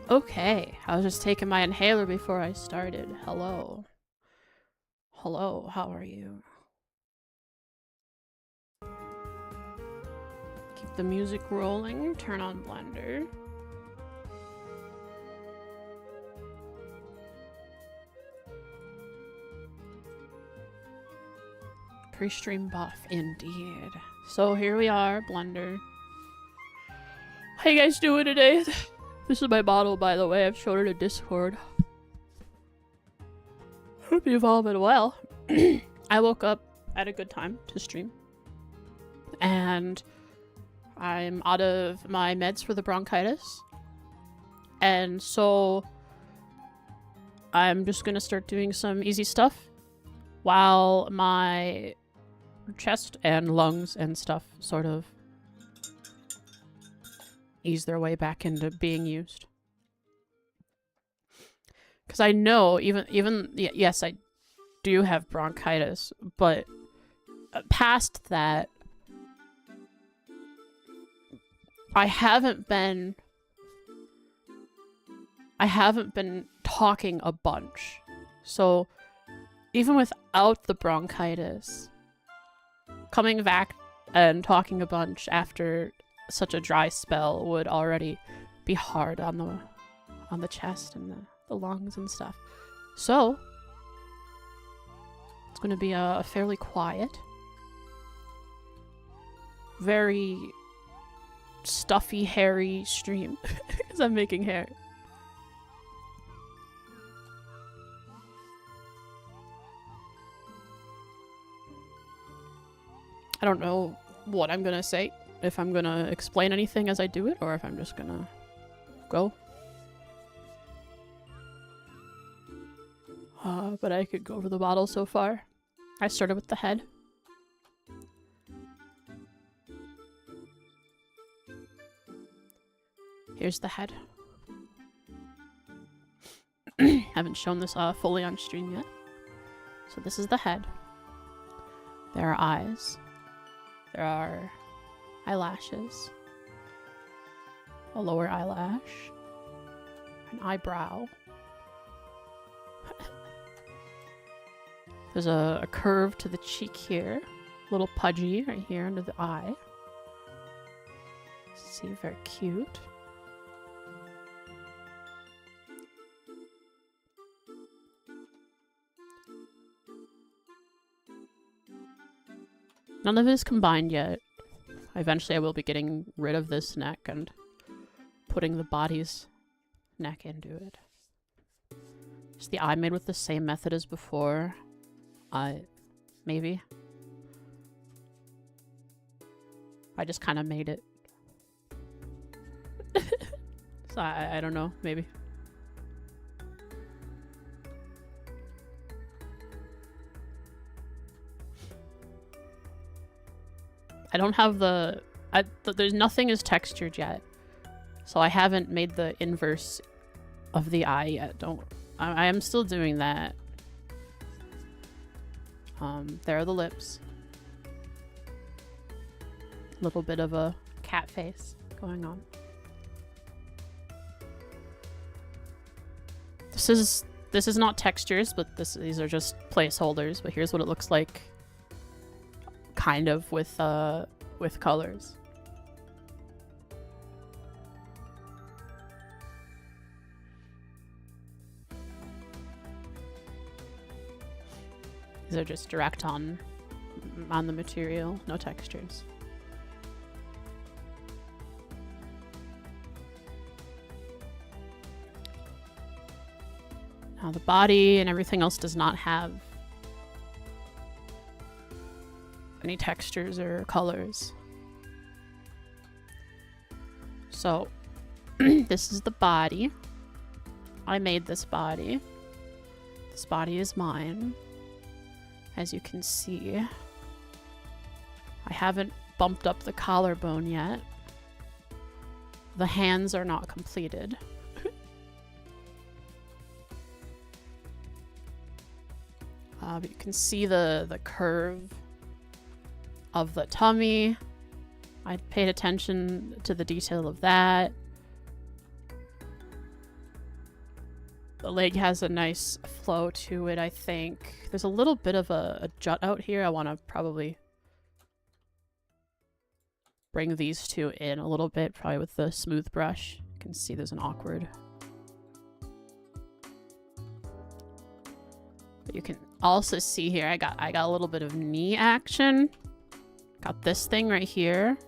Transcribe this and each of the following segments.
Okay, I was just taking my inhaler before I started. Hello. Hello, how are you? Keep the music rolling, turn on Blender. Pre-stream buff, indeed. So here we are, Blender. How you guys doing today? This is my bottle, by the way. I've showed it in Discord. Hope you've all been well. I woke up at a good time to stream. And I'm out of my meds for the bronchitis. And so I'm just gonna start doing some easy stuff while my chest and lungs and stuff sort of ease their way back into being used. Because I know, yes, I do have bronchitis, but past that, I haven't been talking a bunch. So even without the bronchitis, coming back and talking a bunch after such a dry spell would already be hard on the chest and the lungs and stuff. So it's going to be a fairly quiet, very stuffy, hairy stream because I'm making hair. I don't know what I'm gonna say, if I'm gonna explain anything as I do it, or if I'm just gonna go. But I could go over the bottle so far. I started with the head. Here's the head. Haven't shown this fully on stream yet. So this is the head. There are eyes. There are eyelashes. A lower eyelash. An eyebrow. There's a curve to the cheek here. A little pudgy right here under the eye. See, very cute. None of it is combined yet. Eventually I will be getting rid of this neck and putting the body's neck into it. Is the eye made with the same method as before? Maybe. I just kind of made it. So I don't know, maybe. I don't have there's nothing is textured yet. So I haven't made the inverse of the eye yet. I am still doing that. There are the lips. Little bit of a cat face going on. This is not textures, but these are just placeholders, but here's what it looks like kind of with colors. These are just direct on the material, no textures. Now the body and everything else does not have any textures or colors. So this is the body. I made this body. This body is mine. As you can see, I haven't bumped up the collarbone yet. The hands are not completed. But you can see the curve of the tummy. I paid attention to the detail of that. The leg has a nice flow to it, I think. There's a little bit of a jut out here. I want to probably bring these two in a little bit, probably with the smooth brush. You can see there's an awkward. But you can also see here, I got a little bit of knee action. Got this thing right here.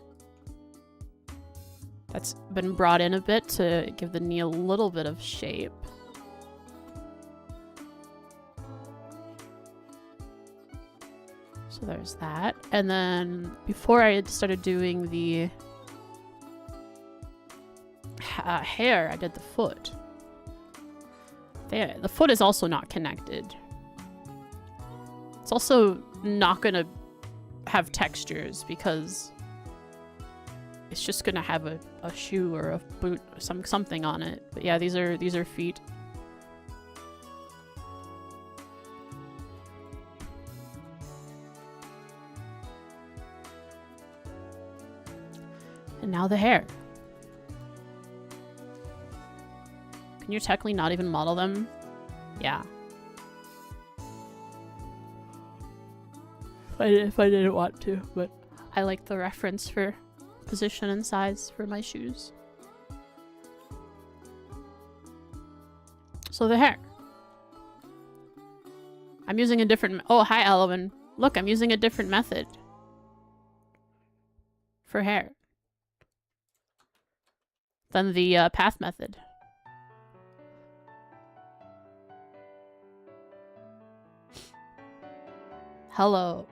That's been brought in a bit to give the knee a little bit of shape. So there's that. And then before I had started doing the hair, I did the foot. There, the foot is also not connected. It's also not gonna have textures because it's just gonna have a shoe or a boot or something on it. But yeah, these are feet. And now the hair. Can you technically not even model them? Yeah. If I didn't want to, but I like the reference for position and size for my shoes. So the hair. I'm using a different... Oh, hi, Element. Look, I'm using a different method for hair than the path method. Hello.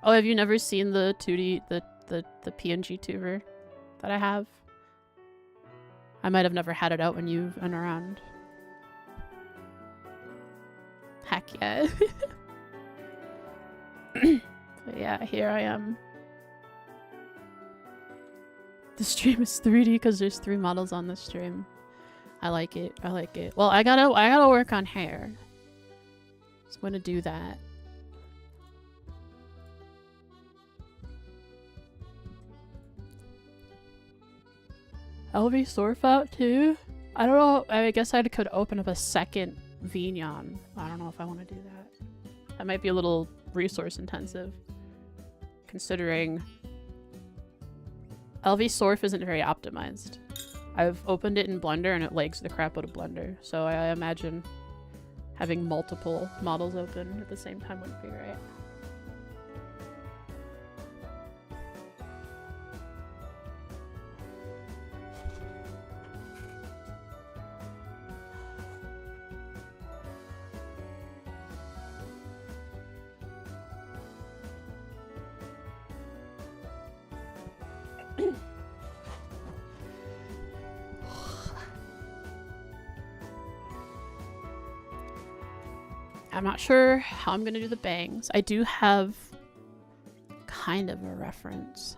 Oh, have you never seen the 2D, the PNG tuber that I have? I might have never had it out when you've been around. Heck yeah. But yeah, here I am. The stream is 3D because there's 3 models on the stream. I like it. I like it. Well, I gotta work on hair. So I'm gonna do that. LV Surf out too? I don't know. I guess I could open up a second Vignon. I don't know if I want to do that. That might be a little resource intensive, considering LV Surf isn't very optimized. I've opened it in Blender and it lags the crap out of Blender, so I imagine having multiple models open at the same time wouldn't be right. I'm not sure how I'm gonna do the bangs. I do have kind of a reference.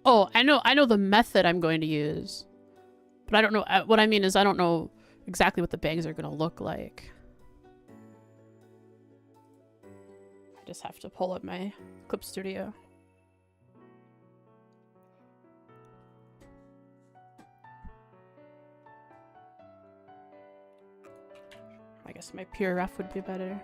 Oh, I know the method I'm going to use. But I don't know, what I mean is I don't know exactly what the bangs are gonna look like. I just have to pull up my Clip Studio. I guess my pure ref would be better.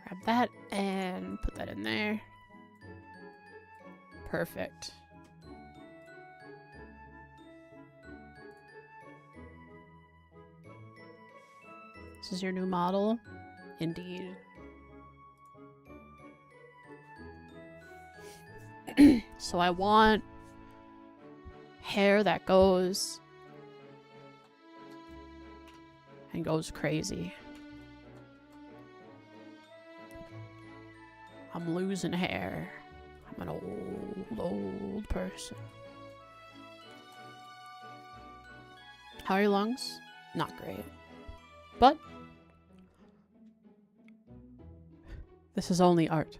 Grab that and put that in there. Perfect. This is your new model? Indeed. So I want hair that goes and goes crazy. I'm losing hair. I'm an old person. How are your lungs? Not great. But this is only art.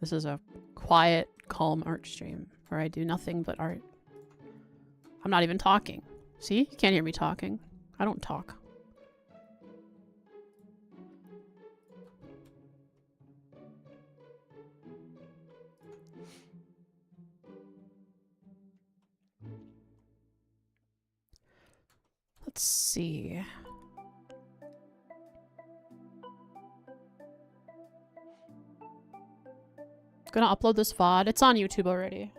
This is a quiet, calm art stream where I do nothing but art. I'm not even talking. See? You can't hear me talking. I don't talk. Let's see. Gonna upload this VOD. It's on YouTube already.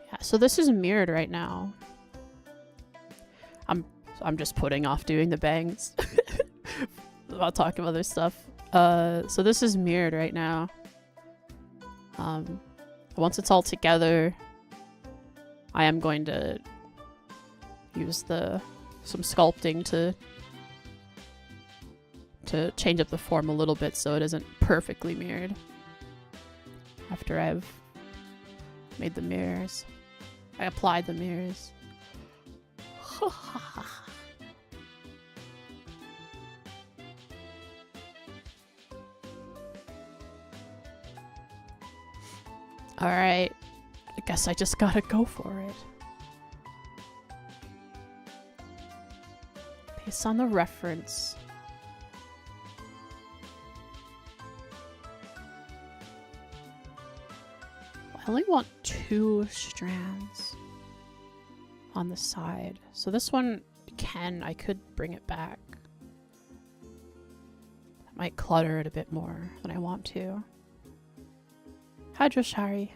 Yeah, so this is mirrored right now. I'm just putting off doing the bangs. I'll talk about other stuff. So this is mirrored right now. Once it's all together, I am going to use some sculpting to change up the form a little bit so it isn't perfectly mirrored after I've made the mirrors. I applied the mirrors. Alright, I guess I just gotta go for it. Based on the reference. I only want 2 strands on the side. So this one I could bring it back. That might clutter it a bit more than I want to. Hydroshari.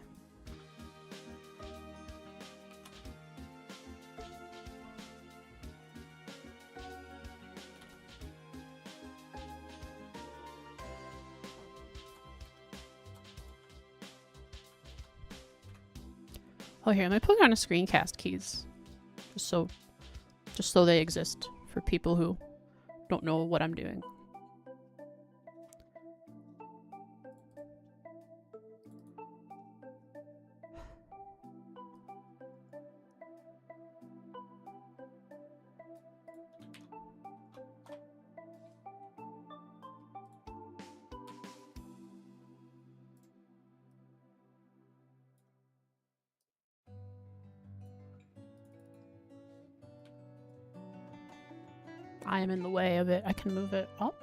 Oh, here, let me put on a screencast keys. Just so they exist for people who don't know what I'm doing. I am in the way of it. I can move it up.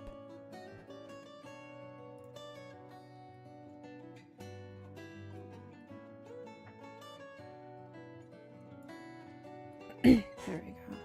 There we go.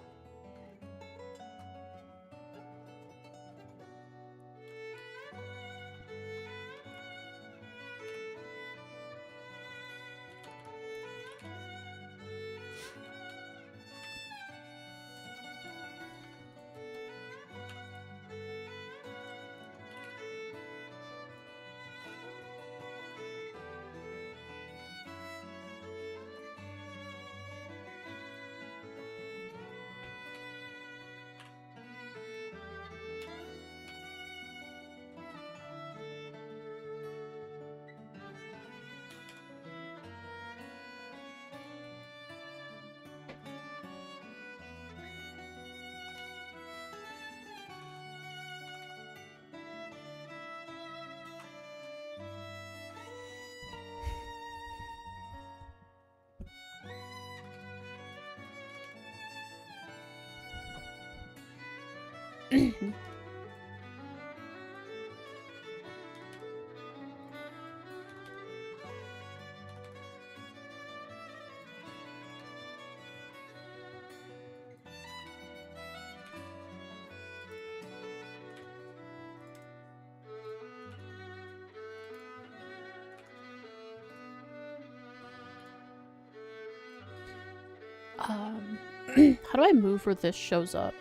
How do I move where this shows up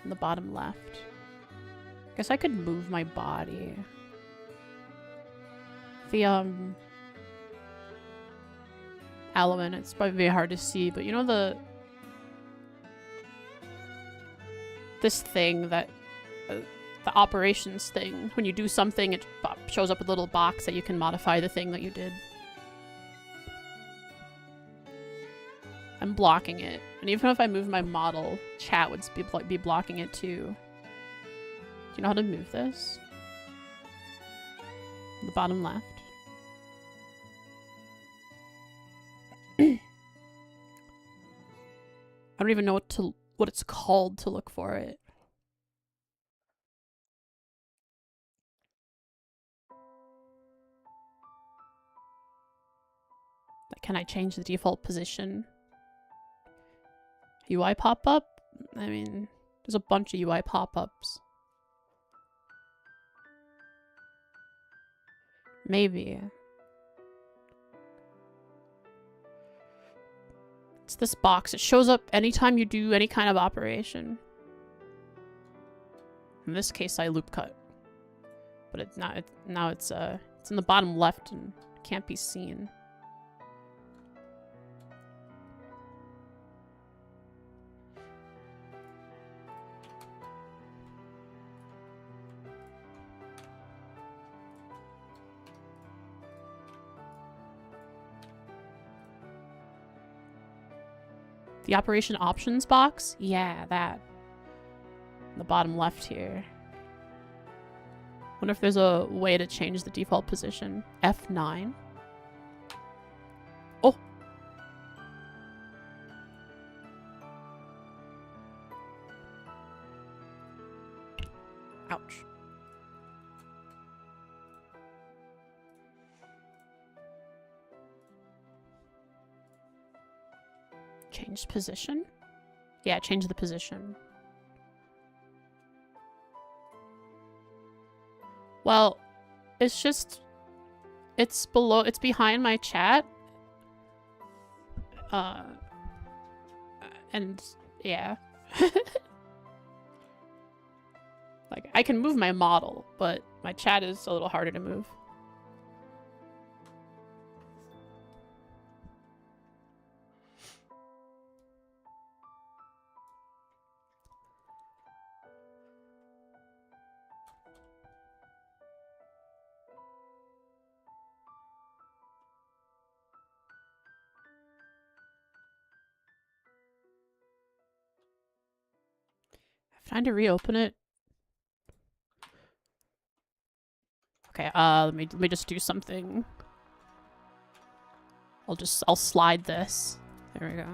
in the bottom left? Guess I could move my body. The, element, it's probably very hard to see, but you know this thing that... the operations thing. When you do something, it shows up a little box that you can modify the thing that you did. I'm blocking it. And even if I move my model, chat would be blocking it too. Do you know how to move this? The bottom left. I don't even know what it's called to look for it. Can I change the default position? UI pop-up? I mean, there's a bunch of UI pop-ups. Maybe. It's this box. It shows up anytime you do any kind of operation. In this case, I loop cut. But it's not. Now it's in the bottom left and can't be seen. The operation options box? Yeah, that. In the bottom left here. Wonder if there's a way to change the default position. F9? Oh! Ouch. Change position? Yeah, change the position. Well, it's just... It's below... It's behind my chat. And... Yeah. Like, I can move my model, but my chat is a little harder to move. Trying to reopen it. Okay, let me just do something. I'll slide this. There we go.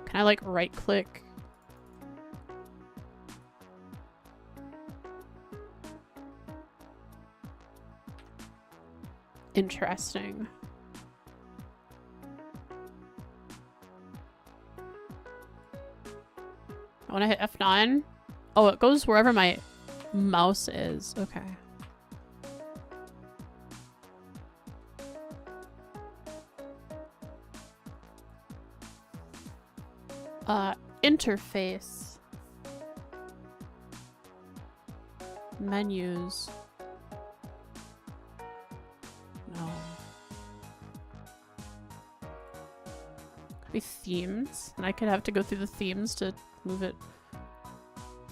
Can I like right click? Interesting. When I hit F9? Oh, it goes wherever my mouse is. Okay. Interface. Menus. No. Could be themes. And I could have to go through the themes to move it.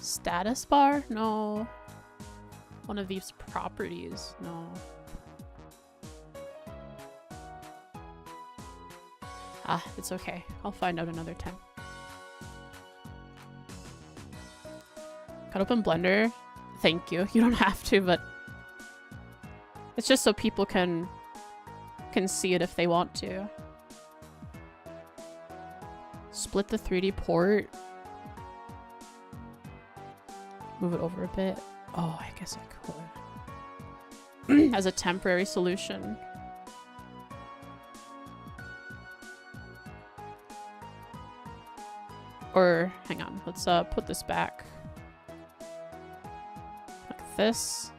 Status bar? No. One of these properties? No. Ah, it's okay. I'll find out another time. Cut open Blender. Thank you. You don't have to, but it's just so people can see it if they want to. Split the 3D port. Move it over a bit. Oh, I guess I could. As a temporary solution. Or, hang on, let's put this back. Like this.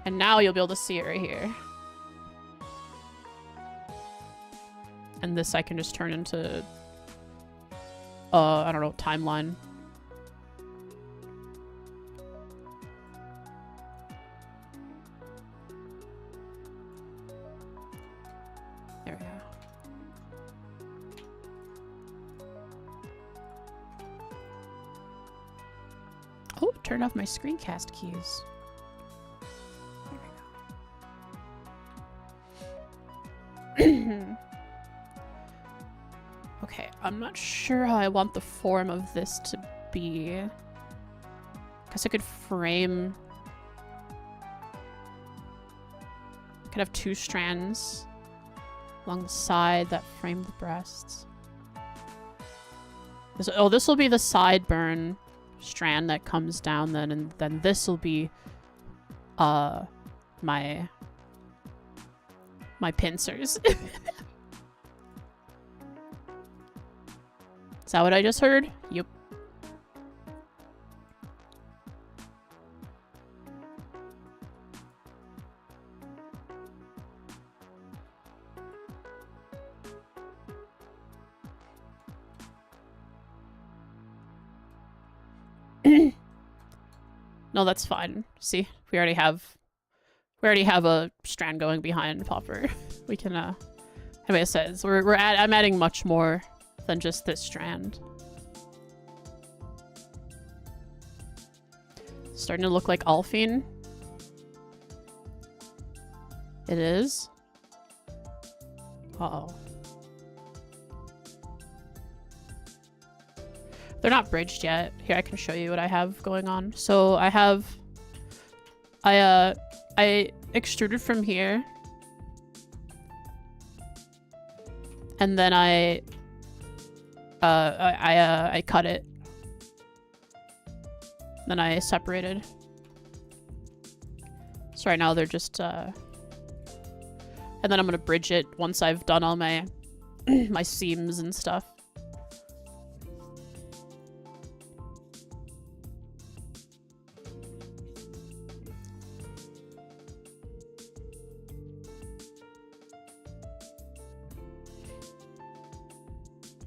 And now you'll be able to see it right here. And this I can just turn into I don't know, timeline. There we go. Oh, turned off my screencast keys. Okay, I'm not sure how I want the form of this to be. Guess I could frame... I could have 2 strands along the side that frame the breasts. This will be the sideburn strand that comes down then, and then this will be my pincers. Is that what I just heard? Yep. No, that's fine. See, we already have a strand going behind Popper. We can anyway, it says I'm adding much more than just this strand. Starting to look like Alphine. It is. Uh-oh. They're not bridged yet. Here, I can show you what I have going on. So I extruded from here. And then I cut it. Then I separated. So right now they're just, and then I'm gonna bridge it once I've done all my, my seams and stuff.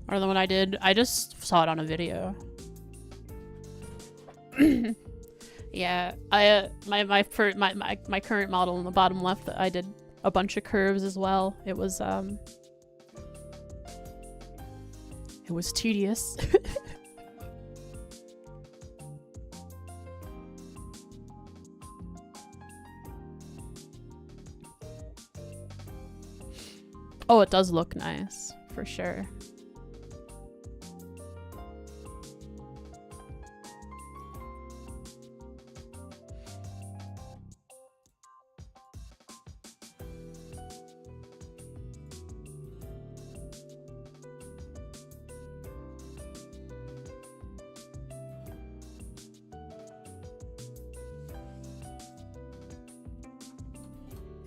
Or the one I did, I just saw it on a video. Yeah, my current model in the bottom left, I did a bunch of curves as well. It was tedious. Oh, it does look nice, for sure.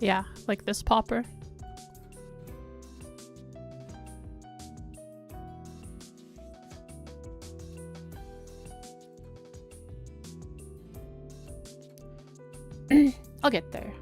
Yeah, like this Popper. I'll get there.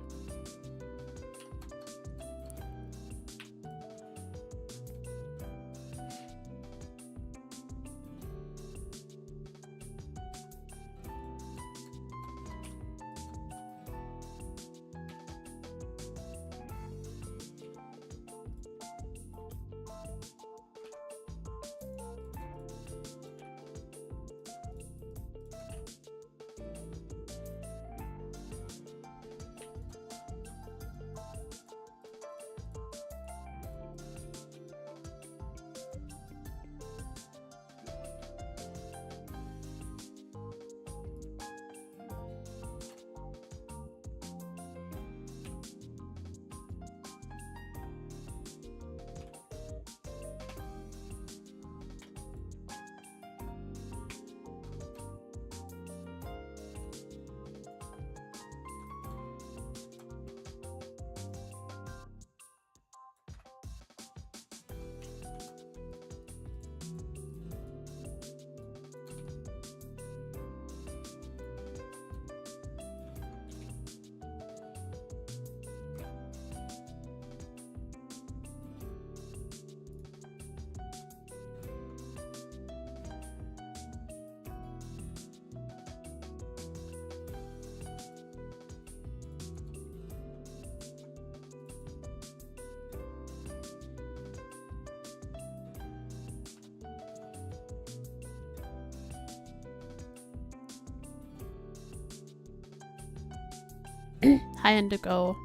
Hi, Indigo.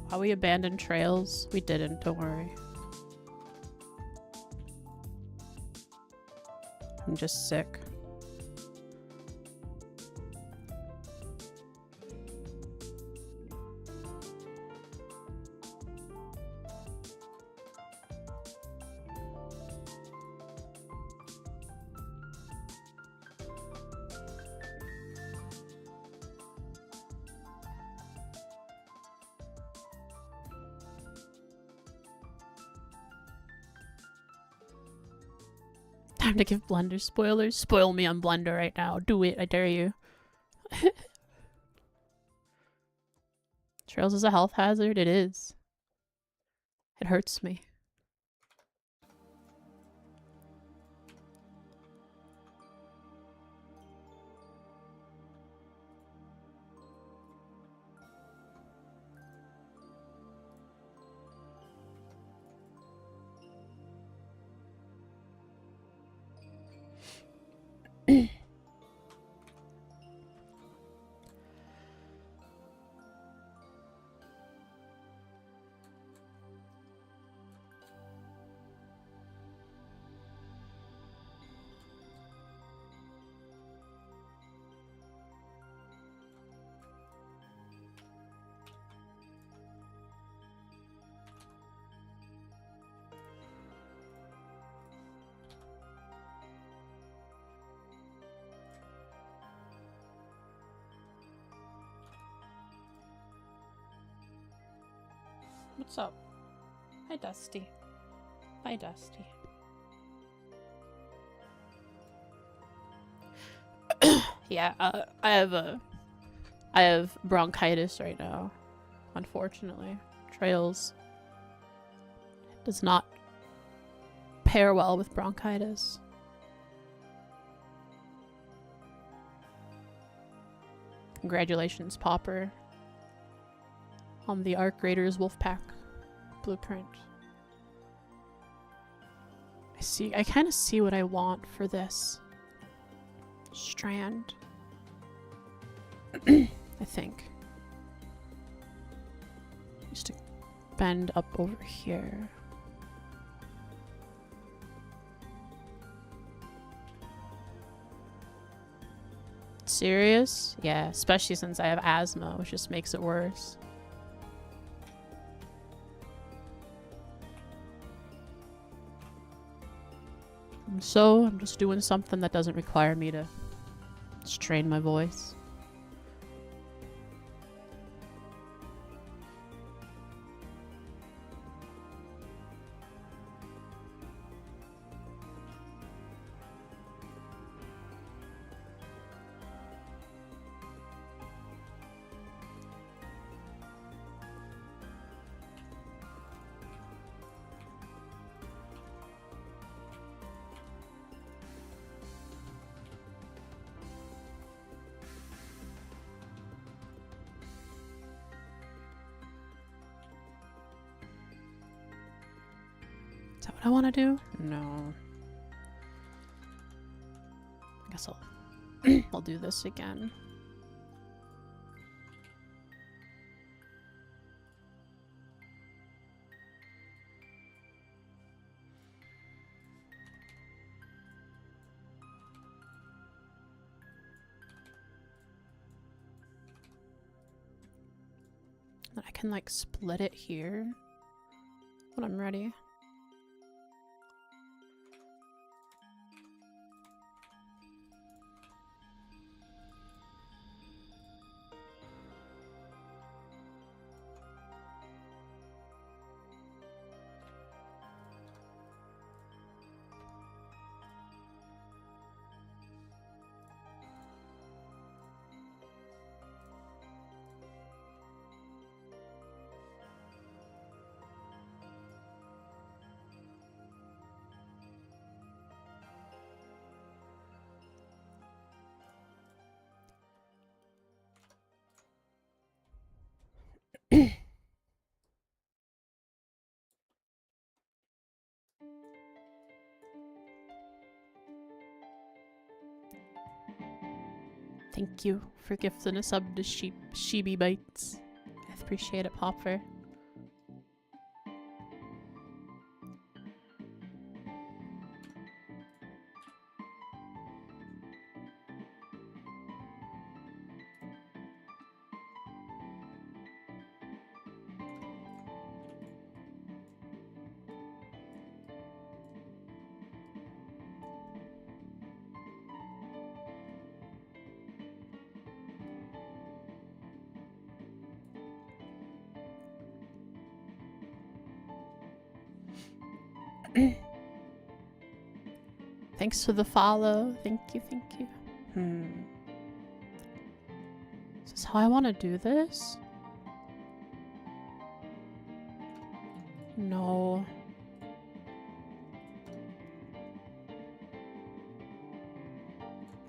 How we abandoned trails? We didn't, don't worry. I'm just sick. Time to give Blender spoilers. Spoil me on Blender right now. Do it, I dare you. Trails is a health hazard? It is. It hurts me. What's up? Hi, Dusty. Hi, Dusty. Yeah, I have bronchitis right now. Unfortunately, Trails does not pair well with bronchitis. Congratulations, Popper, on the Arc Raiders Wolfpack blueprint. I kind of see what I want for this strand. I think. Just to bend up over here. Serious? Yeah, especially since I have asthma, which just makes it worse. So, I'm just doing something that doesn't require me to strain my voice. Is that what I want to do? No. I guess I'll do this again. Then I can like split it here when I'm ready. Thank you for gifting a sub to Sheeby Bites. I appreciate it, Popper. Thanks for the follow. Thank you, thank you. Is this how I want to do this? No.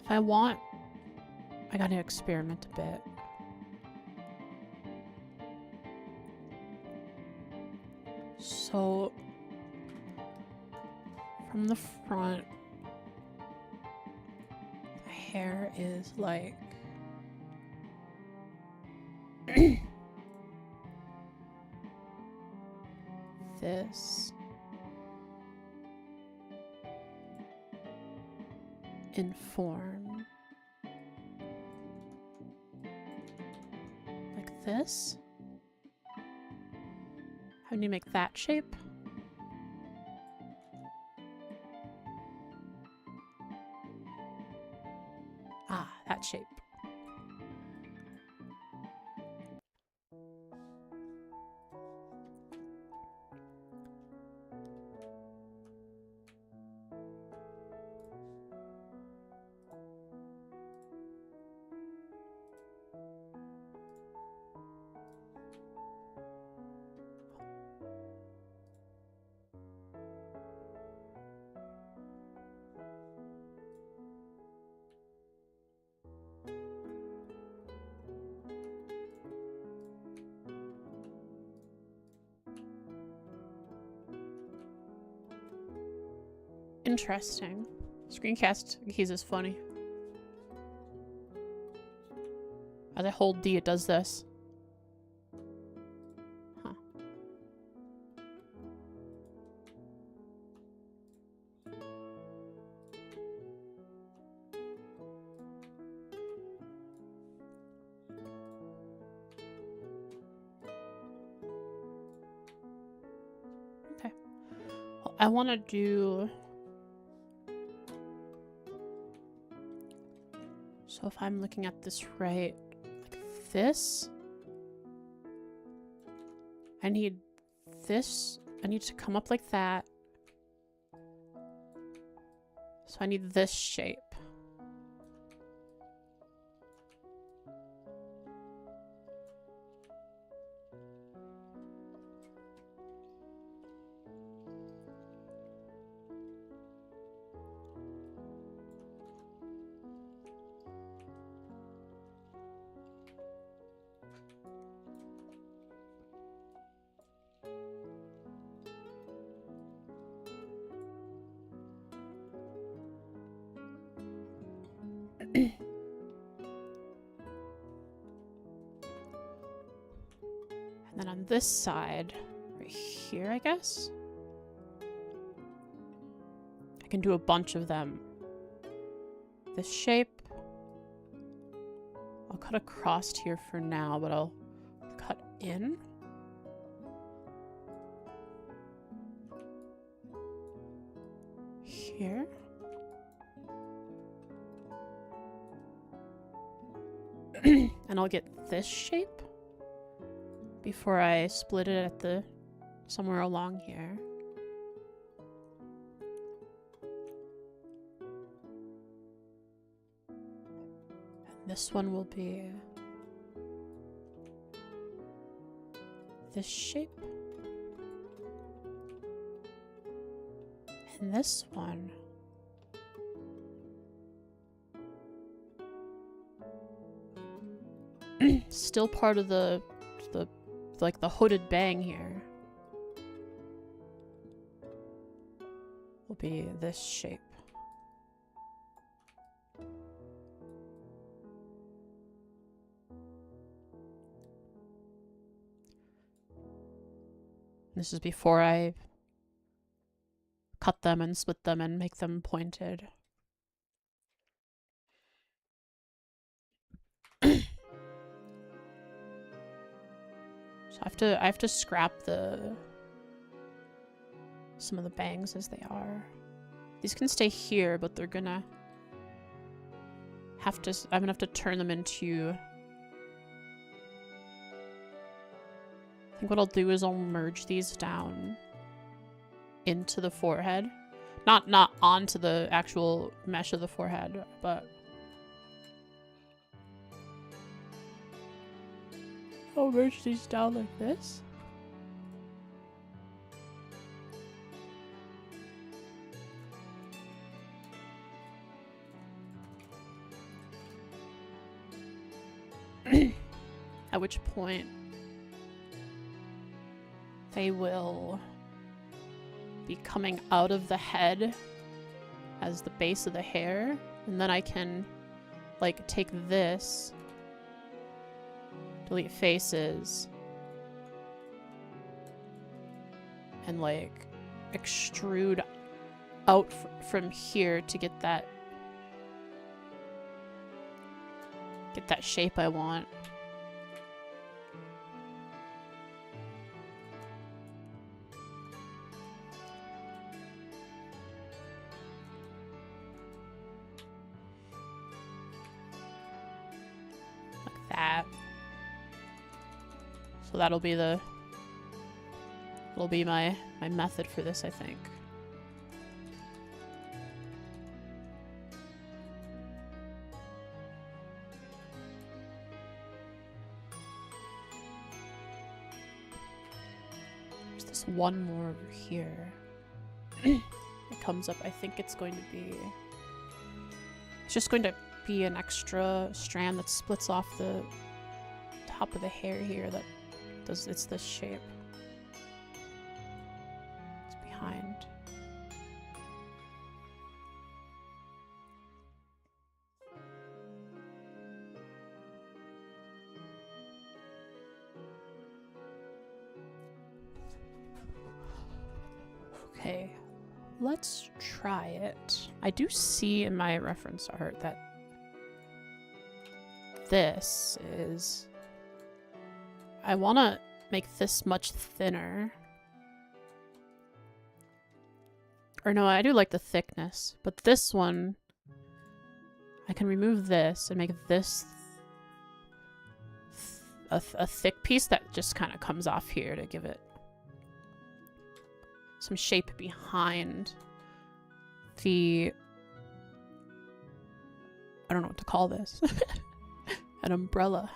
If I want, I gotta experiment a bit. So, from the front, the hair is like this in form, like this. How do you make that shape? Ah, that shape. Interesting. Screencast keys is funny. As I hold D, it does this. Huh. Okay. Well, I want to do... So if I'm looking at this right, like this, I need this, I need to come up like that. So I need this shape. And then on this side, right here, I guess, I can do a bunch of them. This shape, I'll cut across here for now, but I'll cut in. Here. And I'll get this shape before I split it at the somewhere along here. And this one will be this shape. And this one still part of the like the hooded bang here will be this shape. This is before I cut them and split them and make them pointed. So I have to scrap some of the bangs as they are. These can stay here, but they're gonna have to, I'm gonna have to turn them into, I think what I'll do is I'll merge these down into the forehead. Not onto the actual mesh of the forehead, but I'll merge these down like this. At which point they will be coming out of the head as the base of the hair, and then I can like take this, delete faces, and like extrude out from here to get that shape I want. Like that. So that'll be my method for this, I think. There's this one more over here. It comes up. I think it's going to be... It's just going to be an extra strand that splits off the top of the hair here that does, it's this shape. It's behind. Okay, let's try it. I do see in my reference art that this is... I want to make this much thinner. Or no, I do like the thickness. But this one, I can remove this and make this a thick piece that just kind of comes off here to give it some shape behind the... I don't know what to call this. An umbrella.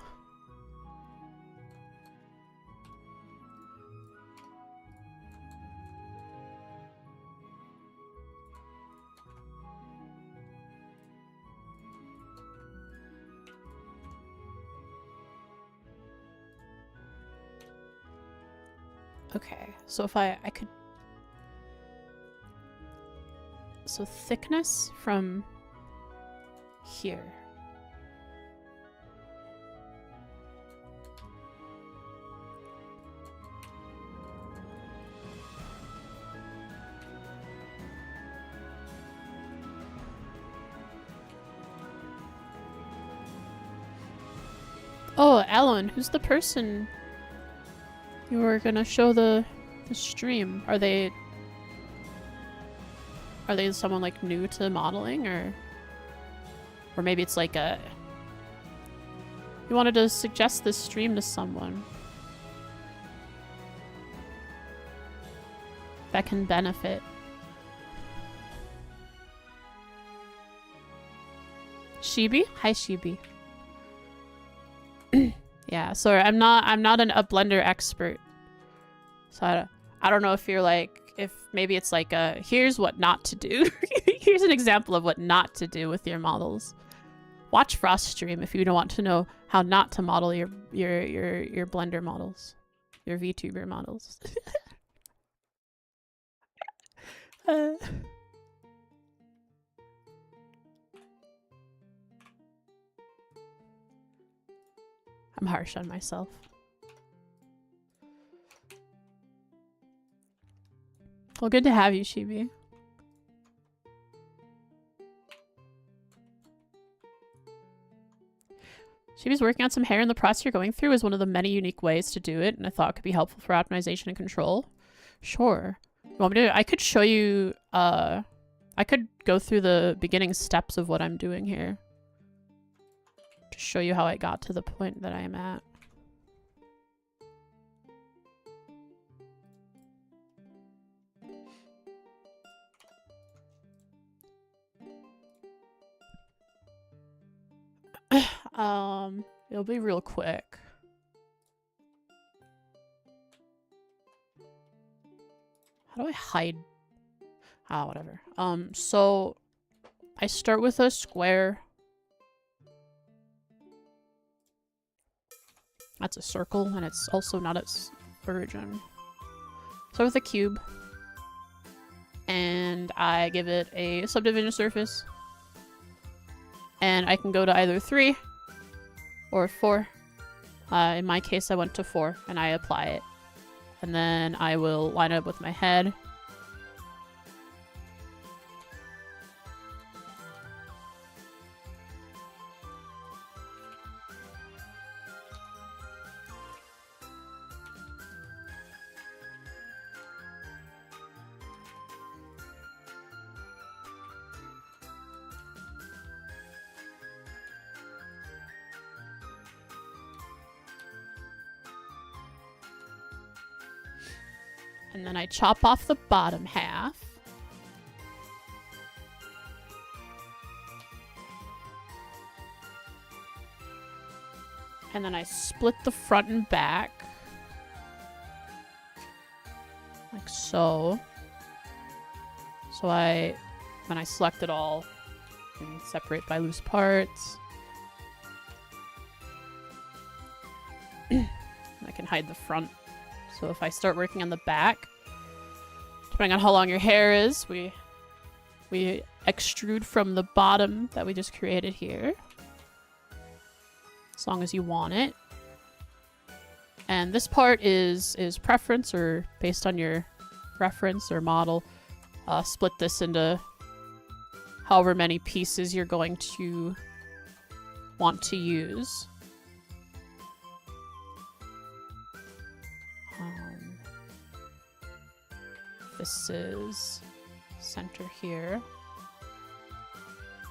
Okay, so if I could... So thickness from here. Oh, Alan, who's the person you were gonna show the stream? Are they someone like new to modeling, or maybe it's like a... You wanted to suggest this stream to someone that can benefit. Shibi? Hi, Shibi. Yeah, sorry, I'm not a Blender expert, so I don't know if you're like, if maybe it's like a here's what not to do. Here's an example of what not to do with your models. Watch Frost stream if you don't want to know how not to model your Blender models, your VTuber models. I'm harsh on myself. Well, good to have you, Shibi. Shibi's working on some hair, and the process you're going through is one of the many unique ways to do it, and I thought it could be helpful for optimization and control. Sure. You want me to? I could show you, I could go through the beginning steps of what I'm doing here. To show you how I got to the point that I am at. It'll be real quick. How do I hide? Ah, whatever. So I start with a square. That's a circle, and it's also not its origin. Start with a cube. And I give it a subdivision surface. And I can go to either 3 or 4. In my case, I went to 4, and I apply it. And then I will line it up with my head. And then I chop off the bottom half. And then I split the front and back. Like so. So then I select it all and separate by loose parts. I can hide the front. So if I start working on the back, depending on how long your hair is, we extrude from the bottom that we just created here. As long as you want it. And this part is preference, or based on your reference or model. Split this into however many pieces you're going to want to use. This is center here.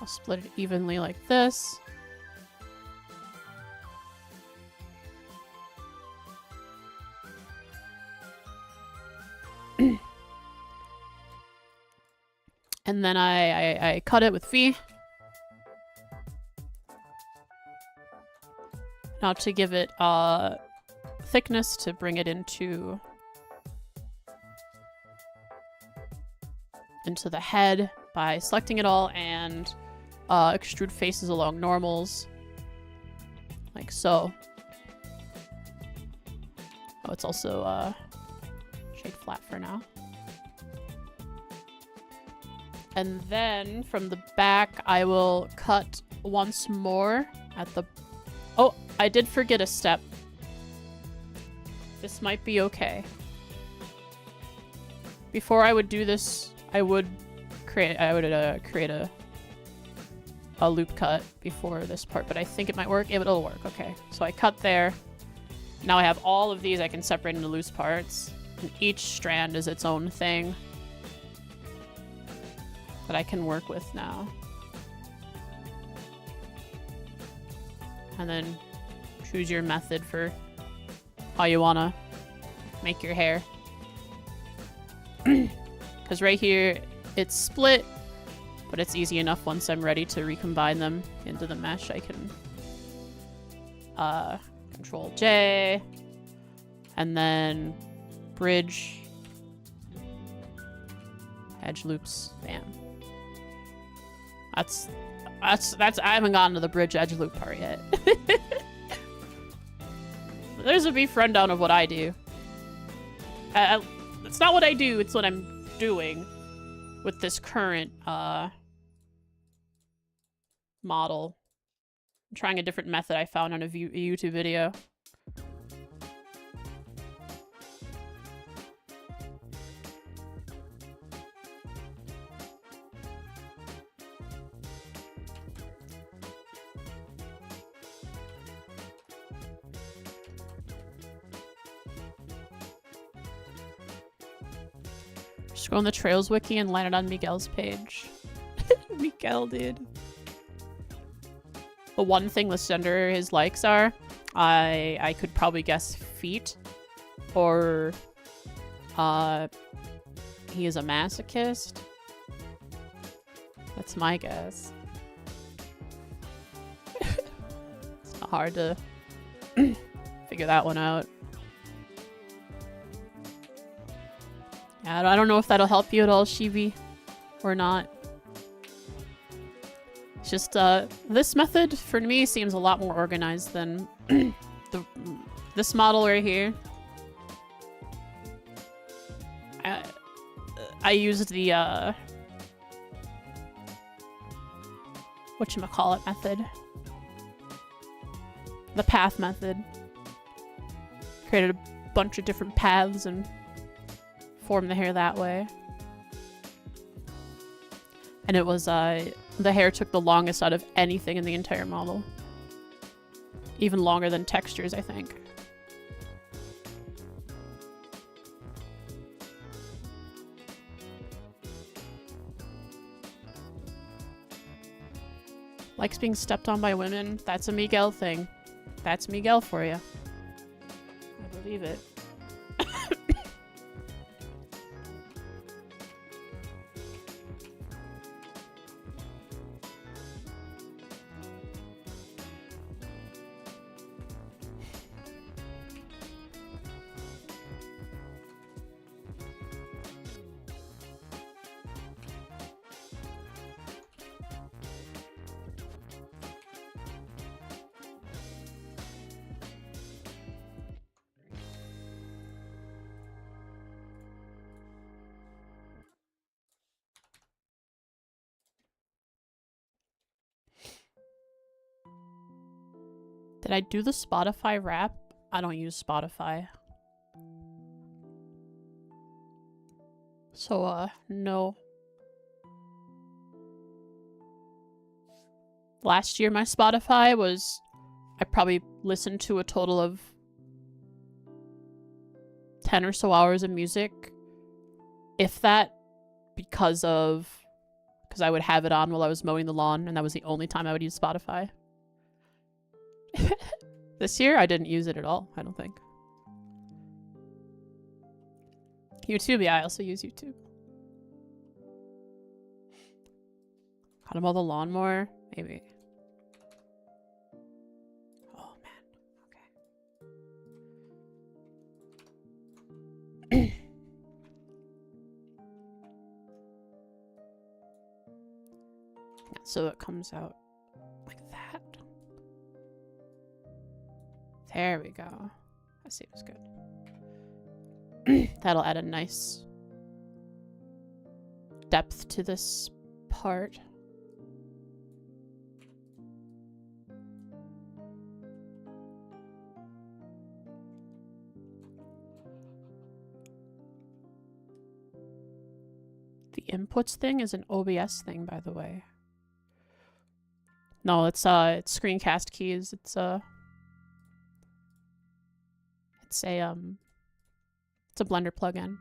I'll split it evenly like this. And then I cut it with V. Now to give it thickness to bring it into the head by selecting it all and extrude faces along normals. Like so. Oh, it's also shaped flat for now. And then from the back, I will cut once more at the... Oh, I did forget a step. This might be okay. Before I would do this, I would create a loop cut before this part, but I think it might work. It'll work. Okay, so I cut there. Now I have all of these I can separate into loose parts, and each strand is its own thing that I can work with now. And then choose your method for how you want to make your hair. Because right here, it's split, but it's easy enough once I'm ready to recombine them into the mesh. I can Control J, and then bridge, edge loops, bam. That's I haven't gotten to the bridge edge loop part yet. There's a brief rundown of what I do. It's not what I do, it's what I'm doing with this current model. I'm trying a different method I found on a YouTube video. Just go on the Trails wiki and landed on Miguel's page. Miguel, dude. The one thing listed under his likes are, I could probably guess feet, or he is a masochist. That's my guess. It's not hard to figure that one out. Yeah, I don't know if that'll help you at all, Shibi, or not. It's just, this method, for me, seems a lot more organized than this model right here. I used the, whatchamacallit method. The path method. Created a bunch of different paths and formed the hair that way. And it was, the hair took the longest out of anything in the entire model. Even longer than textures, I think. Likes being stepped on by women. That's a Miguel thing. That's Miguel for you. I believe it. Did I do the Spotify rap? I don't use Spotify. So, no. Last year, my Spotify was... I probably listened to a total of 10 or so hours of music. If that, because I would have it on while I was mowing the lawn, and that was the only time I would use Spotify. This year, I didn't use it at all, I don't think. YouTube, yeah, I also use YouTube. Got him all the lawnmower? Maybe. Oh, man. Okay. So it comes out like that. There we go. That seems good. That'll add a nice depth to this part. The inputs thing is an OBS thing, by the way. No, it's screencast keys. It's a Blender plugin.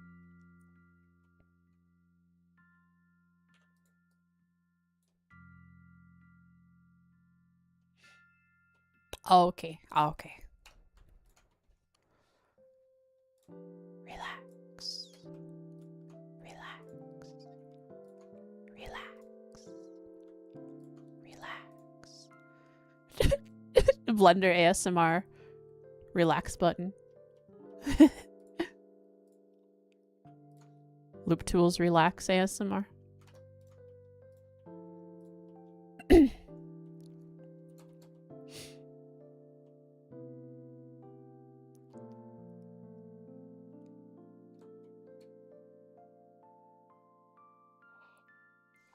Oh, okay. Oh, okay. Relax. Relax. Relax. Relax. Blender ASMR. Relax button. Loop Tools Relax ASMR.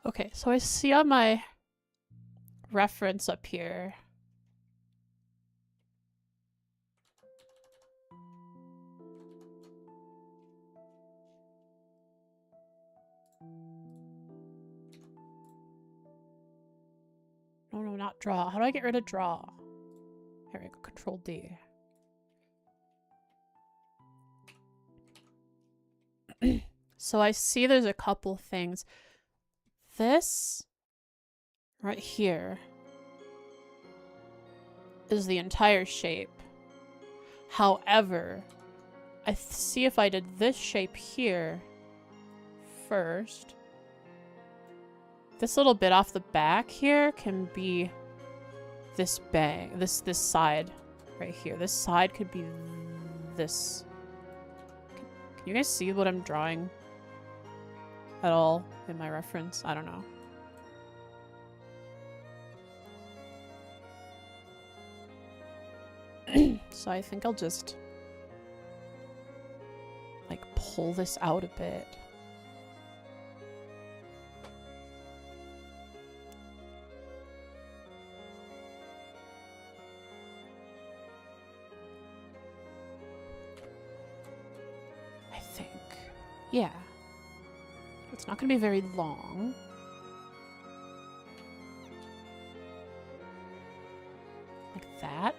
Okay, so I see on my reference up here. No, not draw. How do I get rid of draw? Here we go, Control D. So I see there's a couple things. This right here is the entire shape. However, I see if I did this shape here first. This little bit off the back here can be this bang, this side right here. This side could be this. Can you guys see what I'm drawing at all in my reference? I don't know. So I think I'll just like pull this out a bit. I think. Yeah. It's not gonna be very long. Like that.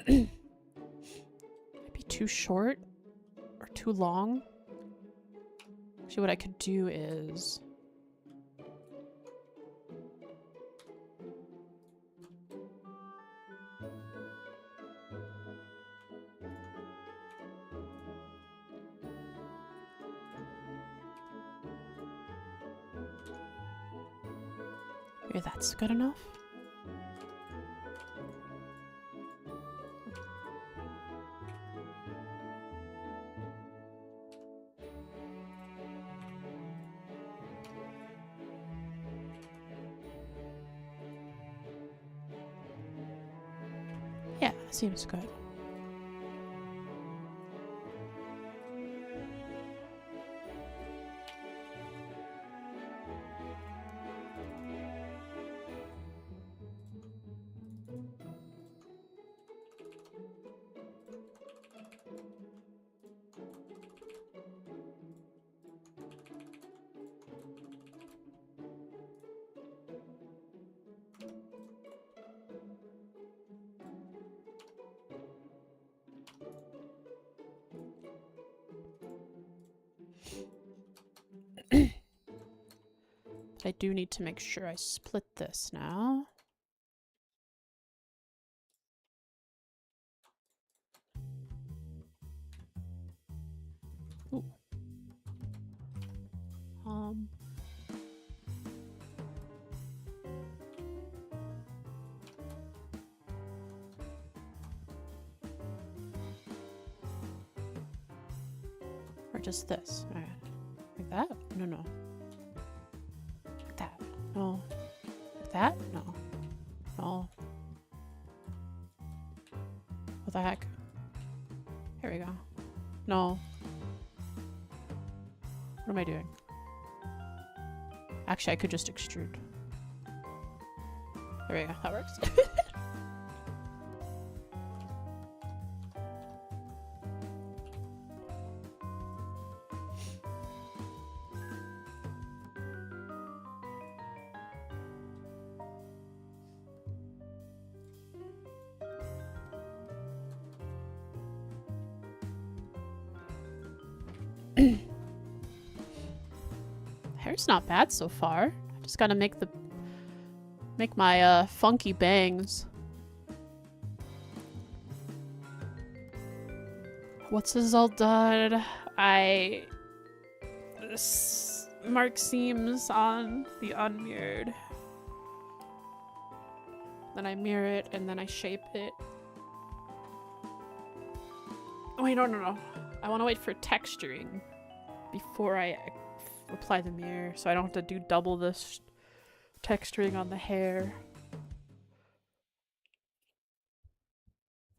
Might be too short or too long. Actually, what I could do is maybe that's good enough. Yeah, that seems good. But I do need to make sure I split this now. Ooh. Or just this. All right. Like that? No, no. Like that. No. Like that? No. No. What the heck? Here we go. No. What am I doing? Actually, I could just extrude. There we go. That works. Hair's not bad so far. I just gotta make my funky bangs. What's this all done? I mark seams on the unmirrored. then I mirror it, and then I shape it. Oh, wait, no. I want to wait for texturing before I apply the mirror, so I don't have to do double this texturing on the hair.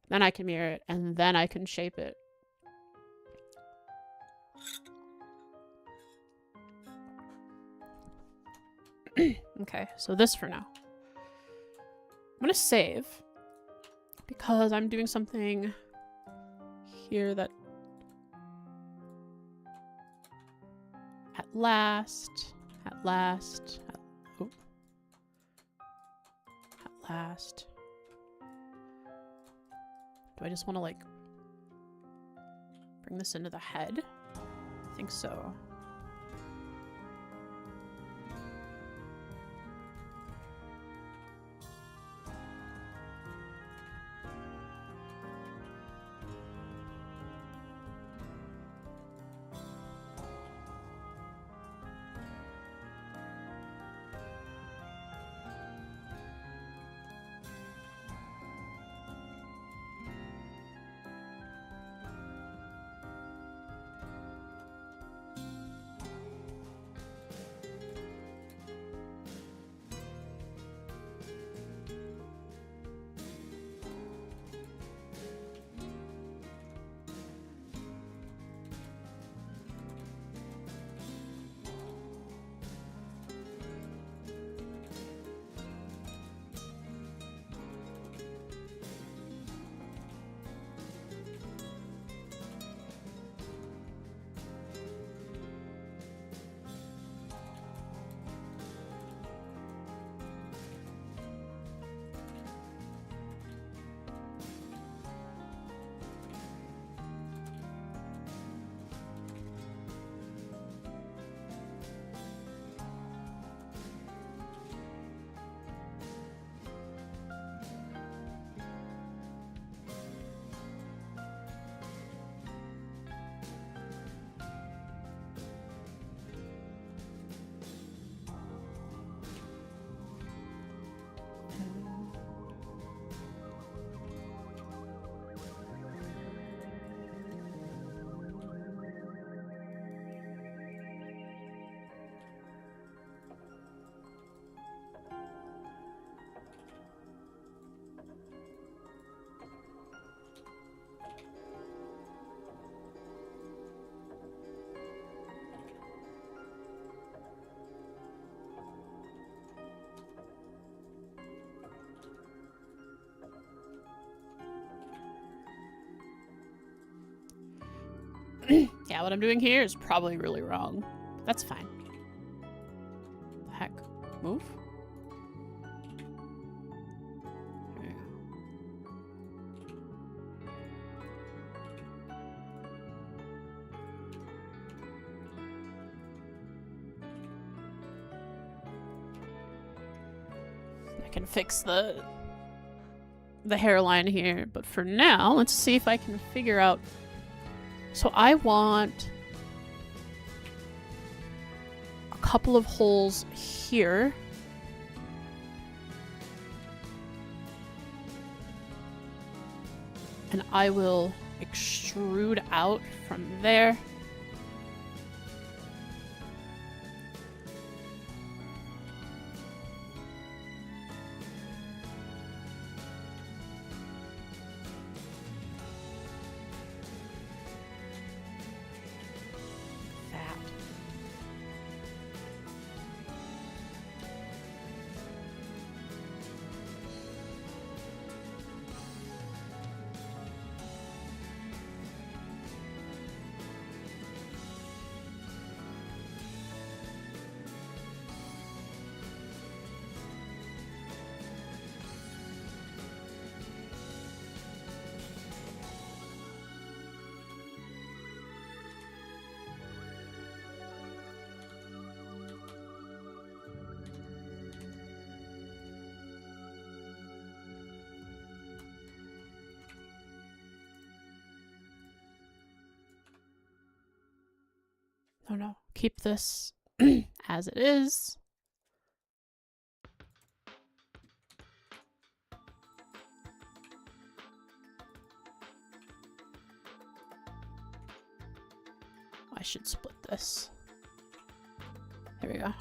Then I can mirror it, and then I can shape it. Okay, so this for now. I'm gonna save because I'm doing something here that at last. Do I just want to like bring this into the head? I think so. Yeah, what I'm doing here is probably really wrong. But that's fine. The heck? Move? There you go. I can fix the hairline here, but for now, let's see if I can figure out. So I want a couple of holes here. And I will extrude out from there. Oh no, keep this as it is. I should split this. There we go.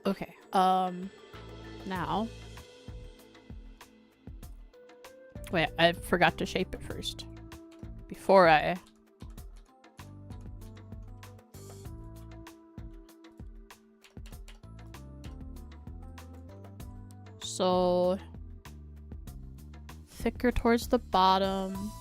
Okay, now. Wait, I forgot to shape it first. Before I... So... thicker towards the bottom.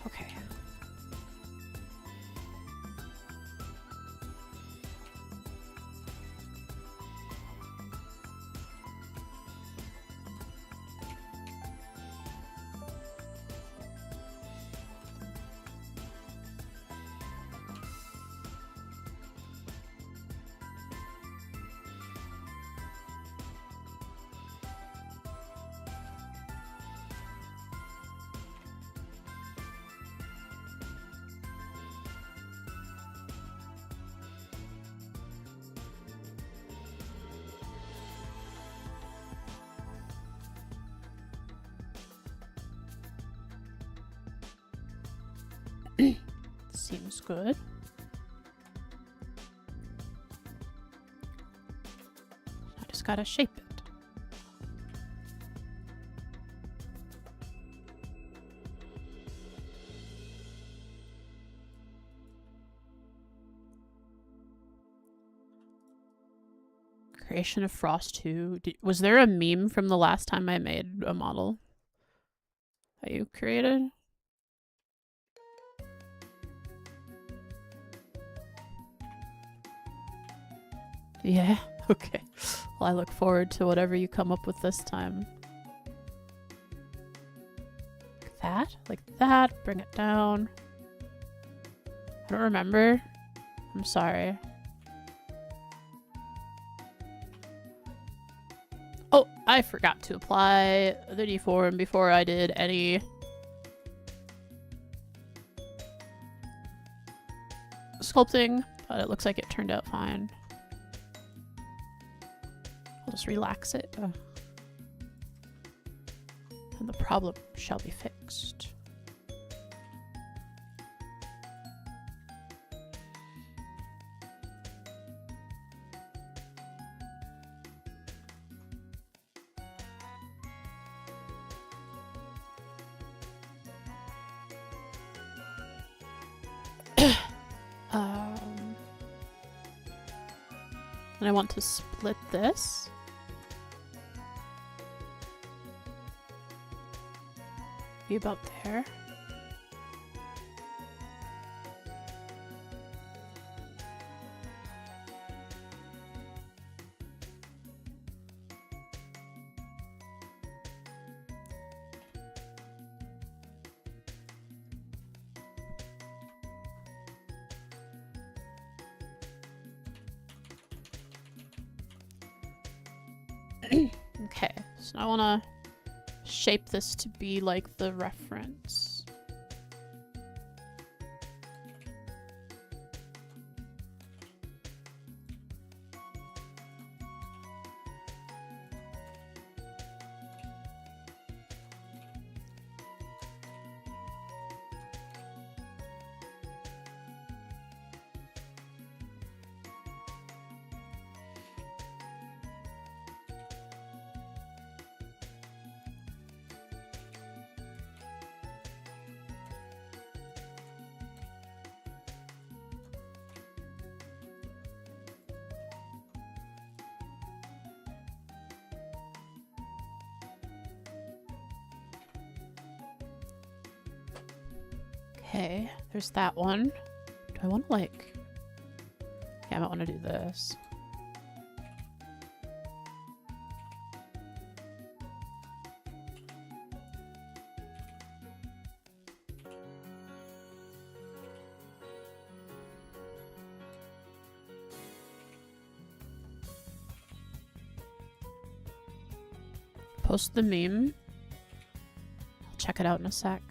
Okay. Seems good. I just gotta shape it. Creation of Frost 2. Was there a meme from the last time I made a model that you created? Yeah, okay. Well, I look forward to whatever you come up with this time. Like that, bring it down. I don't remember. I'm sorry. Oh, I forgot to apply the deform before I did any sculpting, but it looks like it turned out fine. I'll just relax it. And the problem shall be fixed. And I want to split this. Be about there. Okay, so I want to shape this to be like the reference. Okay, there's that one. Do I want to like... Yeah, I might want to do this. Post the meme. I'll check it out in a sec.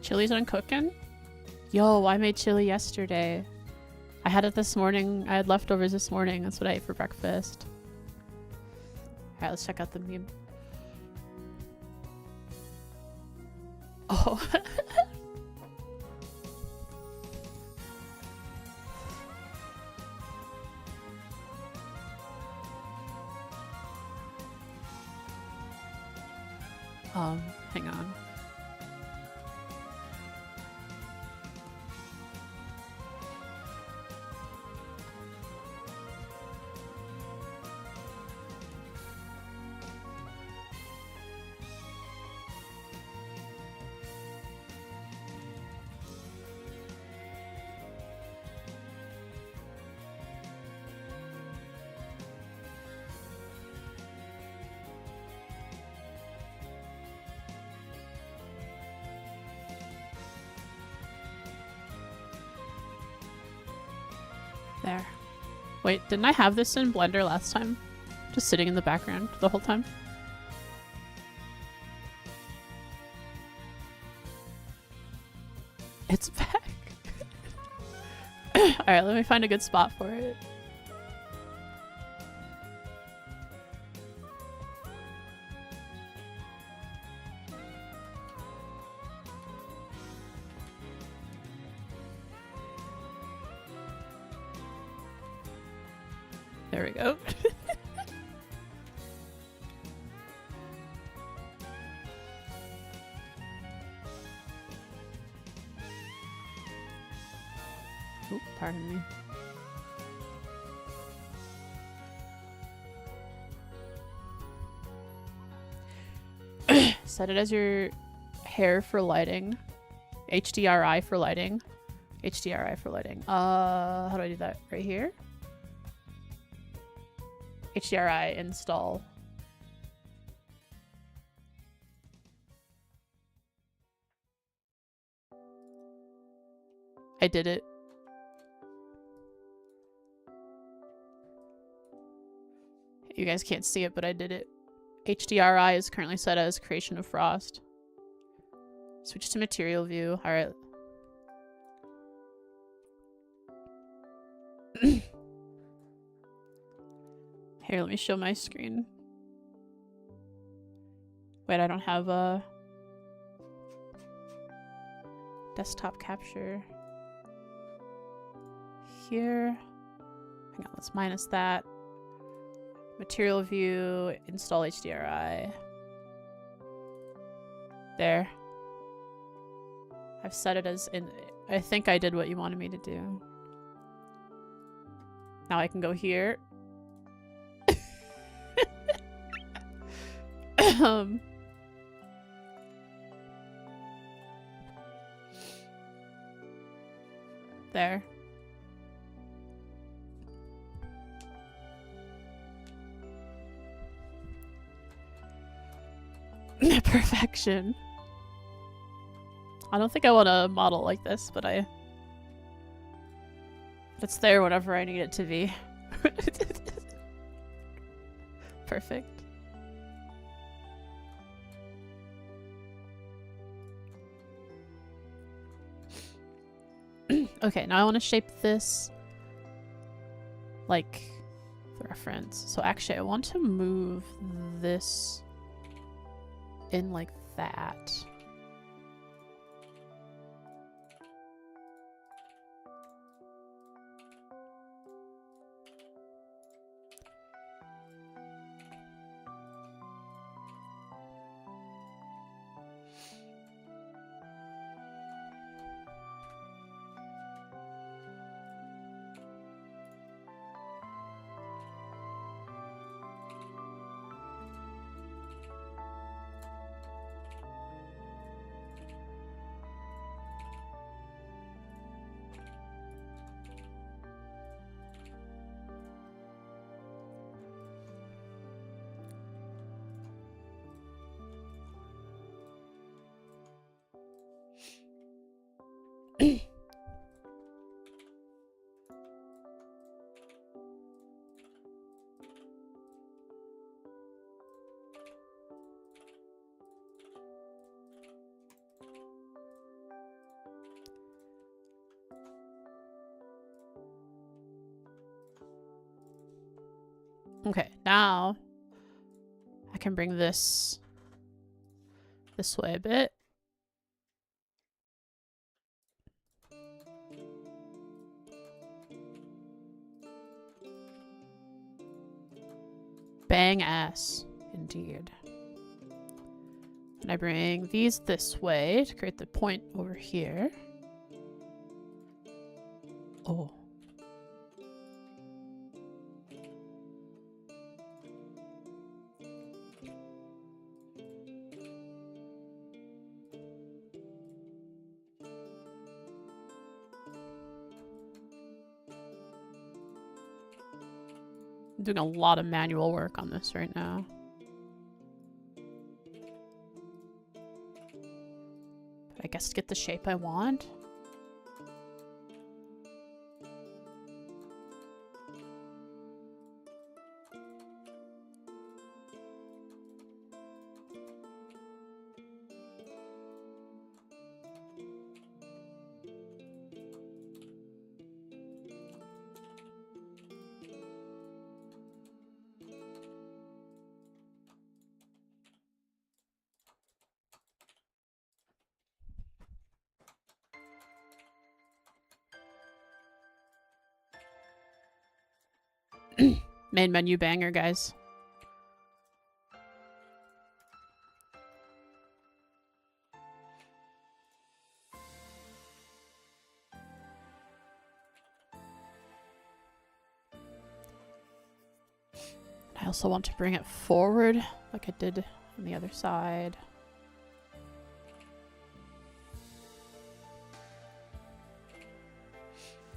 Chili's uncooking? Yo, I made chili yesterday. I had it this morning. I had leftovers this morning. That's what I ate for breakfast. Alright, let's check out the meme. Oh. Hang on. There. Wait, didn't I have this in Blender last time? Just sitting in the background the whole time? It's back. Alright, let me find a good spot for it. There we go. Oh, pardon me. Set it as your hair for lighting. HDRI for lighting. HDRI for lighting. How do I do that? Right here? HDRI install. I did it. You guys can't see it, but I did it. HDRI is currently set as creation of frost. Switch to material view. All right. Here, let me show my screen. Wait, I don't have a desktop capture. Here. Hang on, let's minus that. Material view, install HDRI. There. I've set it as in. I think I did what you wanted me to do. Now I can go here. There. Perfection. I don't think I want a model like this, but it's there whenever I need it to be. Perfect. Okay, now I want to shape this like the reference. So actually I want to move this in like that. Okay, now I can bring this way a bit. Bang ass, indeed. And I bring these this way to create the point over here. Oh. I'm doing a lot of manual work on this right now. But I guess to get the shape I want. Main menu banger, guys. I also want to bring it forward like I did on the other side.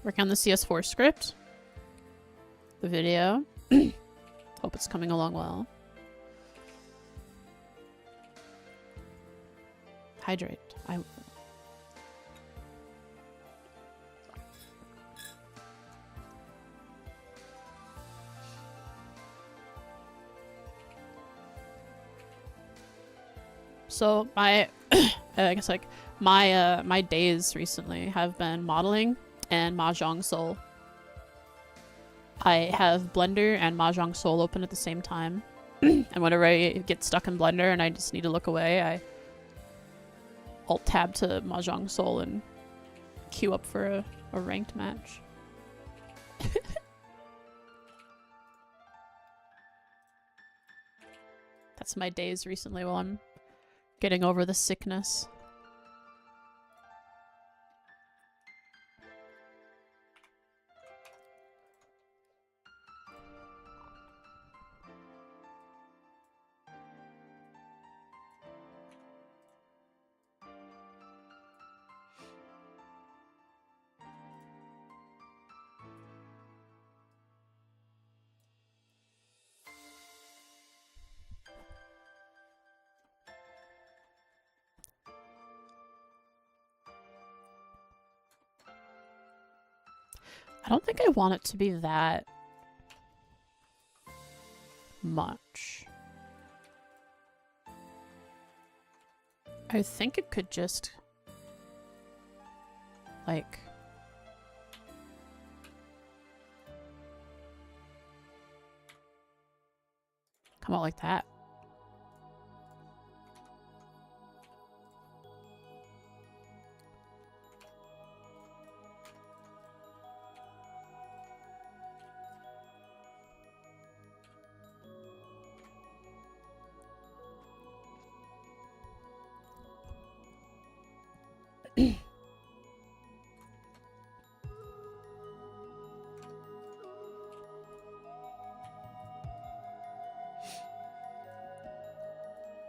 Working on the CS4 script. The video. Hope it's coming along well. Hydrate. I will. So my I guess like my days recently have been modeling and Mahjong Soul. I have Blender and Mahjong Soul open at the same time. And whenever I get stuck in Blender and I just need to look away, I alt tab to Mahjong Soul and queue up for a ranked match. That's my days recently while I'm getting over the sickness. I don't think I want it to be that much. I think it could just like come out like that.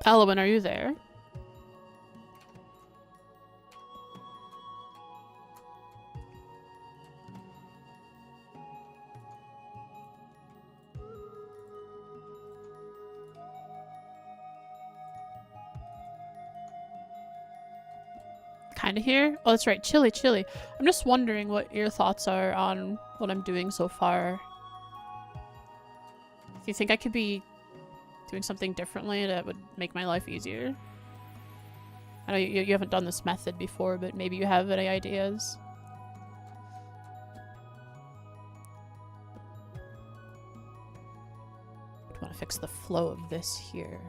Elowen, are you there? Kind of here? Oh, that's right. Chili, chili. I'm just wondering what your thoughts are on what I'm doing so far. Do you think I could be doing something differently that would make my life easier? I know you haven't done this method before, but maybe you have any ideas? I want to fix the flow of this here.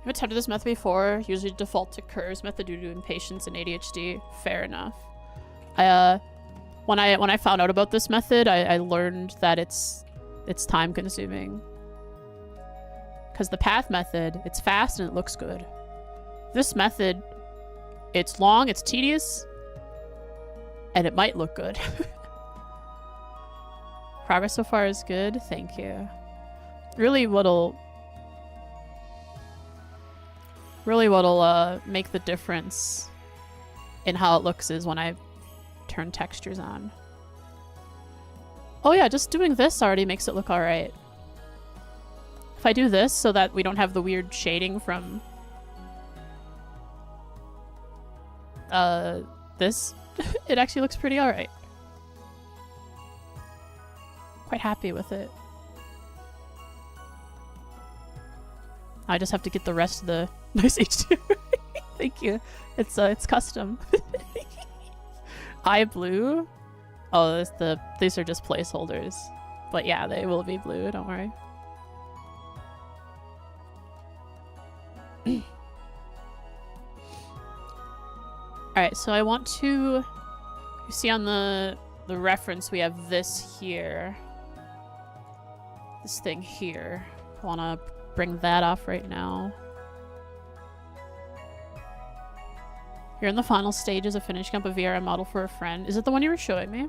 I've attempted this method before, usually default to Kerr's method due to impatience and ADHD. Fair enough. When I found out about this method, I learned that it's time consuming. Because the path method, it's fast and it looks good. This method, it's long, it's tedious, and it might look good. Progress so far is good, thank you. Really what'll make the difference in how it looks is when I turn textures on. Oh yeah, just doing this already makes it look alright. If I do this so that we don't have the weird shading from this, it actually looks pretty alright. Quite happy with it. I just have to get the rest of the nice H2. Thank you. It's custom. Eye blue. Oh, these are just placeholders. But yeah, they will be blue, don't worry. Alright, so I want to... You see on the reference we have this here. This thing here. I want to bring that off right now. You're in the final stages of finishing up a VRM model for a friend. Is it the one you were showing me?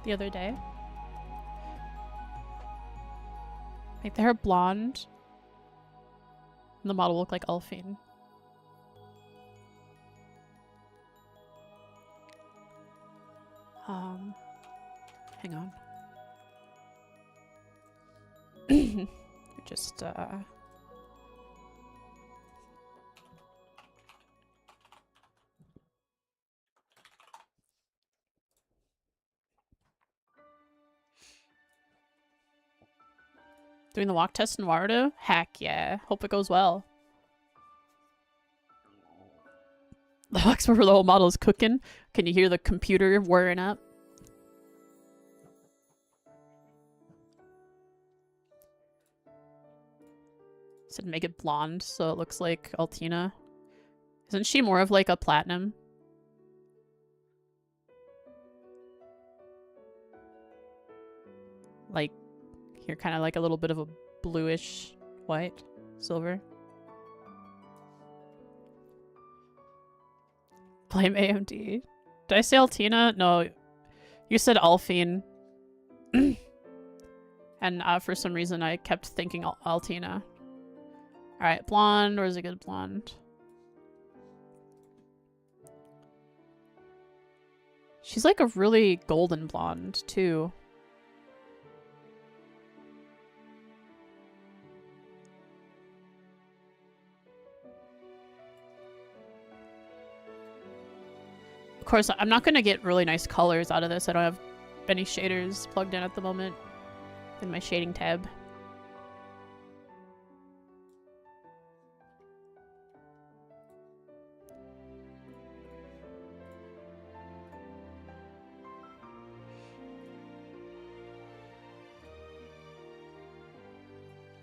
The other day? Make the hair blonde. And the model will look like Alphine. Hang on. Just, doing the walk test in Warudo? Heck yeah. Hope it goes well. The box for the whole model is cooking. Can you hear the computer whirring up? Said make it blonde so it looks like Altina. Isn't she more of like a platinum? Like, here kind of like a little bit of a bluish white, silver. Blame AMD. Did I say Altina? No, you said Alphine. And for some reason I kept thinking Altina. Alright, blonde. Where's a good blonde? She's like a really golden blonde, too. Of course, I'm not going to get really nice colors out of this. I don't have any shaders plugged in at the moment in my shading tab.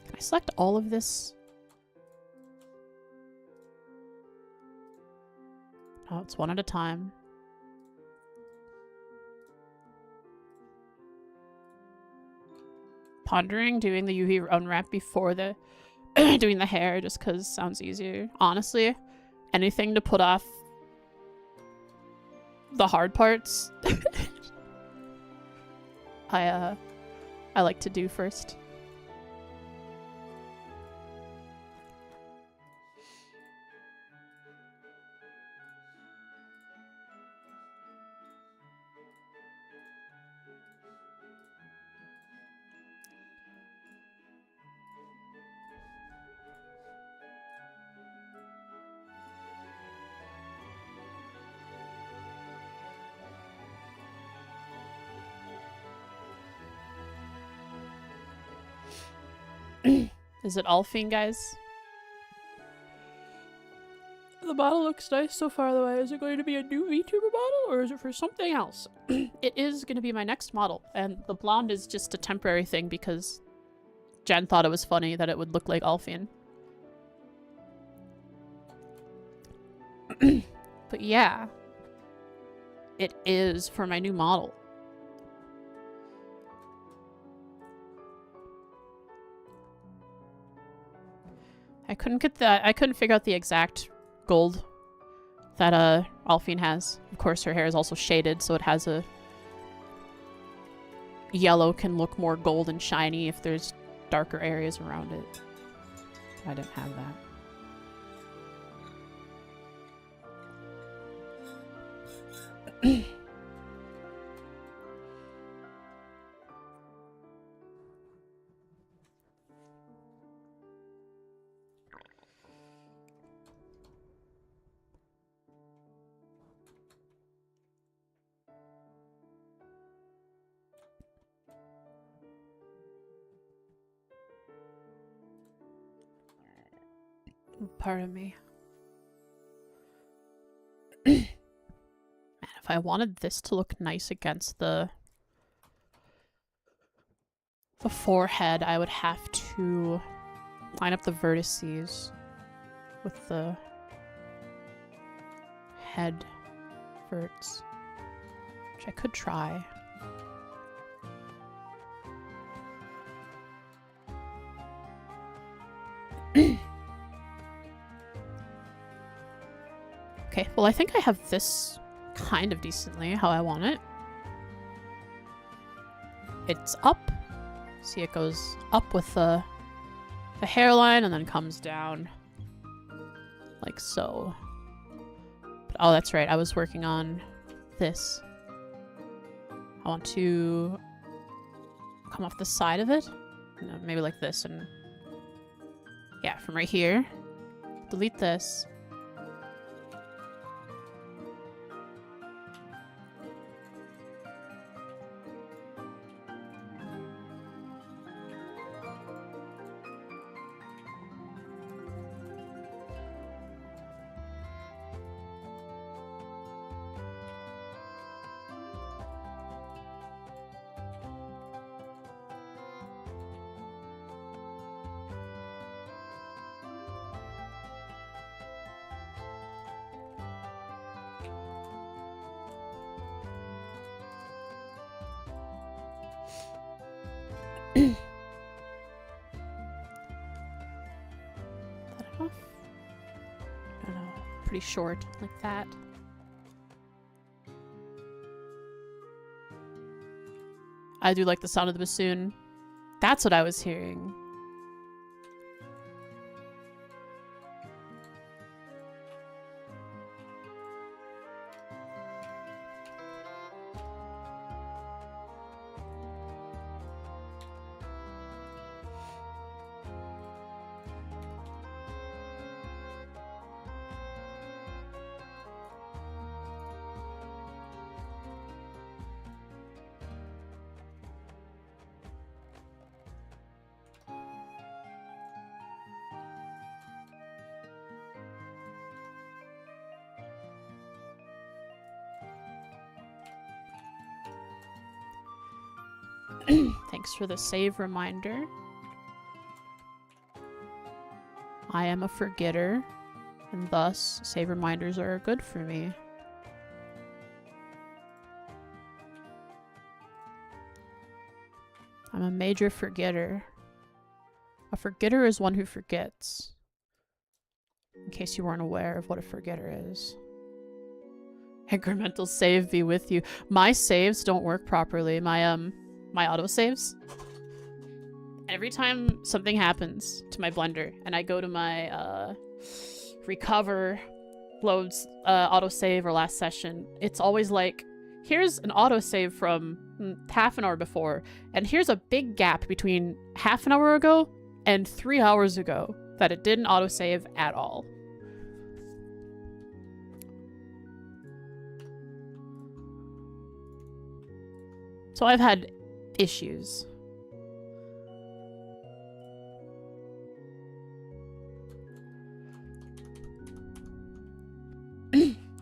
Can I select all of this? Oh, it's one at a time. pondering doing the UV unwrap before the doing the hair just because it sounds easier. Honestly, anything to put off the hard parts I like to do first. Is it Alphine, guys? The model looks nice so far, the way. Is it going to be a new VTuber model, or is it for something else? It is going to be my next model, and the blonde is just a temporary thing because Jen thought it was funny that it would look like Alphine. But yeah, it is for my new model. I couldn't figure out the exact gold that Alphine has. Of course, her hair is also shaded, so it has a yellow can look more gold and shiny if there's darker areas around it. I didn't have that. Pardon me. Man, if I wanted this to look nice against the forehead, I would have to line up the vertices with the head verts, which I could try. Okay, well, I think I have this kind of decently how I want it. It's up. See, it goes up with the hairline and then comes down like so. But, oh, that's right. I was working on this. I want to come off the side of it. No, maybe like this, and yeah, from right here. Delete this. Pretty short like that. I do like the sound of the bassoon. That's what I was hearing. Thanks for the save reminder. I am a forgetter, and thus save reminders are good for me. I'm a major forgetter. A forgetter is one who forgets. In case you weren't aware of what a forgetter is. Incremental save be with you. My saves don't work properly. My autosaves. Every time something happens to my Blender and I go to my recover, loads autosave or last session, it's always like, here's an autosave from half an hour before, and here's a big gap between half an hour ago and 3 hours ago that it didn't autosave at all. So I've had issues.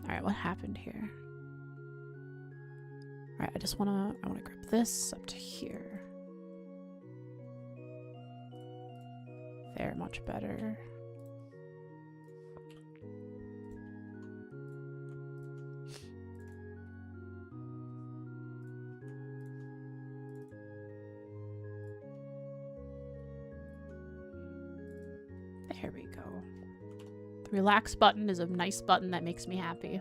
Alright, what happened here? Alright, I wanna grab this up to here. There, much better. There we go. The relax button is a nice button that makes me happy.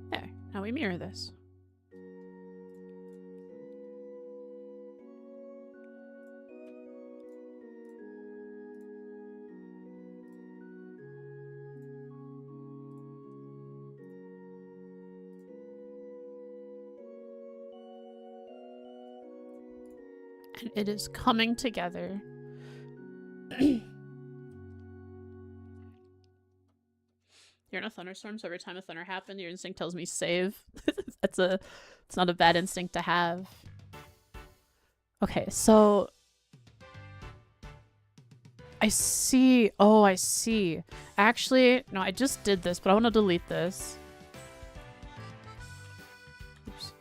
There, now we mirror this. And it is coming together. You're in a thunderstorm, so every time a thunder happens, your instinct tells me save. It's not a bad instinct to have. Okay, so I see. Oh, I see. Actually, no, I just did this, but I want to delete this. Oops.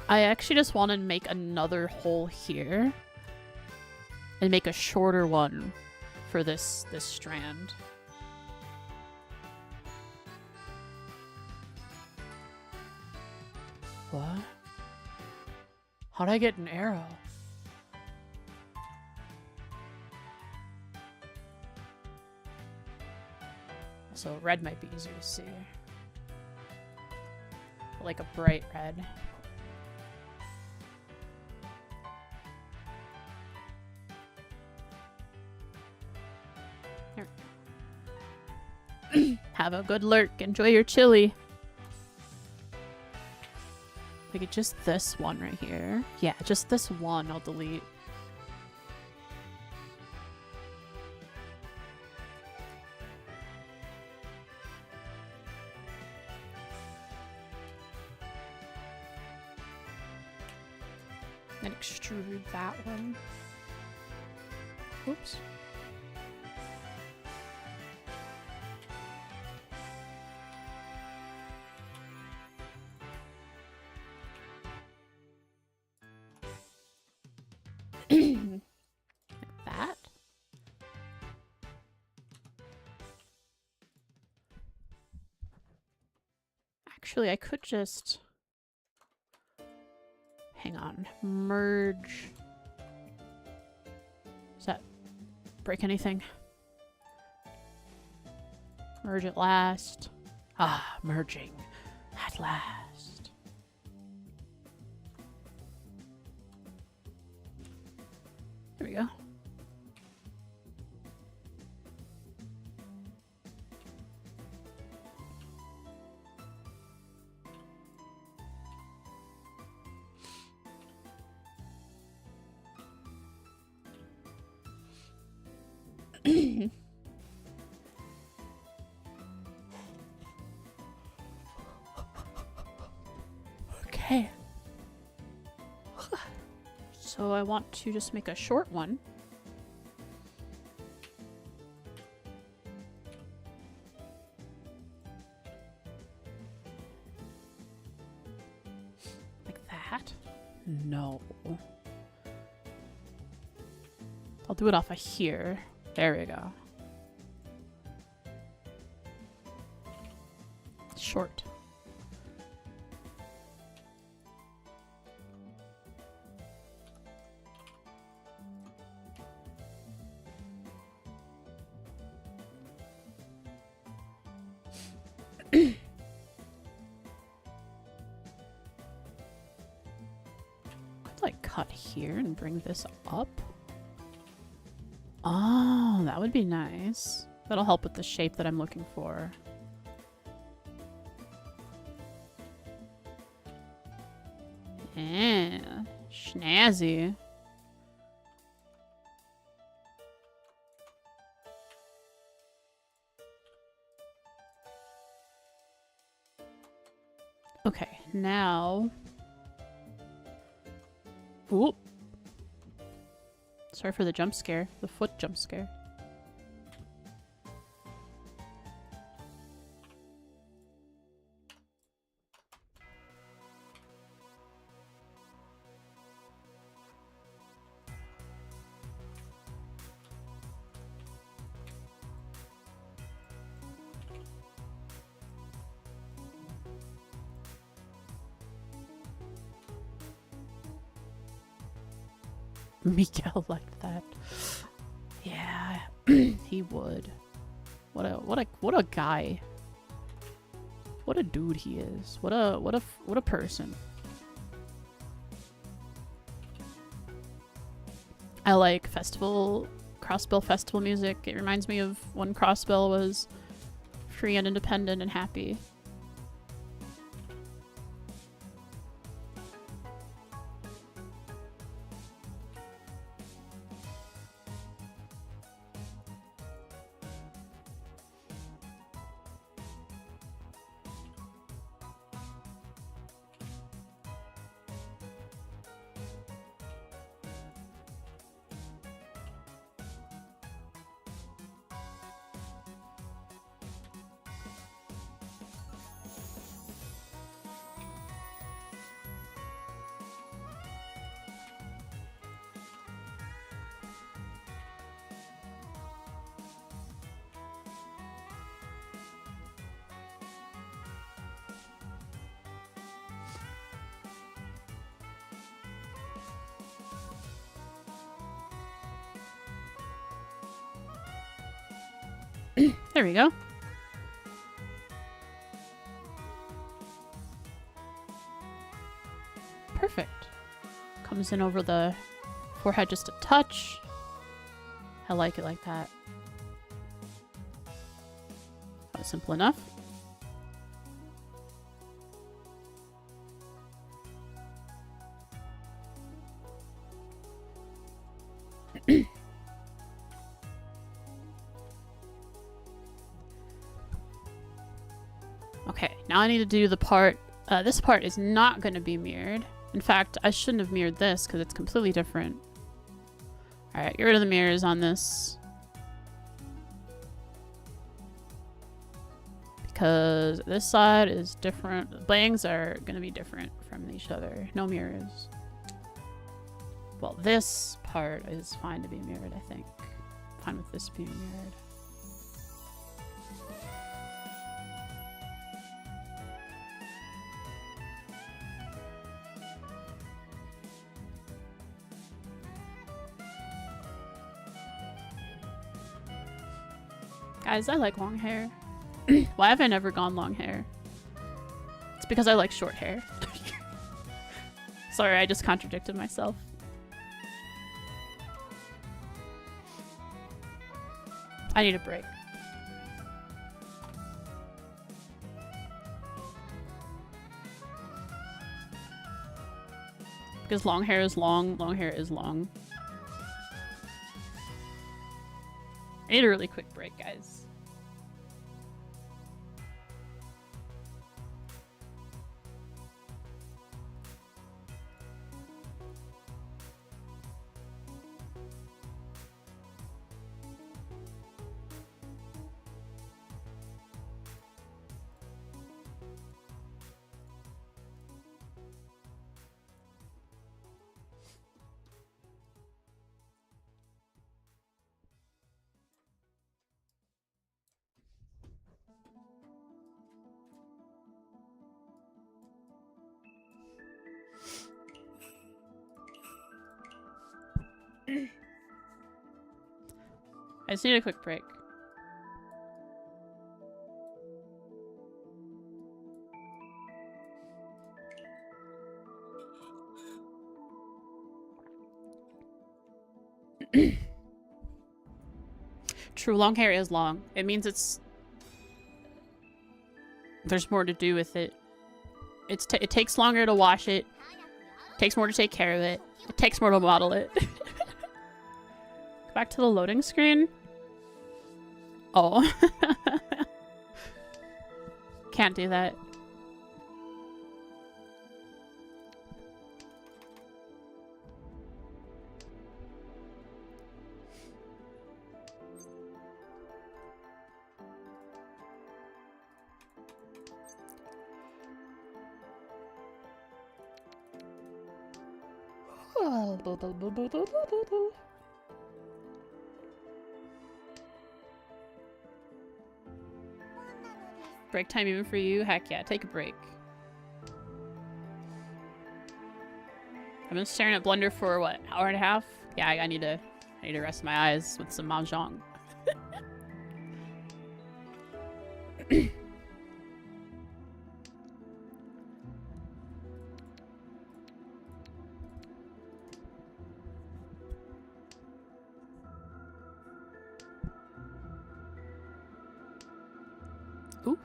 I actually just want to make another hole here and make a shorter one for this strand. What? How'd I get an arrow? So red might be easier to see. Like a bright red. Have a good lurk. Enjoy your chili. Like just this one right here. Yeah, just this one I'll delete. And extrude that one. Oops. That. Actually, I could just... Hang on. Merge. Does that break anything? Merge at last. Ah, merging at last. There we go. Okay. So I want to just make a short one. Like that? No. I'll do it off of here. There we go. Short. Like cut here and bring this up. Oh, that would be nice. That'll help with the shape that I'm looking for. Yeah, snazzy. Okay, now... Oop. Sorry for the jump scare. The foot jump scare. Miguel liked that. Yeah, he would. What a guy. What a dude he is. What a person. I like Crossbell festival music. It reminds me of when Crossbell was free and independent and happy. There we go. Perfect. Comes in over the forehead just a touch. I like it like that. That was simple enough. Okay, now I need to do the part. This part is not going to be mirrored. In fact, I shouldn't have mirrored this because it's completely different. Alright, get rid of the mirrors on this. Because this side is different. The bangs are going to be different from each other. No mirrors. Well, this part is fine to be mirrored, I think. Fine with this being mirrored. Guys, I like long hair. Why have I never gone long hair? It's because I like short hair. Sorry, I just contradicted myself. I need a break. Because long hair is long, long hair is long. I need a really quick break, guys. I just need a quick break. True, long hair is long. It means there's more to do with it. It takes longer to wash it. It takes more to take care of it. It takes more to model it. Back to the loading screen. Oh. Can't do that. Break time even for you? Heck yeah, take a break. I've been staring at Blender for what, hour and a half? Yeah, I need to rest my eyes with some mahjong. Ooh.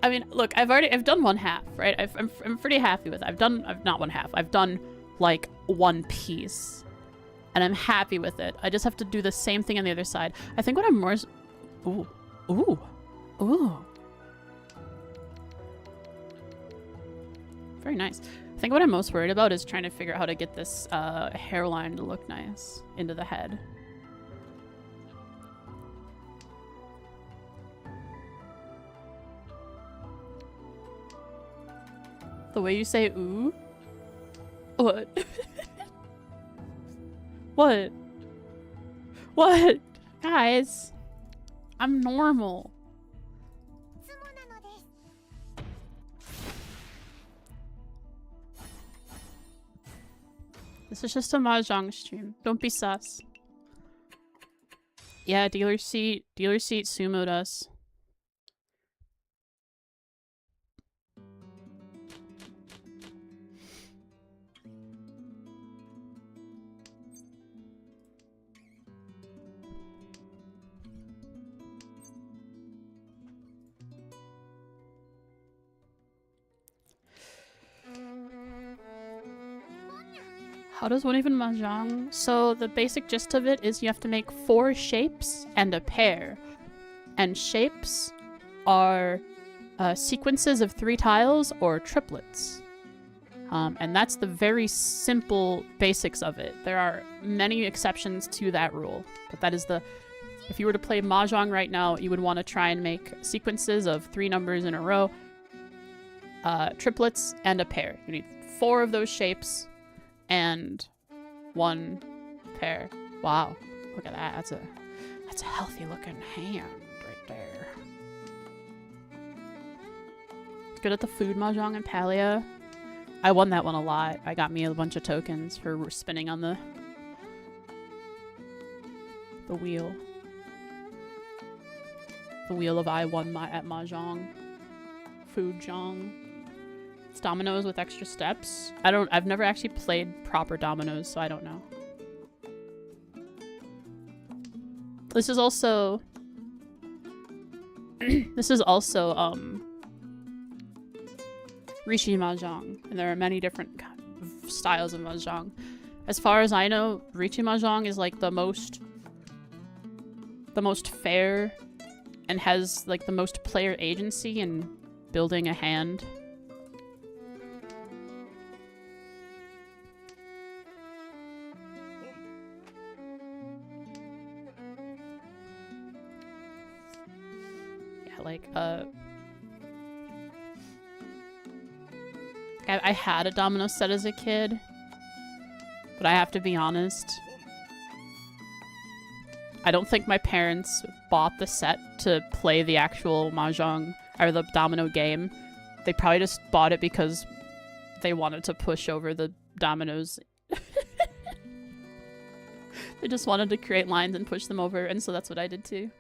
I mean, look, I've done one half, right? I'm pretty happy with it. I've not one half. I've done like one piece, and I'm happy with it. I just have to do the same thing on the other side. I think what I'm more, ooh, very nice. I think what I'm most worried about is trying to figure out how to get this hairline to look nice into the head. The way you say ooh? What? What? What? Guys, I'm normal. This is just a mahjong stream. Don't be sus. Yeah, dealer seat sumoed us. How does one even mahjong? So the basic gist of it is you have to make 4 shapes and a pair. And shapes are sequences of 3 tiles or triplets. And that's the very simple basics of it. There are many exceptions to that rule, but that is the... If you were to play mahjong right now, you would want to try and make sequences of 3 numbers in a row, triplets, and a pair. You need 4 of those shapes and 1 pair. Wow, look at that. That's a healthy looking hand right there. Good at the food mahjong and Palia. I won that one a lot. I got me a bunch of tokens for spinning on the wheel. The wheel of I won at mahjong. Food jong. It's dominoes with extra steps. I've never actually played proper dominoes, so I don't know. This is also Rishi Mahjong, and there are many different styles of Mahjong. As far as I know, Rishi Mahjong is like the most fair and has like the most player agency in building a hand. Like, I had a domino set as a kid, but I have to be honest, I don't think my parents bought the set to play the actual mahjong, or the domino game. they probably just bought it because they wanted to push over the dominoes. They just wanted to create lines and push them over, and so that's what I did too.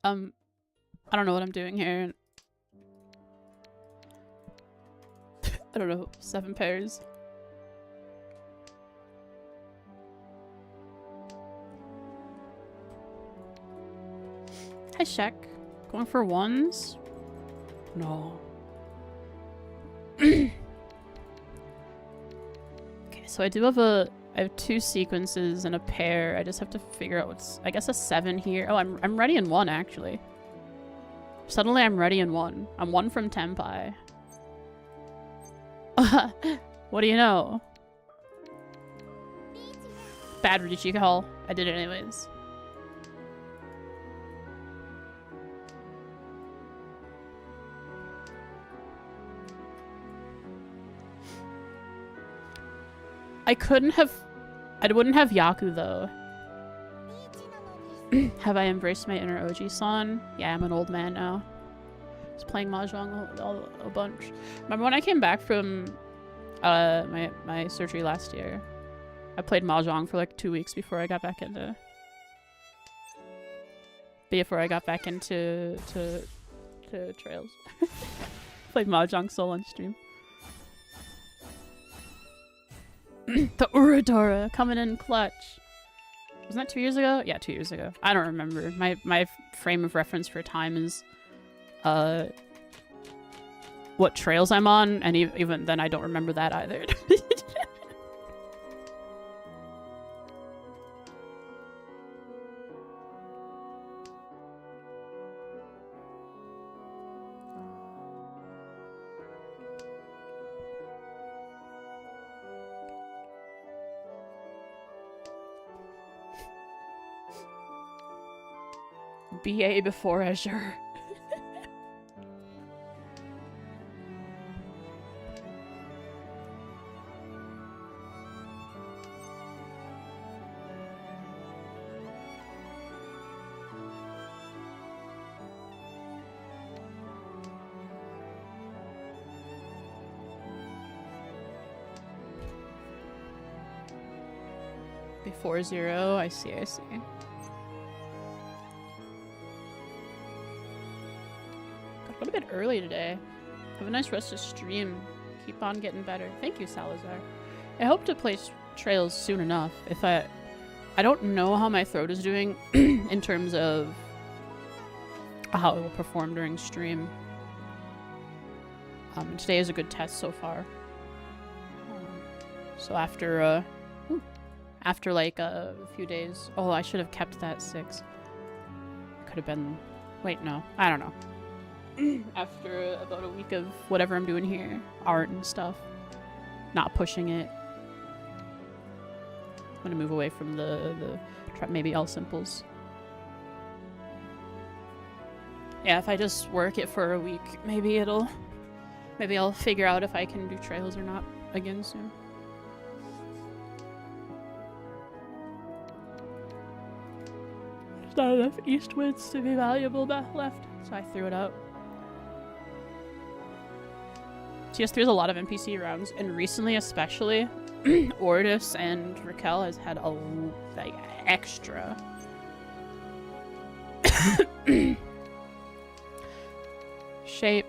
I don't know what I'm doing here. I don't know, 7 pairs. Hi, Shek. Going for ones? No. Okay, so I have 2 sequences and a pair. I just have to figure out what's, I guess, a 7 here. Oh, I'm ready in 1 actually. Suddenly I'm ready in 1. I'm 1 from Tenpai. What do you know? Bad Riichi call. I did it anyways. I wouldn't have Yaku though. Have I embraced my inner Oji-san? Yeah, I'm an old man now. I was playing Mahjong a bunch. Remember when I came back from my surgery last year? I played Mahjong for like 2 weeks before I got back into Trails. Played Mahjong Soul on stream. The Uradora coming in clutch. Wasn't that 2 years ago? Yeah, 2 years ago. I don't remember. My frame of reference for time is what trails I'm on, and even then I don't remember that either. BA before Azure. Before 0, I see. Got a bit early today. Have a nice rest of stream. Keep on getting better. Thank you, Salazar. I hope to play Trails soon enough. I don't know how my throat is doing in terms of how it will perform during stream. Today is a good test so far. So after like a few days. Oh, I should have kept that 6. Could have been. Wait, no. I don't know. After about a week of whatever I'm doing here, art and stuff, not pushing it. I'm gonna move away from maybe all simples. Yeah, if I just work it for a week, maybe I'll figure out if I can do trails or not again soon. There's not enough east winds to be valuable left, so I threw it out. TS3 has a lot of NPC rounds, and recently especially, Ordis and Raquel has had a like extra. Shape.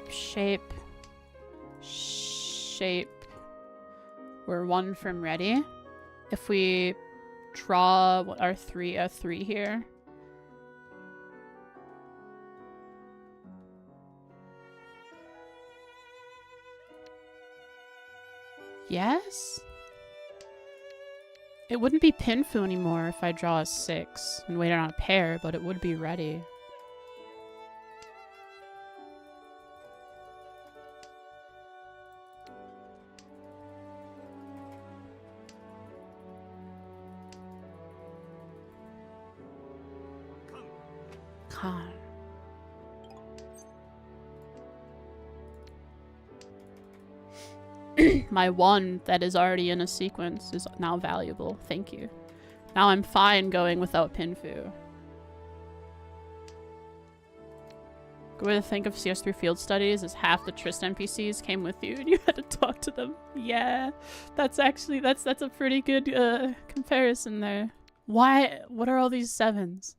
We're 1 from ready. If we draw our 3 here. Yes? It wouldn't be Pinfu anymore if I draw a 6 and waited on a pair, but it would be ready. Con. My 1 that is already in a sequence is now valuable. Thank you. Now I'm fine going without Pinfu. Good way to think of CS3 field studies is half the Trist NPCs came with you and you had to talk to them. Yeah, that's actually, that's a pretty good comparison there. Why? What are all these 7s?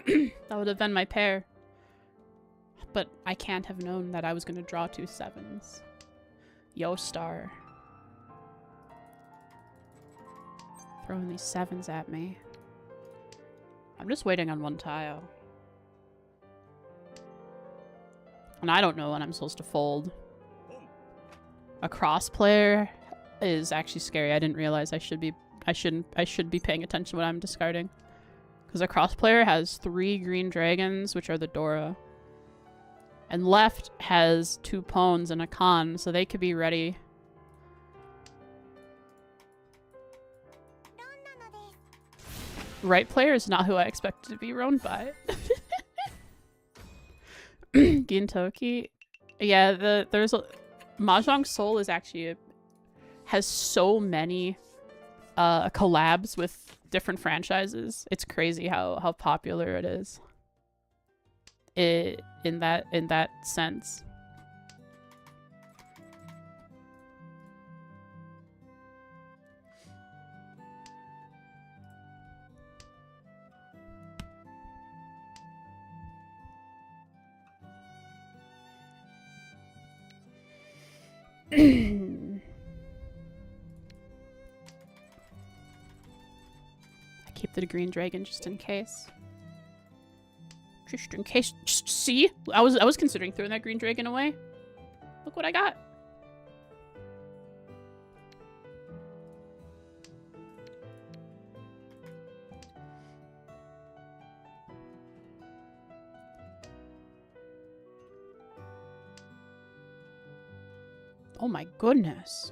That would have been my pair. But I can't have known that I was going to draw 2 7s. Yo, star. Throwing these 7s at me. I'm just waiting on one tile. And I don't know when I'm supposed to fold. A cross player is actually scary. I didn't realize I should be paying attention when I'm discarding. Because a cross player has 3 green dragons, which are the Dora. And left has 2 Pawns and a Khan, so they could be ready. Right player is not who I expected to be roamed by. Gintoki. Yeah, there's a... Mahjong Soul is actually has so many collabs with different franchises. It's crazy how popular it is. In that sense. I keep the green dragon just in case. Just in case. See? I was considering throwing that green dragon away. Look what I got. Oh my goodness.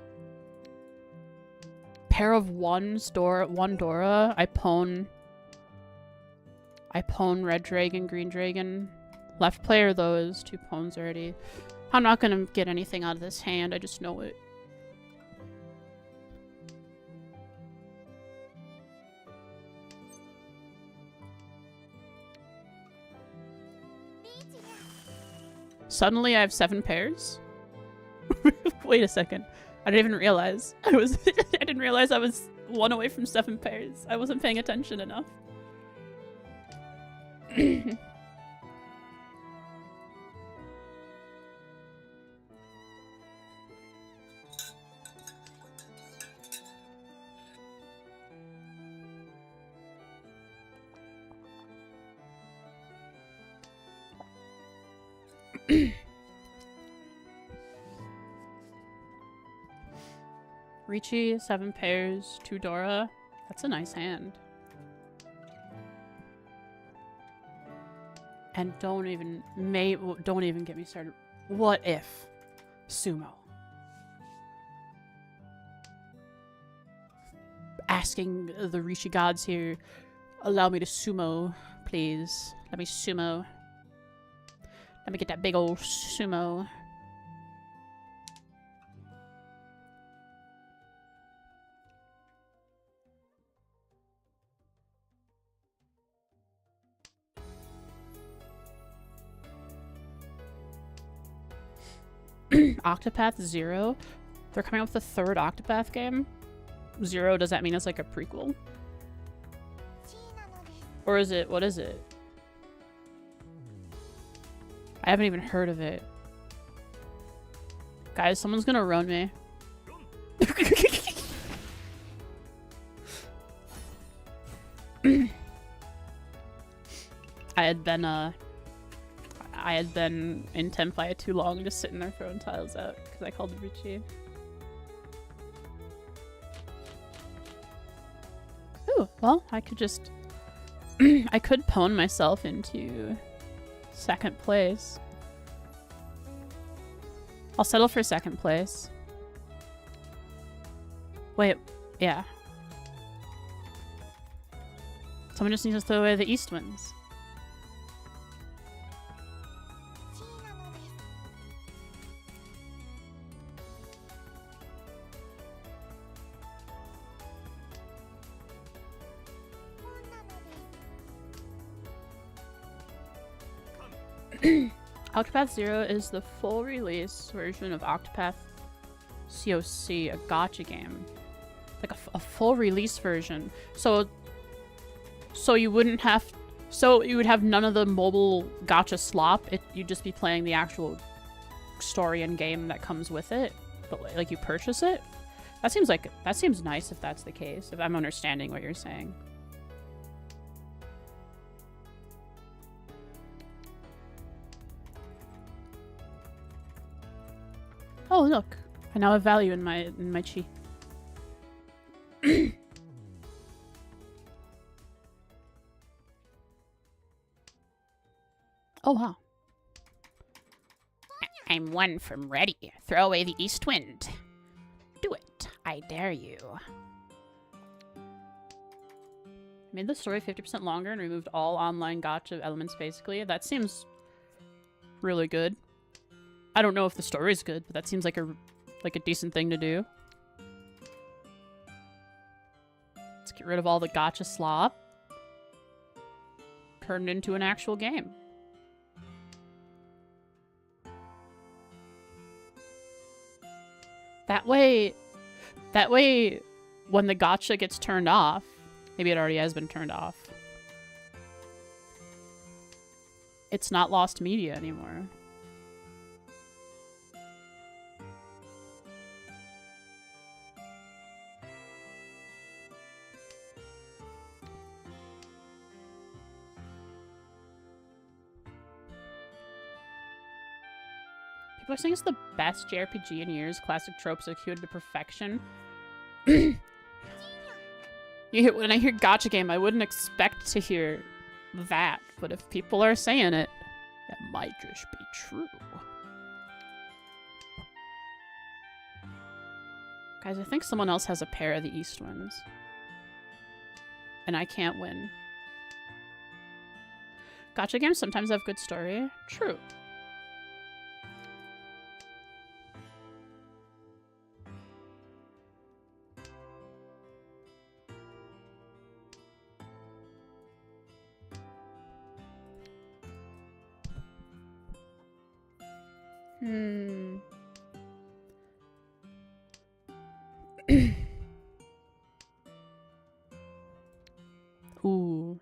Pair of one Dora. I pawn red dragon, green dragon. Left player though is 2 pawns already. I'm not gonna get anything out of this hand, I just know it. Suddenly I have 7 pairs? Wait a second. I didn't even realize. I didn't realize I was 1 away from 7 pairs. I wasn't paying attention enough. Ricci, 7 pairs, 2 Dora. That's a nice hand. And don't even get me started. What if sumo? Asking the Rishi gods here, allow me to sumo, please. Let me sumo. Let me get that big old sumo. Octopath Zero. They're coming up with a 3rd Octopath game. Zero, does that mean it's like a prequel? Or is it, what is it? I haven't even heard of it. Guys, someone's gonna run me. I had been in Tenpai too long, just sitting there throwing tiles out because I called Ricci. Ooh, well, I could just... I could pawn myself into 2nd place. I'll settle for 2nd place. Wait, yeah. Someone just needs to throw away the East Winds. Octopath Zero is the full release version of Octopath COC, a gacha game. Like a full release version. So you wouldn't have... So you would have none of the mobile gacha slop. You'd just be playing the actual story and game that comes with it. But like you purchase it? That seems nice if that's the case. If I'm understanding what you're saying. Oh, look. I now have value in my chi. Oh, wow. I'm one from ready. Throw away the east wind. Do it. I dare you. Made the story 50% longer and removed all online gacha elements, basically. That seems really good. I don't know if the story's good, but that seems like a decent thing to do. Let's get rid of all the gacha slop. Turn it into an actual game. That way, when the gacha gets turned off, maybe it already has been turned off, it's not lost media anymore. People are saying it's the best JRPG in years. Classic tropes executed to perfection. When I hear gacha game, I wouldn't expect to hear that. But if people are saying it, that might just be true. Guys, I think someone else has a pair of the East Winds. And I can't win. Gacha games sometimes have good story. True. Ooh.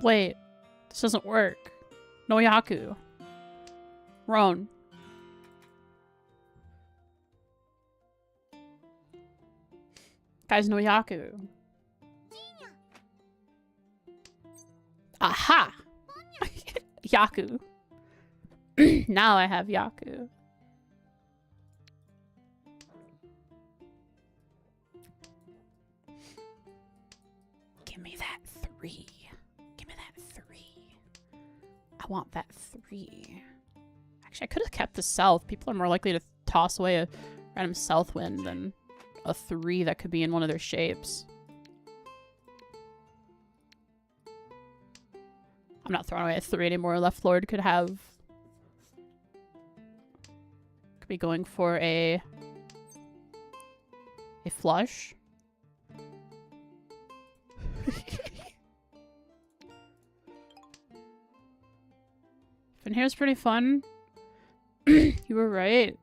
Wait, this doesn't work. Noyaku. Ron. Guys, Noyaku. Aha! Yaku. Now I have Yaku. Give me that 3. Give me that 3. I want that 3. Actually, I could have kept the South. People are more likely to toss away a random South wind than a 3 that could be in one of their shapes. I'm not throwing away a 3 anymore. Left Lord could be going for a flush. And here's pretty fun. You were right.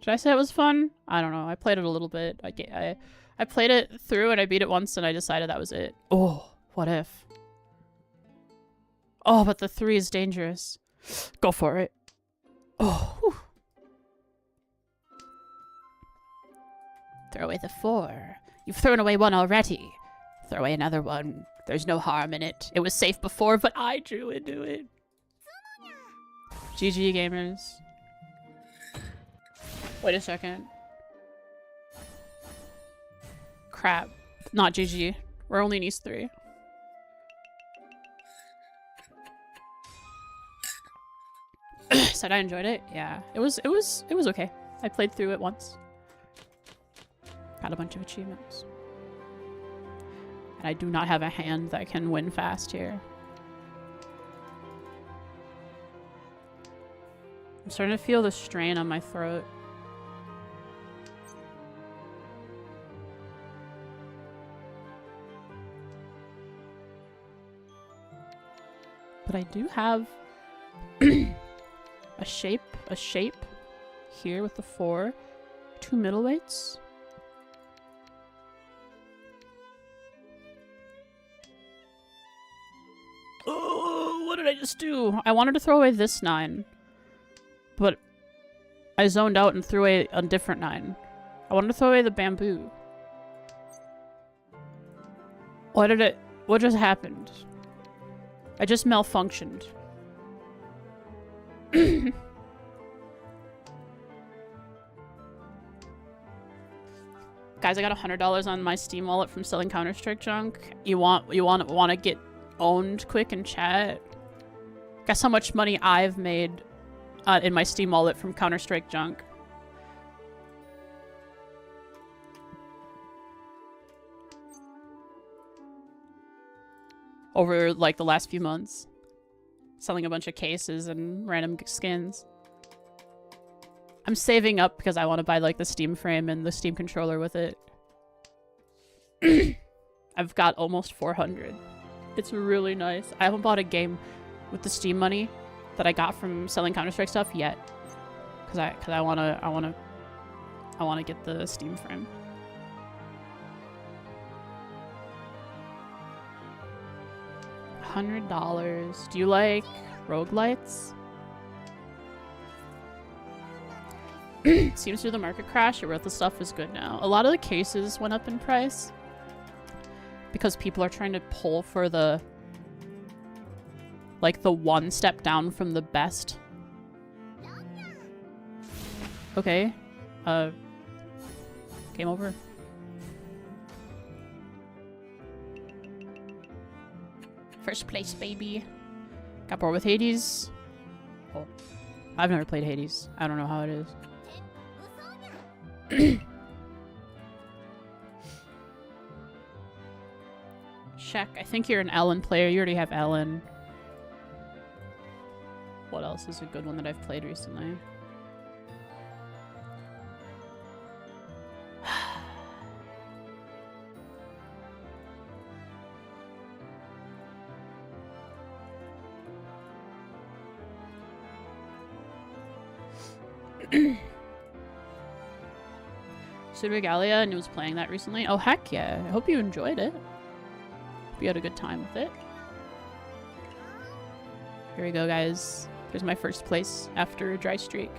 Did I say it was fun? I don't know. I played it a little bit. I played it through and I beat it once and I decided that was it. Oh, what if? Oh, but the 3 is dangerous. Go for it. Oh. Whew. Throw away the 4. You've thrown away 1 already. Throw away another 1. There's no harm in it. It was safe before, but I drew into it. GG, gamers. Wait a second. Crap. Not GG. We're only in East 3. Said I enjoyed it. Yeah, it was okay. I played through it once. Got a bunch of achievements. And I do not have a hand that can win fast here. I'm starting to feel the strain on my throat. But I do have a shape here with the 4. 2 middleweights. Oh, what did I just do? I wanted to throw away this 9. But I zoned out and threw away a different 9. I wanted to throw away the bamboo. What just happened? I just malfunctioned. Guys, I got $100 on my Steam wallet from selling Counter-Strike junk. You want to get owned quick in chat? Guess how much money I've made in my Steam wallet from Counter-Strike junk? Over like the last few months. Selling a bunch of cases and random skins. I'm saving up because I want to buy like the Steam frame and the Steam controller with it. I've got almost 400. It's really nice. I haven't bought a game with the Steam money that I got from selling Counter-Strike stuff yet. Cause I wanna get the Steam frame. $100. Do you like roguelites? Seems through the market crash, your worthless stuff is good now. A lot of the cases went up in price because people are trying to pull for the like the one step down from the best. Okay. Game over. First place, baby. Got bored with Hades. Oh. I've never played Hades. I don't know how it is. Check. I think you're an Ellen player. You already have Ellen. What else is a good one that I've played recently? Pseudo-Regalia, and he was playing that recently. Oh, heck yeah. I hope you enjoyed it. Hope you had a good time with it. Here we go, guys. Here's my first place after a dry streak.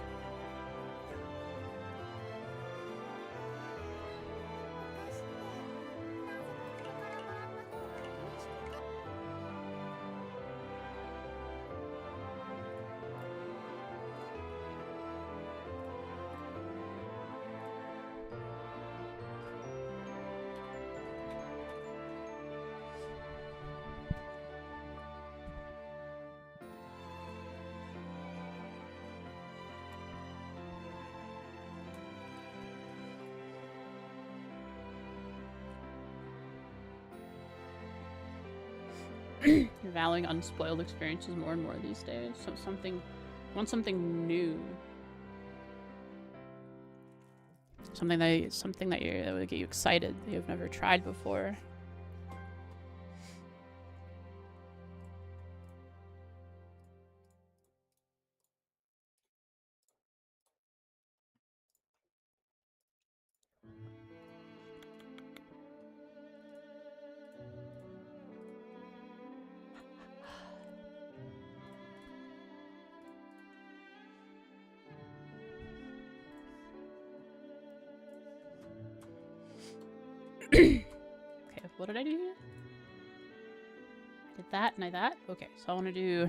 You're valuing unspoiled experiences more and more these days. So want something new. Something that would get you excited that you've never tried before. Okay, what did I do here? Did that and that? Okay, so I want to do...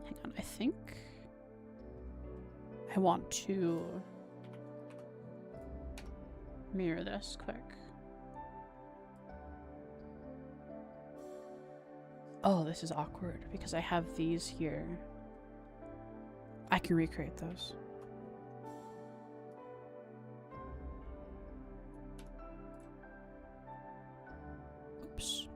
Hang on, I think... I want to... mirror this quick. Oh, this is awkward because I have these here. I can recreate those. Oops.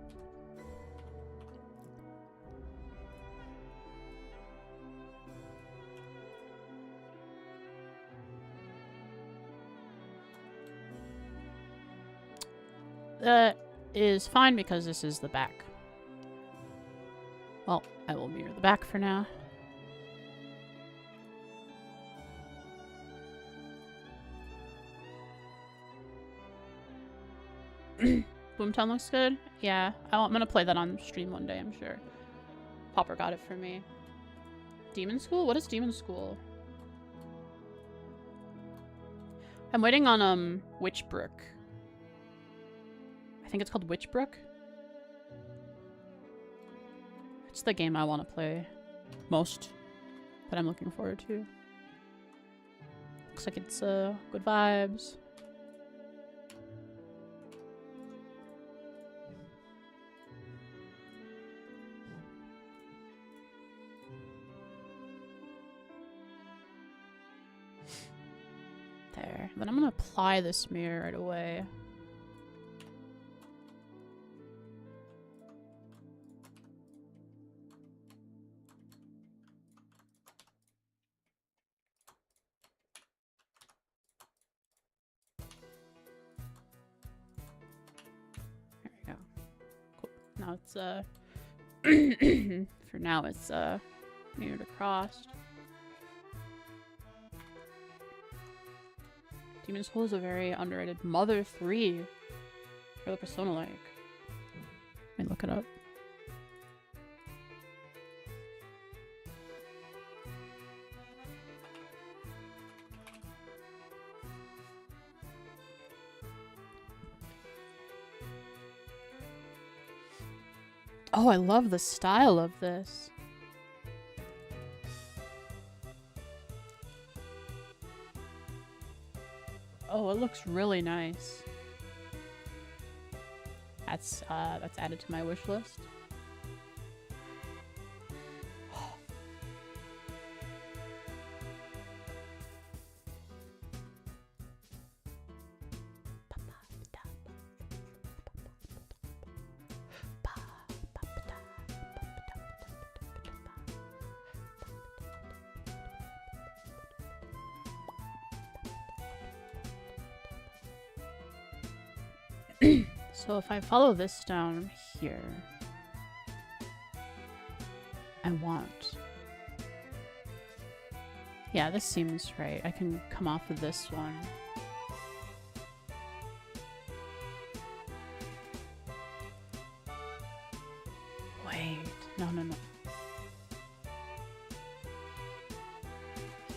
That is fine because this is the back. Well, I will mirror the back for now. Boomtown looks good. Yeah, I'm gonna play that on stream one day, I'm sure. Popper got it for me. Demon School? What is Demon School? I'm waiting on, Witchbrook. I think it's called Witchbrook. It's the game I want to play most, that I'm looking forward to. Looks like it's, good vibes. There. Then I'm gonna apply this mirror right away. There we go. Cool. Now it's, for now it's, mirrored across. Demon School is a very underrated Mother 3 for the Persona-like. Let me look it up. Oh, I love the style of this. Oh, it looks really nice. That's added to my wish list. So if I follow this down here, I want... Yeah, this seems right. I can come off of this one. Wait, no.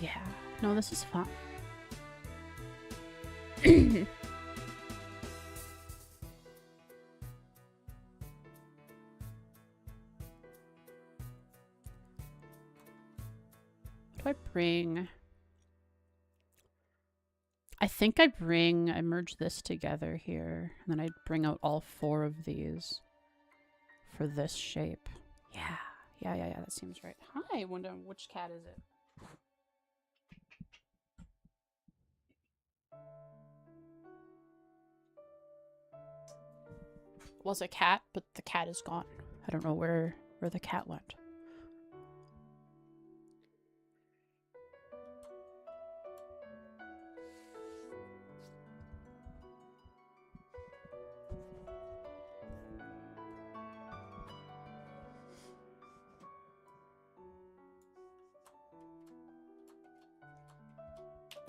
Yeah, no, this is fine. Bring... I think I merge this together here, and then I bring out all 4 of these for this shape. Yeah, that seems right. Hi, wonder which cat is it? Was a cat, but the cat is gone. I don't know where the cat went.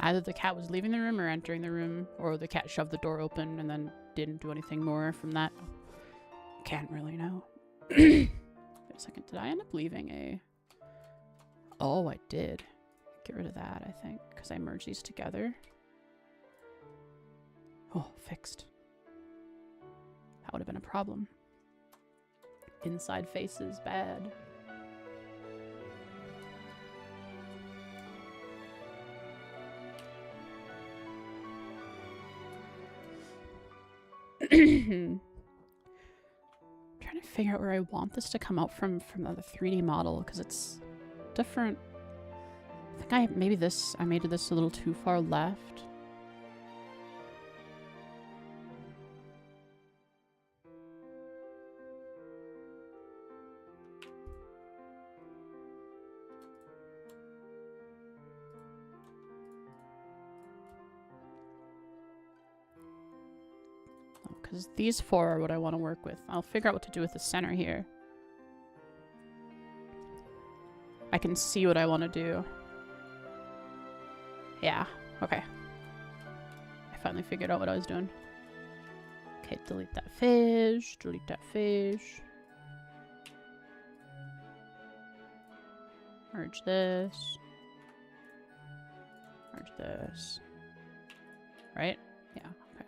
Either the cat was leaving the room or entering the room, or the cat shoved the door open and then didn't do anything more from that. Can't really know. Wait a second, did I end up leaving a... Oh, I did. Get rid of that, I think, because I merged these together. Oh, fixed. That would have been a problem. Inside face is bad. I'm trying to figure out where I want this to come out from the 3D model, because it's different. I think I made this a little too far left. because these 4 are what I want to work with. I'll figure out what to do with the center here. I can see what I want to do. Yeah, okay. I finally figured out what I was doing. Okay, delete that fish, delete that fish. Merge this. Merge this. Right? Yeah, okay.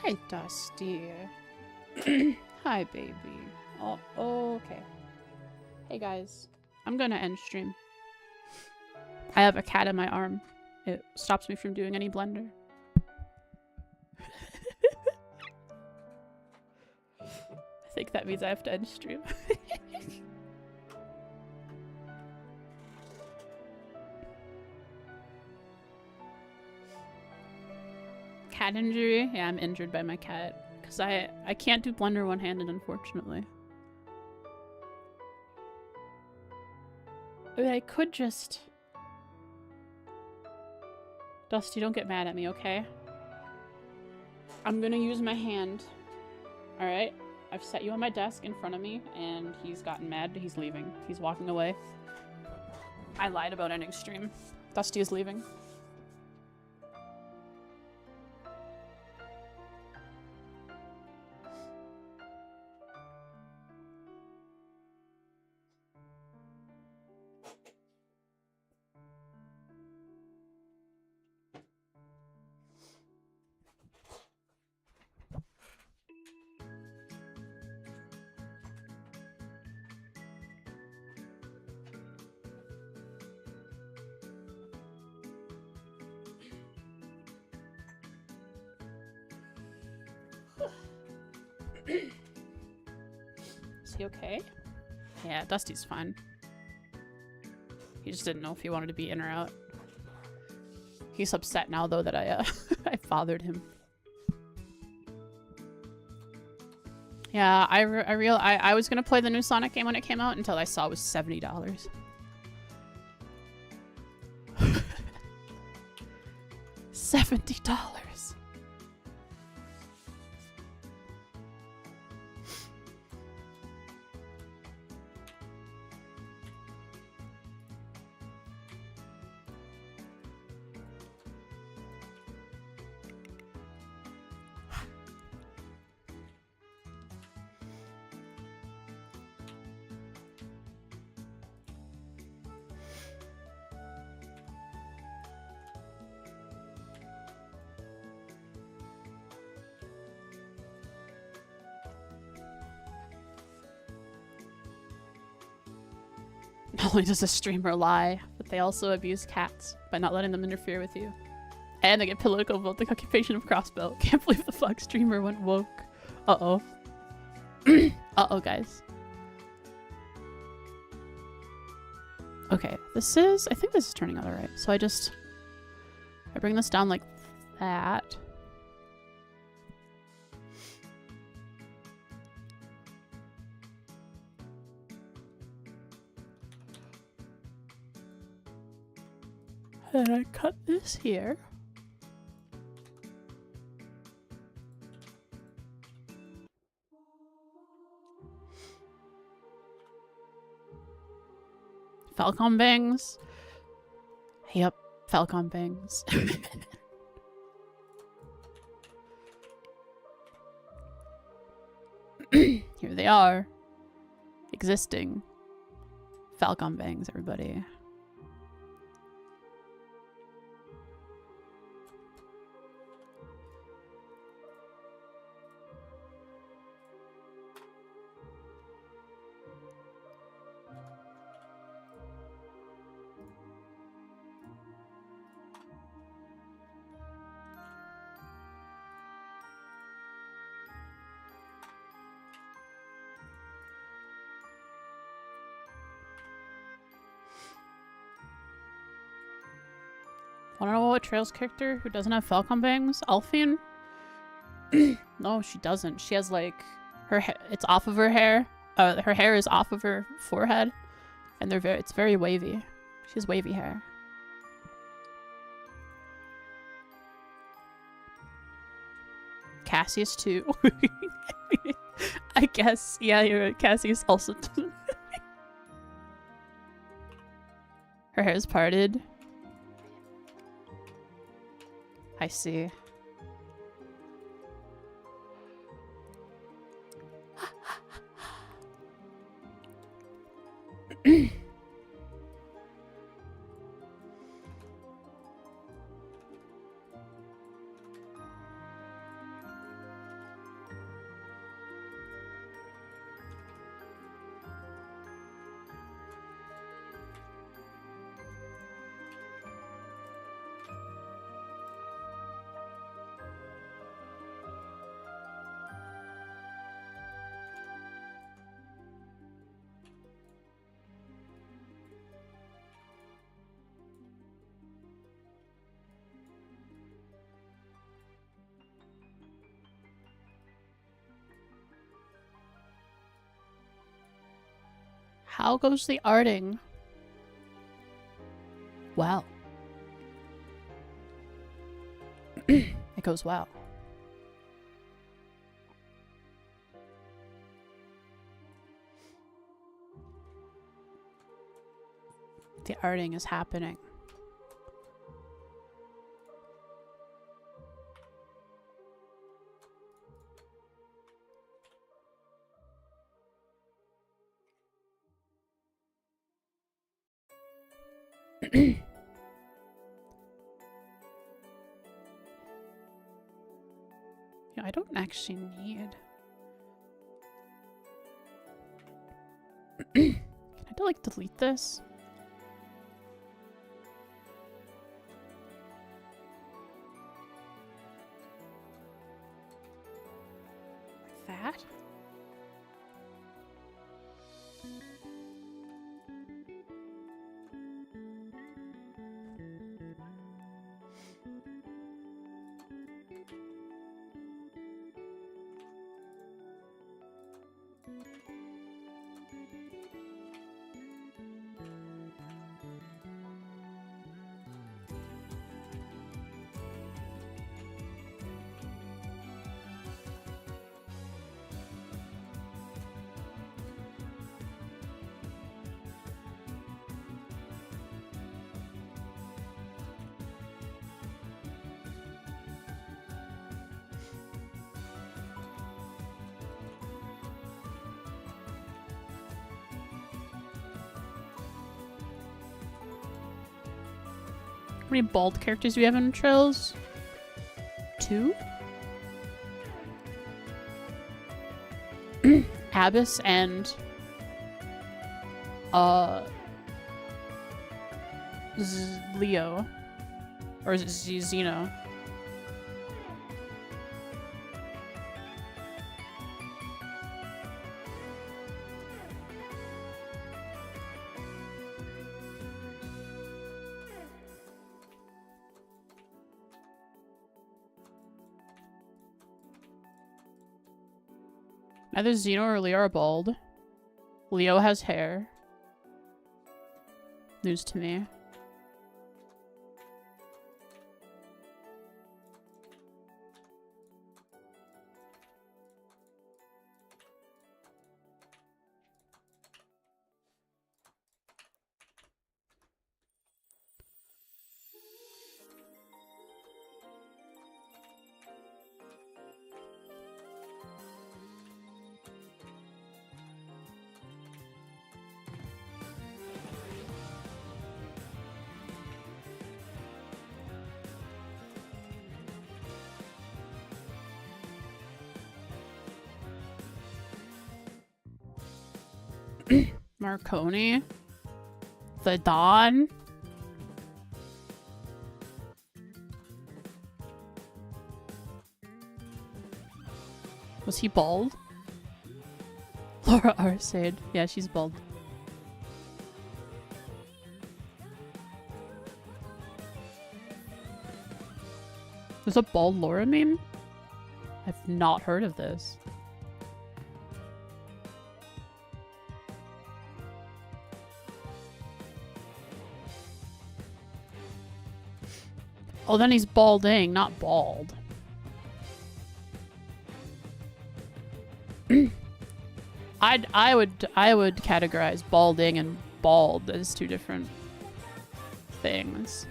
Hi, Dusty. Hi, baby. Oh, okay. Hey, guys. I'm gonna end stream. I have a cat in my arm. It stops me from doing any Blender. I think that means I have to end stream. Cat injury? Yeah, I'm injured by my cat. Because I can't do Blender one-handed, unfortunately. I mean, I could just... Dusty, don't get mad at me, okay? I'm gonna use my hand. Alright? I've set you on my desk in front of me, and he's gotten mad. He's leaving. He's walking away. I lied about ending stream. Dusty is leaving. Is he okay? Yeah, Dusty's fine. He just didn't know if he wanted to be in or out. He's upset now, though, that I I bothered him. Yeah, I was gonna play the new Sonic game when it came out until I saw it was $70. $70. Not only does a streamer lie, but they also abuse cats by not letting them interfere with you. And they get political about the occupation of Crossbelt. Can't believe the fuck streamer went woke. Uh-oh. Uh-oh, guys. Okay, I think this is turning out alright. So I bring this down like that. And I cut this here. Falcon bangs. Yep, Falcon bangs. Here they are. Existing. Falcon bangs, everybody. Wanna know what Trails character who doesn't have Falcon bangs? Alphine? No, she doesn't. She has like it's off of her hair. Her hair is off of her forehead, And it's very wavy. She has wavy hair. Cassius too. I guess, yeah, you're right. Cassius also. Her hair's parted. I see. How goes the arting? Well. It goes well. The arting is happening. Yeah, I don't actually need. Can I like delete this? Like that? How many bald characters do we have in Trails? 2? Abyss and Leo. Or is it Xeno? Neither Xeno or Leo are bald. Leo has hair. News to me. Marconi? The Dawn? Was he bald? Laura Arcade. Yeah, she's bald. There's a bald Laura meme? I've not heard of this. Oh, then he's balding, not bald. I would categorize balding and bald as two different things.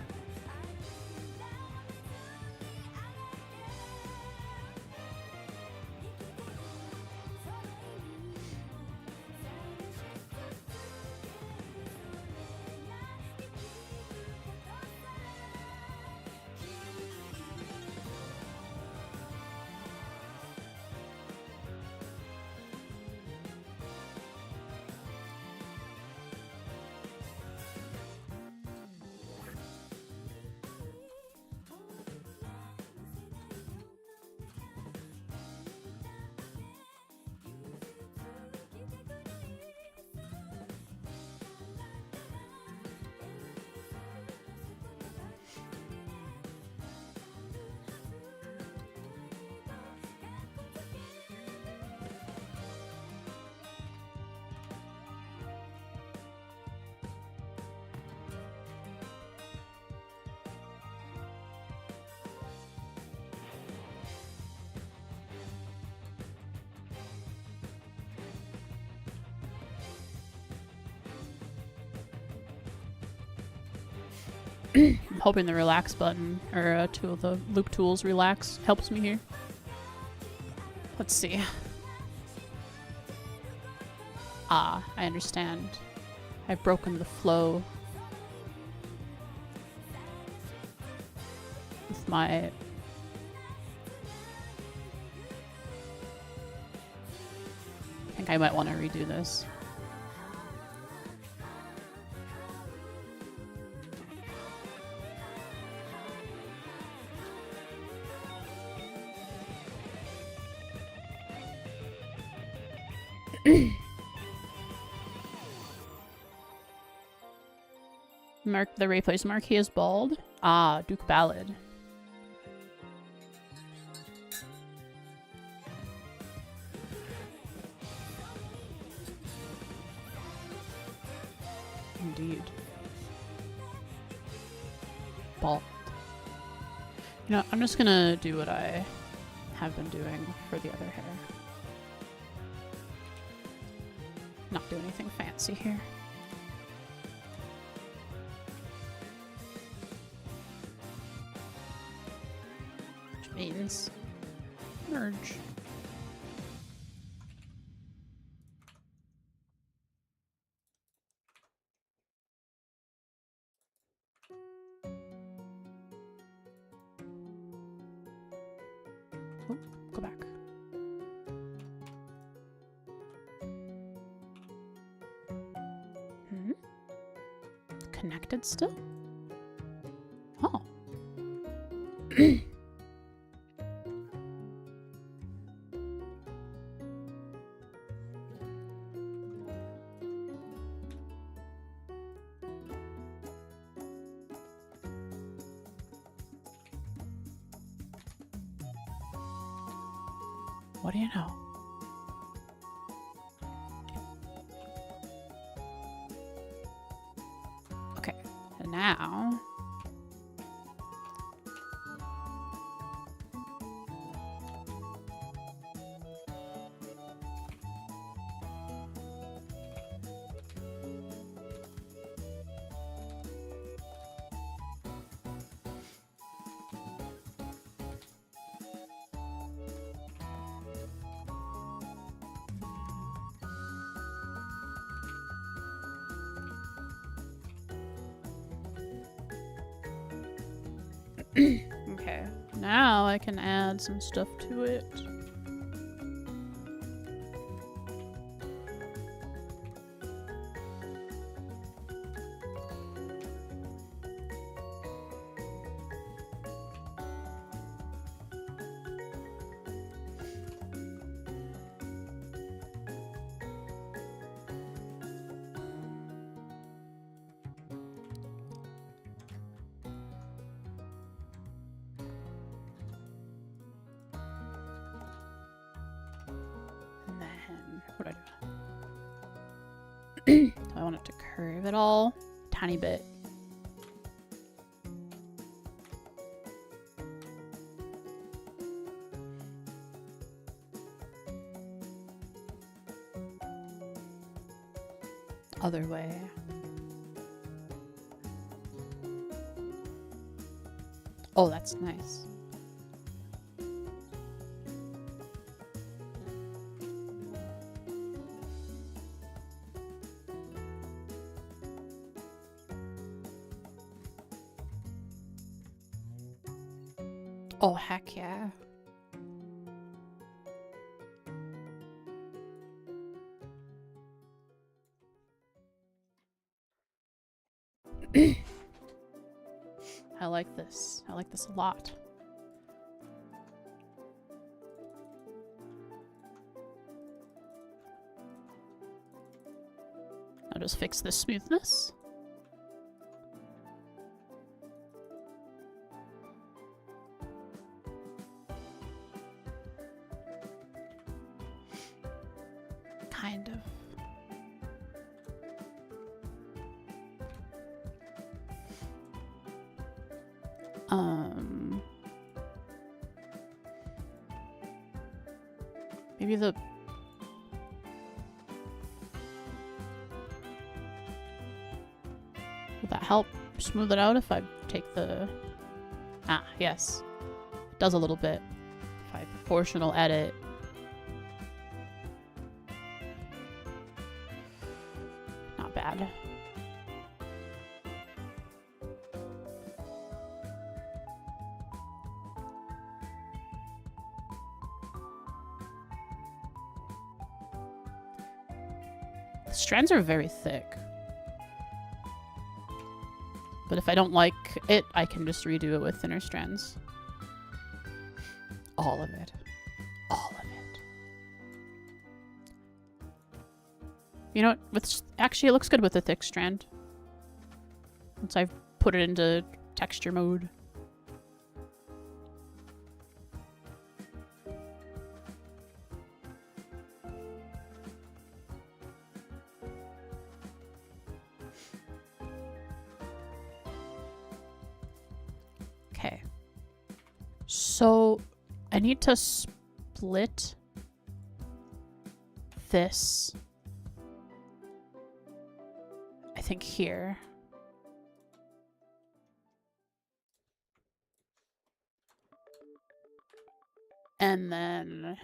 I'm hoping the relax button, or tool, the loop tools relax, helps me here. Let's see. Ah, I understand. I've broken the flow with my... I think I might want to redo this. Mark the replace Marquis is bald. Ah, Duke Ballad. Indeed. Bald. You know, I'm just gonna do what I have been doing for the other hair. Not do anything fancy here. Which means merge. Oh, go back. Connected still? Oh. What do you know? Okay, and now okay, now I can add some stuff to it. What do I do? I want it to curve it all a tiny bit. Other way. Oh, that's nice. Oh, heck yeah. I like this. I like this a lot. I'll just fix the smoothness. Kind of. Maybe the... Will that help smooth it out if I take the... Ah, yes. It does a little bit. If I proportional edit. Not bad. The strands are very thick. But if I don't like it, I can just redo it with thinner strands. All of it. All of it. You know what? Actually, it looks good with the thick strand. Once I've put it into texture mode. Okay. So I need to split this. I think here. And then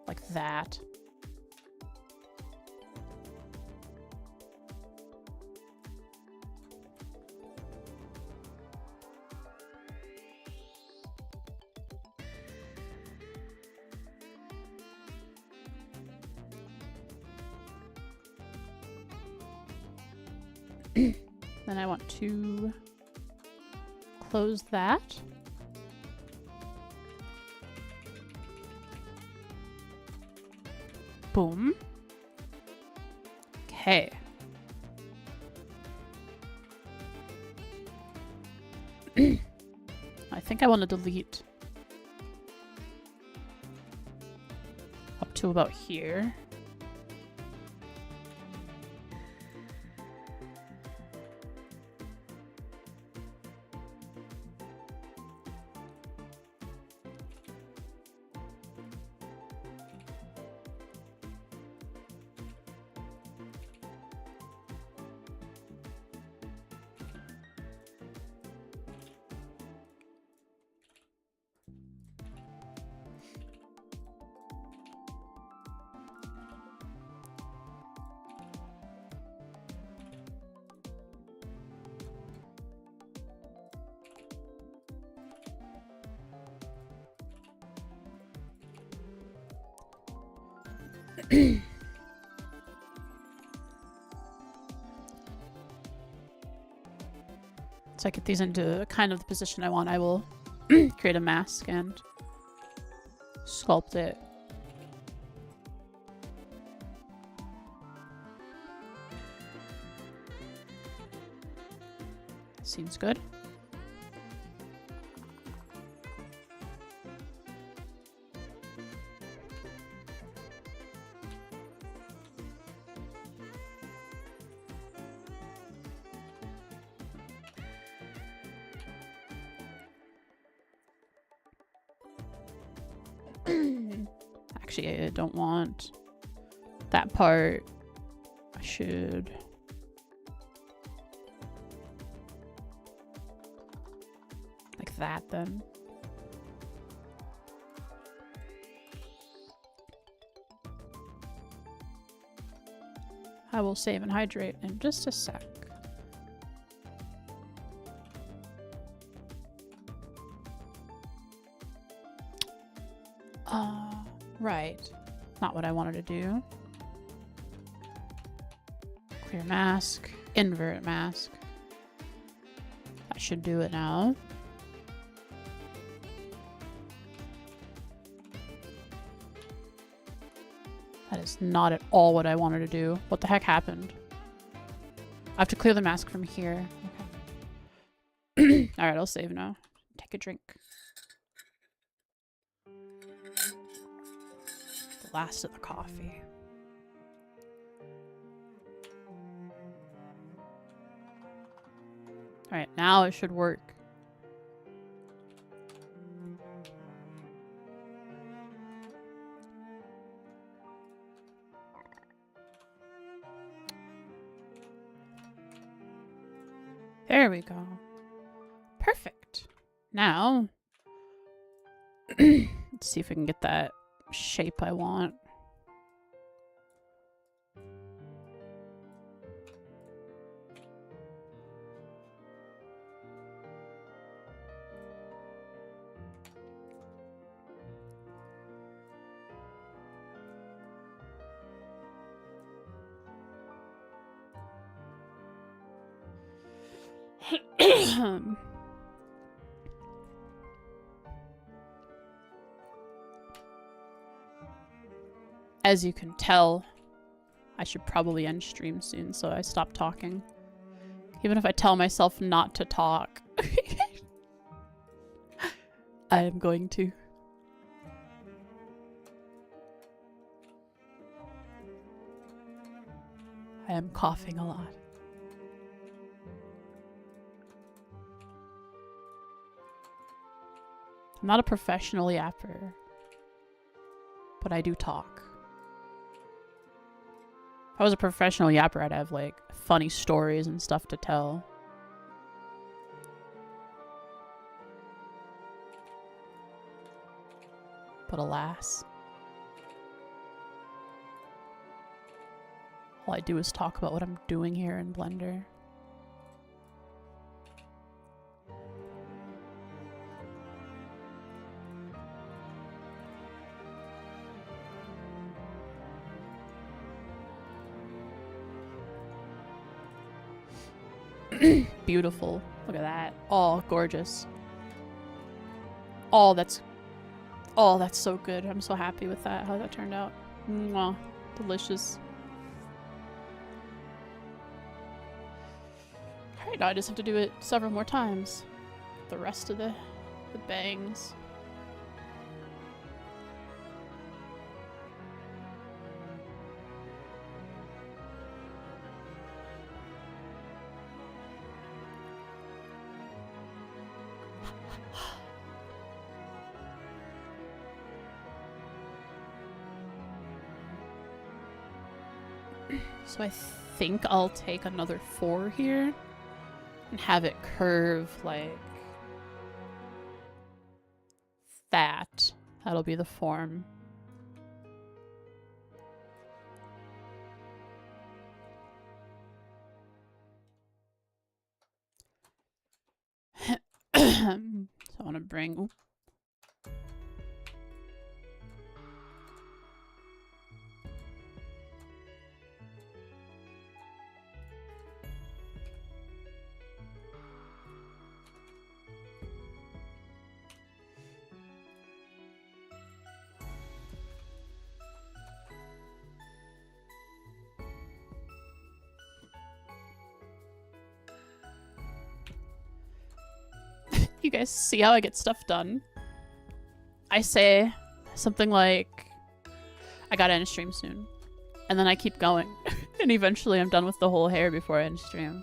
like that. Then I want to close that. Boom. Okay. I think I want to delete up to about here. So I get these into kind of the position I want. I will create a mask and sculpt it. Seems good. Actually, I don't want that part. I should... like that, then. I will save and hydrate in just a sec. Right. Not what I wanted to do. Clear mask. Invert mask. I should do it now. That is not at all what I wanted to do. What the heck happened? I have to clear the mask from here. Okay. Alright, I'll save now. Take a drink. The last of the coffee. Alright, now it should work. There we go. Perfect. Now, let's see if we can get that shape I want. As you can tell, I should probably end stream soon, so I stop talking. Even if I tell myself not to talk. I am going to. I am coughing a lot. I'm not a professional yapper, but I do talk. If I was a professional yapper, I'd have, like, funny stories and stuff to tell. But alas, all I do is talk about what I'm doing here in Blender. Beautiful. Look at that. Oh, gorgeous. Oh, that's so good. I'm so happy with that, how that turned out. Mwah. Delicious. Alright, now I just have to do it several more times. The rest of the bangs. So I think I'll take another 4 here and have it curve like that. That'll be the form. So I want to bring... Ooh. You guys see how I get stuff done? I say something like, I gotta end stream soon. And then I keep going. And eventually I'm done with the whole hair before I end stream.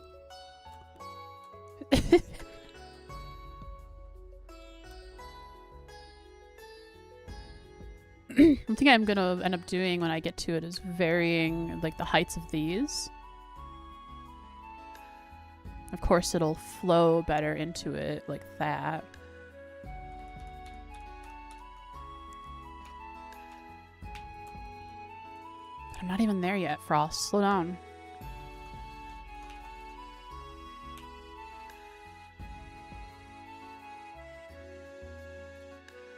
One thing I'm gonna end up doing when I get to it is varying like the heights of these. Of course, it'll flow better into it like that. But I'm not even there yet, Frost. Slow down.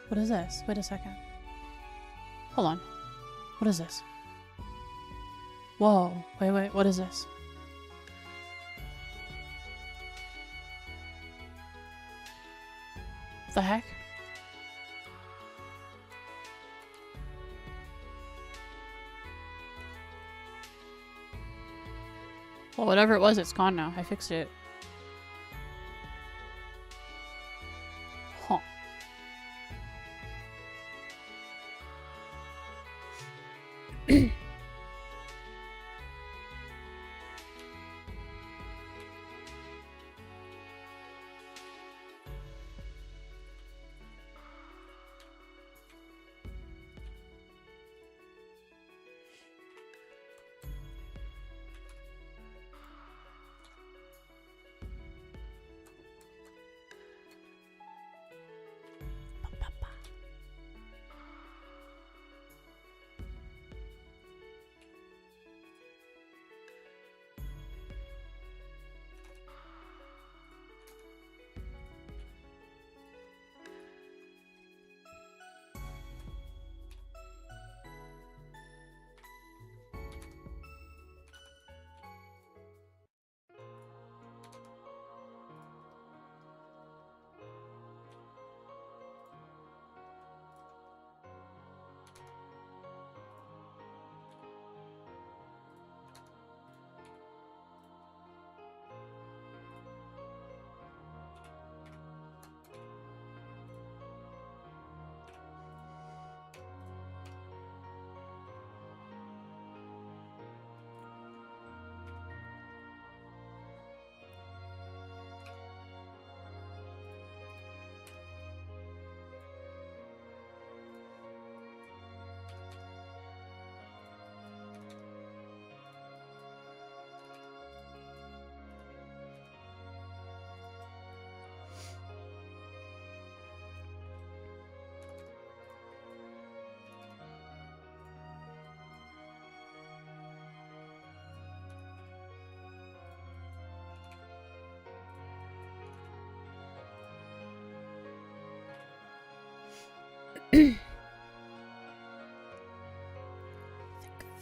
What is this? Wait a second. Hold on. What is this? Whoa. Wait. What is this? What the heck? Well, whatever it was, it's gone now. I fixed it. Huh.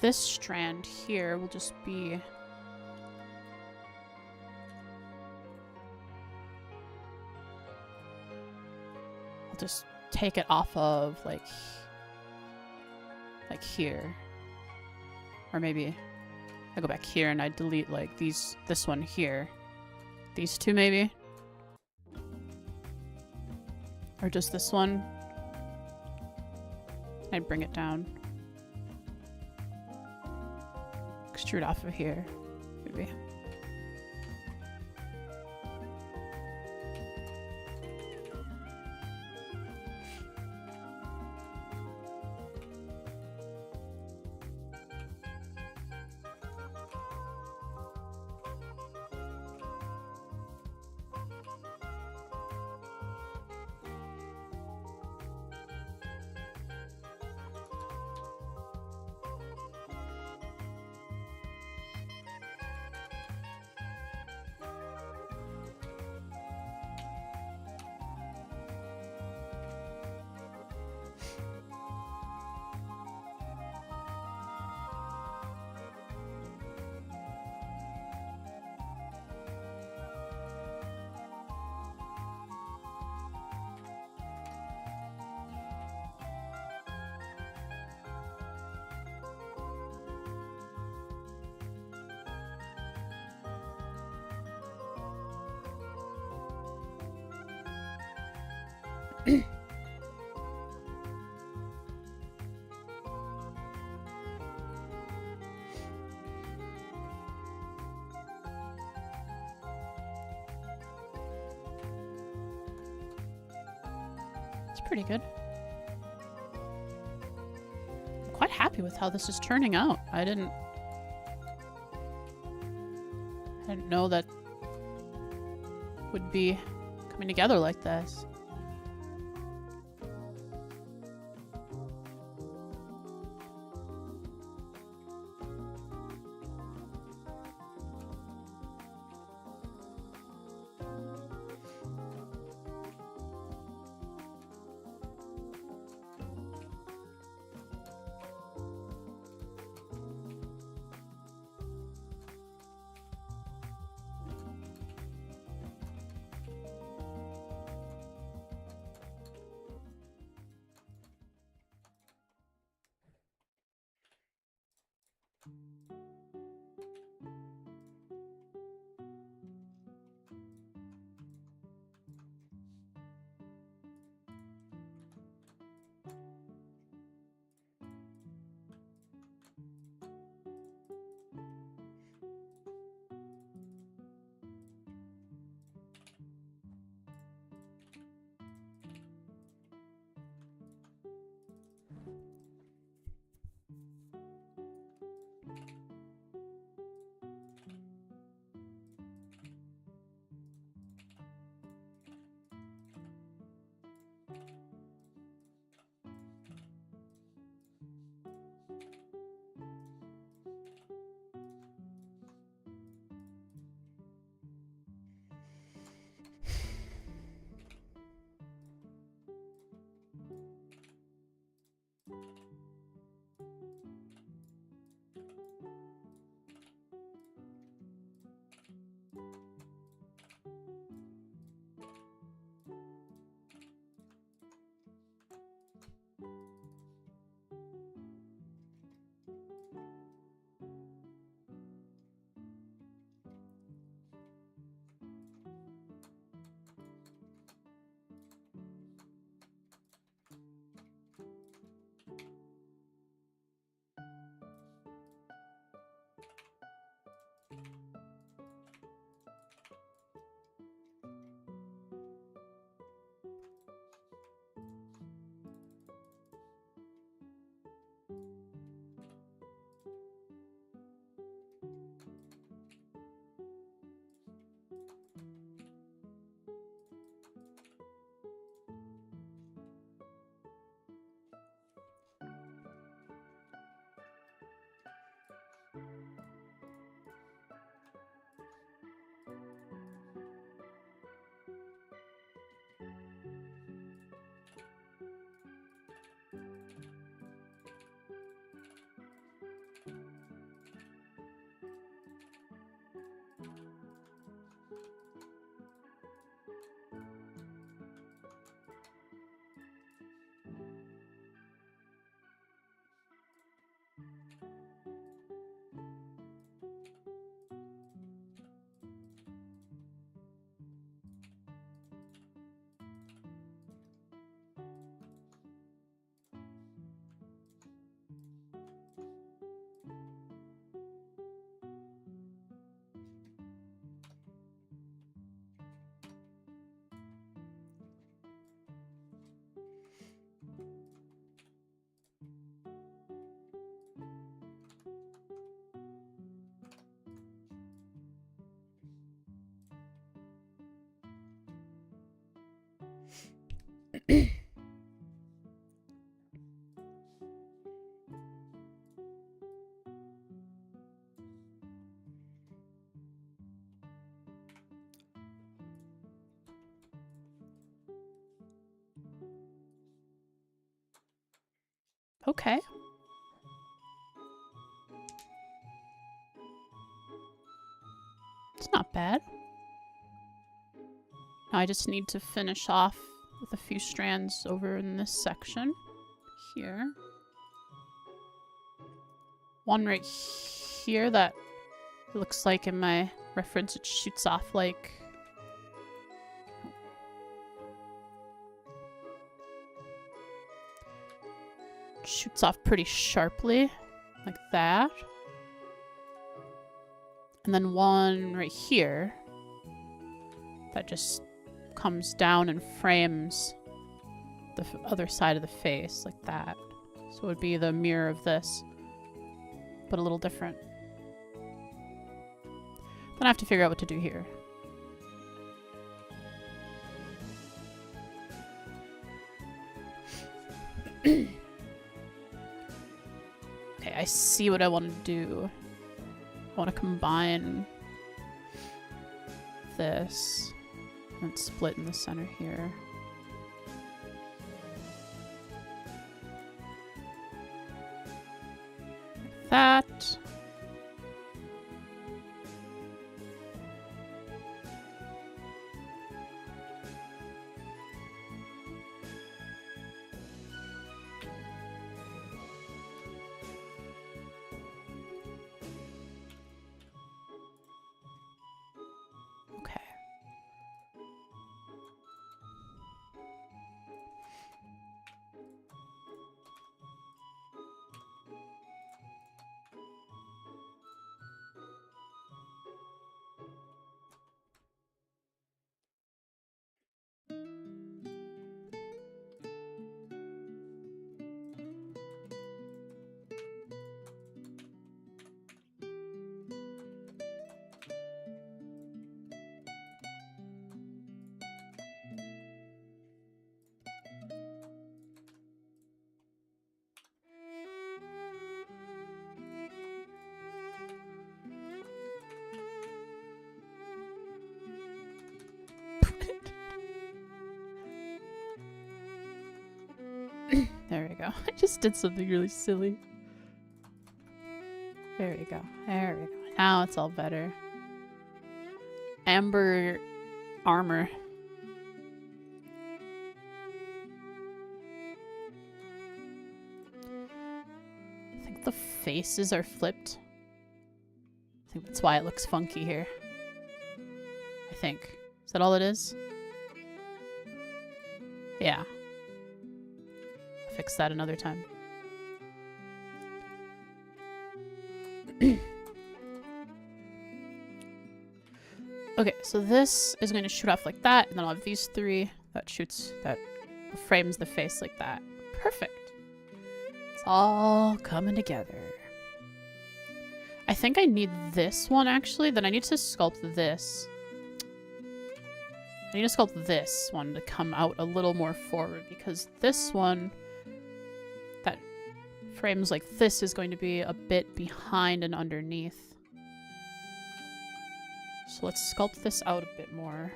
This strand here will just be... I'll just take it off of, like here. Or maybe I go back here and I delete, like, this one here. These two, maybe? Or just this one. I'd bring it down. Extrude off of here, maybe. It's pretty good. happy with how this is turning out. I didn't know that would be coming together like this. Okay. It's not bad. Now I just need to finish off with a few strands over in this section here. One right here that looks like in my reference it shoots off like pretty sharply like that. And then one right here that just comes down and frames the other side of the face like that. So it would be the mirror of this, but a little different. Then I have to figure out what to do here. Okay, I see what I want to do. I want to combine this and split in the center here. Like that. Okay. There we go. I just did something really silly. There we go. There we go. Now it's all better. Amber armor. I think the faces are flipped. I think that's why it looks funky here. I think. Is that all it is? Yeah. I'll fix that another time. Okay, so this is going to shoot off like that, and then I'll have these three that frames the face like that. Perfect. It's all coming together. I think I need this one, actually. Then I need to sculpt this. I need to sculpt this one to come out a little more forward, because this one that frames like this is going to be a bit behind and underneath. So let's sculpt this out a bit more.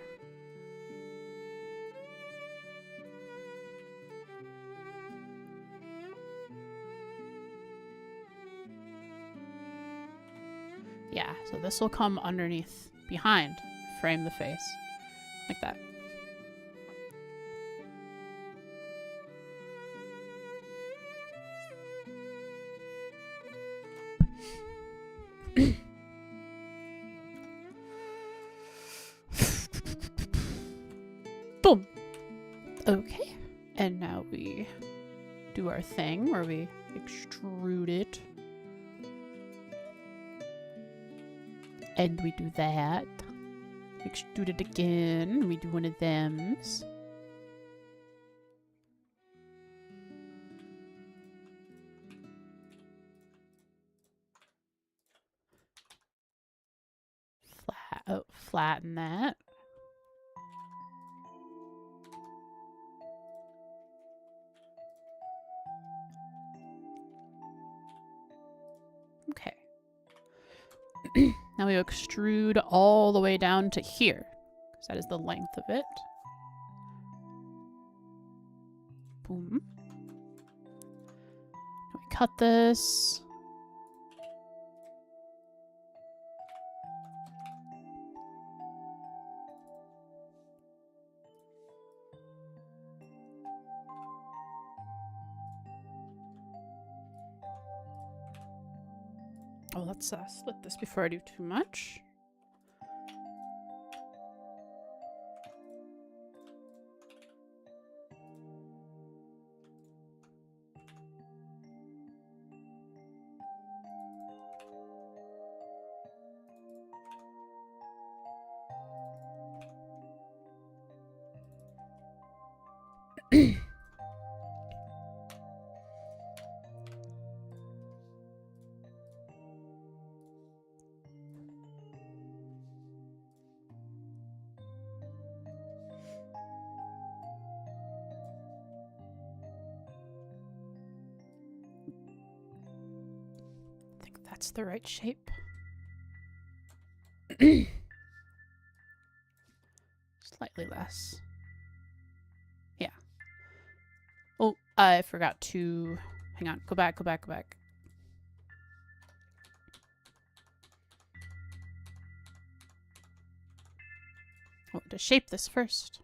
Yeah, so this will come underneath, behind, frame the face, like that. Boom. Okay, and now we do our thing where we extrude it. And we do that. Extrude it again. We do one of thems. Flatten that. Okay. Now we extrude all the way down to here, because that is the length of it. Boom. Now we cut this. Oh, let's split this before I do too much. that's the right shape. Slightly less. Yeah. Oh, I forgot to... Hang on. Go back, go back, go back. I want to shape this first.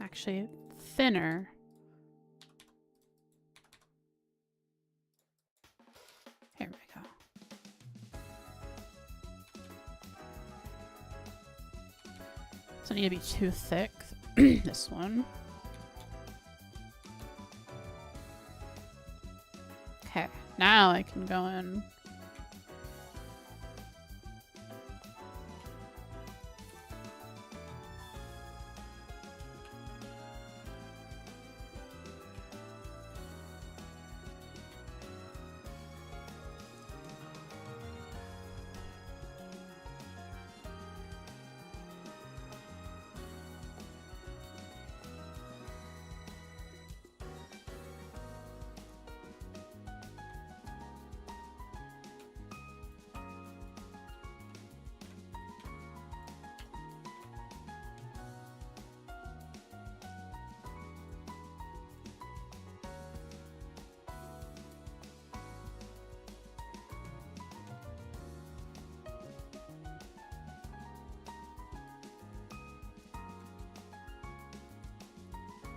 Actually, thinner. Here we go. Doesn't need to be too thick. This one. Okay, now I can go in.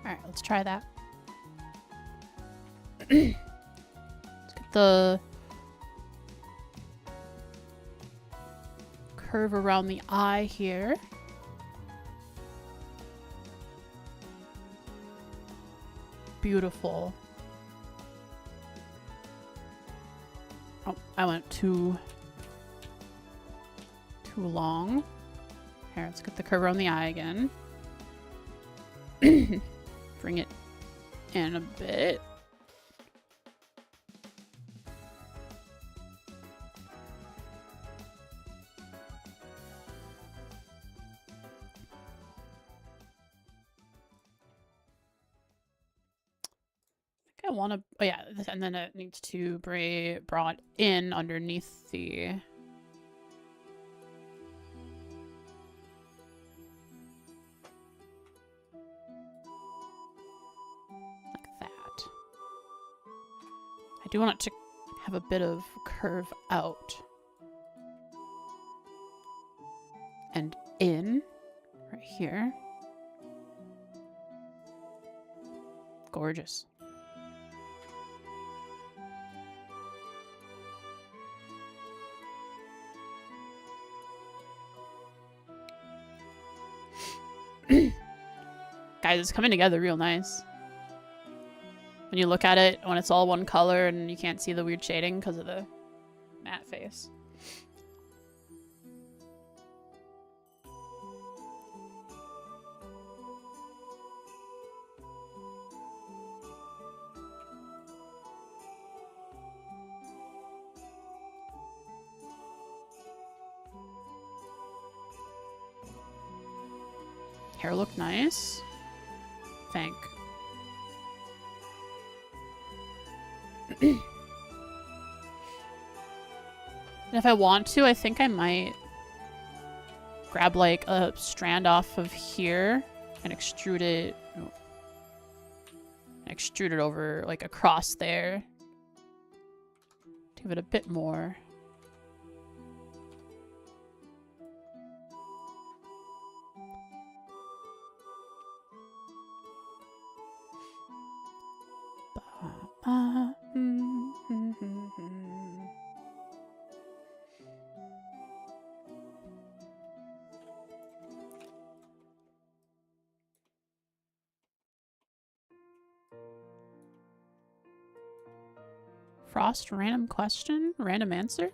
Alright, let's try that. Let's get the curve around the eye here. Beautiful. Oh, I went too long. Here, let's get the curve around the eye again. Bring it in a bit. I want to, oh yeah, and then it needs to be brought in underneath the... like that. I do want it to have a bit of curve out. And in, right here. Gorgeous. Guys, it's coming together real nice. When you look at it, when it's all one color and you can't see the weird shading because of the matte face. Hair look nice. Thank. And if I want to, I think I might grab like a strand off of here and extrude it. Oh, extrude it over like across there. Give it a bit more. Frost random question? Random answer?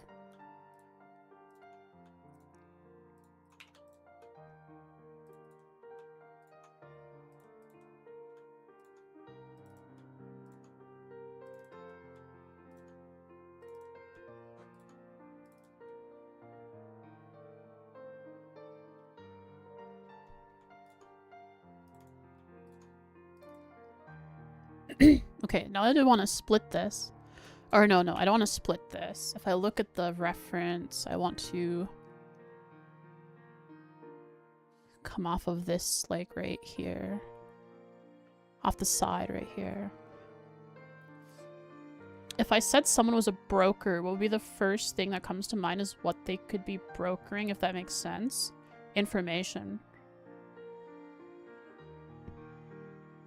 Okay, now I do want to split this. Or no, I don't want to split this. If I look at the reference, I want to come off of this, like, right here. Off the side right here. If I said someone was a broker, what would be the first thing that comes to mind is what they could be brokering, if that makes sense? Information.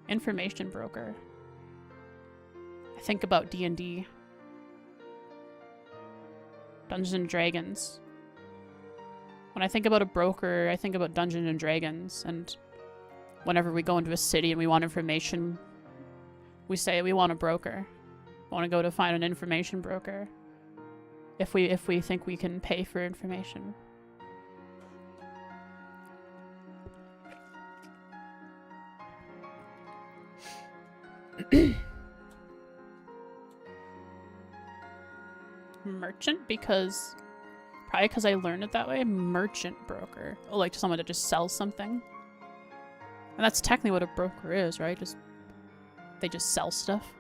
Information broker. I think about D&D. Dungeons and Dragons. When I think about a broker, I think about Dungeons and Dragons, and whenever we go into a city and we want information, we say we want a broker. We want to go to find an information broker. If we think we can pay for information. Merchant, probably because I learned it that way. Merchant broker. Oh, like someone that just sells something. And that's technically what a broker is, right? They just sell stuff.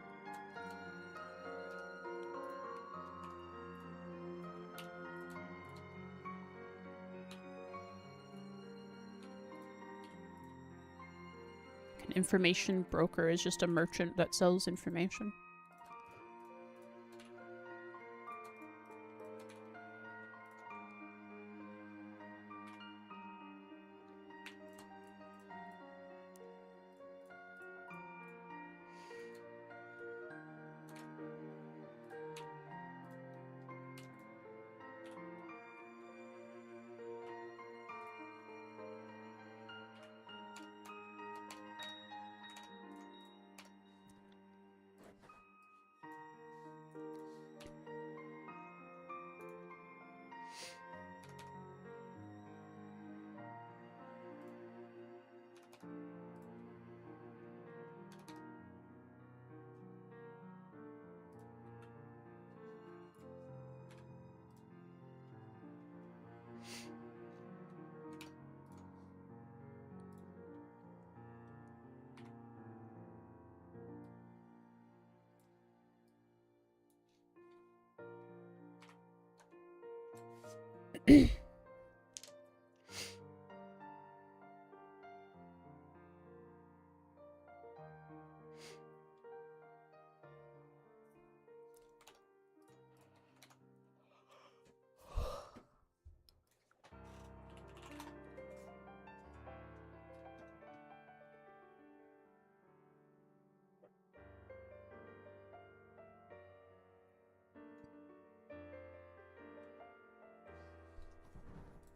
An information broker is just a merchant that sells information.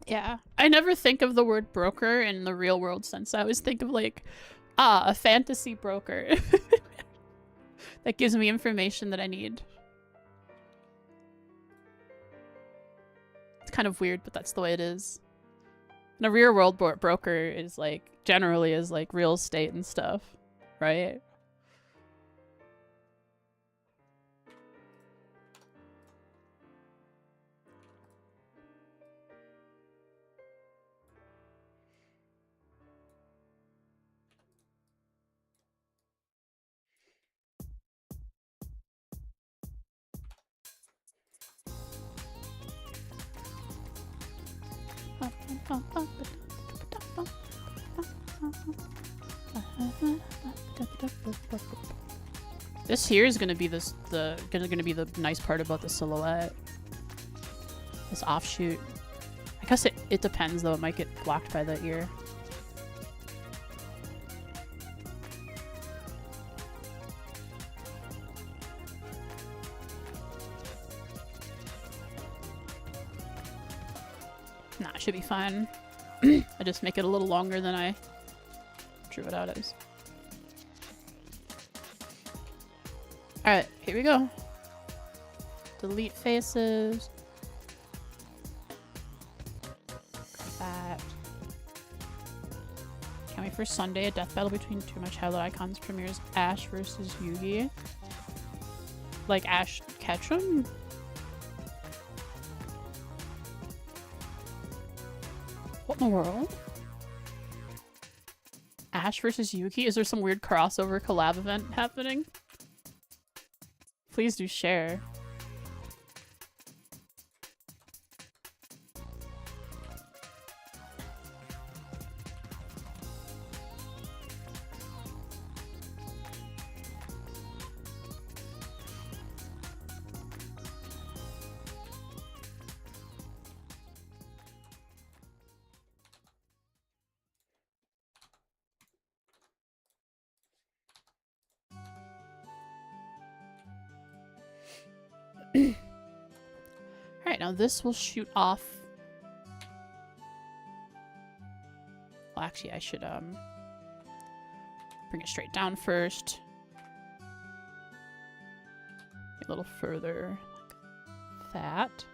Yeah. I never think of the word broker in the real world sense. I always think of like, a fantasy broker that gives me information that I need. It's kind of weird, but that's the way it is. And a real world broker is like, generally is like real estate and stuff, right? This here is gonna be gonna be the nice part about the silhouette. This offshoot. I guess it depends though. It might get blocked by the ear. Nah, it should be fine. I just make it a little longer than I drew it out as. Alright, here we go. Delete faces. That. Can't wait for Sunday. A death battle between two of my childhood icons premieres. Ash versus Yugi. Like Ash Ketchum? What in the world? Ash versus Yuki? Is there some weird crossover collab event happening? Please do share. Alright, now this will shoot off. Well, actually, I should bring it straight down first. A little further like that.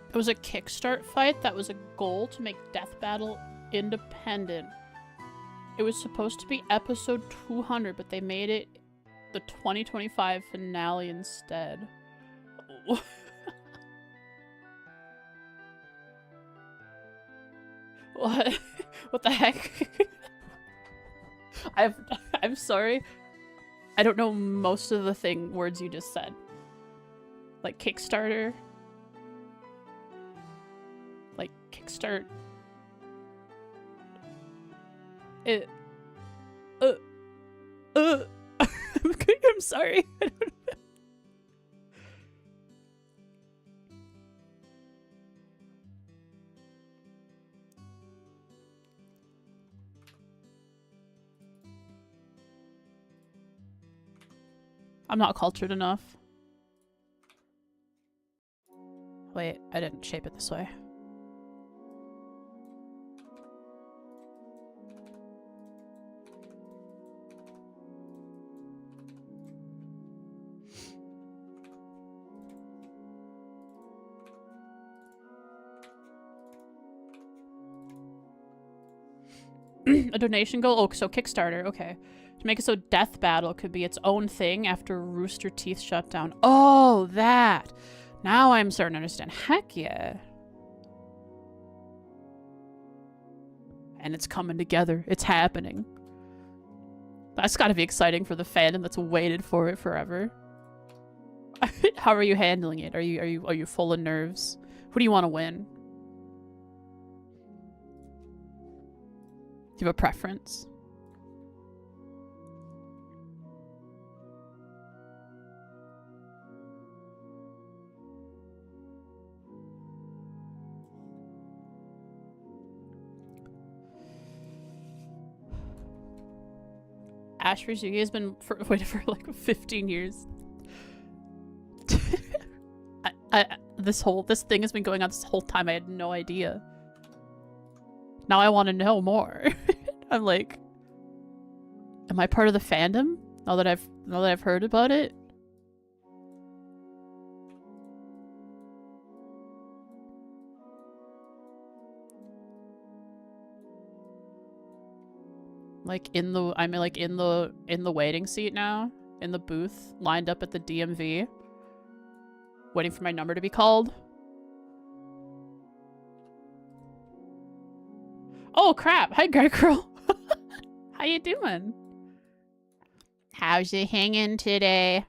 It was a Kickstart fight that was a goal to make Death Battle independent. It was supposed to be episode 200, but they made it the 2025 finale instead. What? What the heck? I'm sorry. I don't know most of the words you just said. Like Kickstarter. Like kickstart. I'm sorry. I don't know. I'm not cultured enough. Wait, I didn't shape it this way. A donation goal? Oh, so Kickstarter. Okay. To make it so Death Battle could be its own thing after Rooster Teeth shut down. Oh, that. Now I'm starting to understand. Heck yeah. And it's coming together. It's happening. That's gotta be exciting for the fandom that's waited for it forever. How are you handling it? Are you full of nerves? Who do you want to win? Do you have a preference? Ash vs. Yugi has been waiting for like 15 years. This thing has been going on this whole time. I had no idea. Now I want to know more. I'm like, am I part of the fandom now that I've heard about it? Like I'm like in the waiting seat now, in the booth, lined up at the DMV, waiting for my number to be called. Oh crap! Hi, Greg Girl. How you doing? How's you hanging today?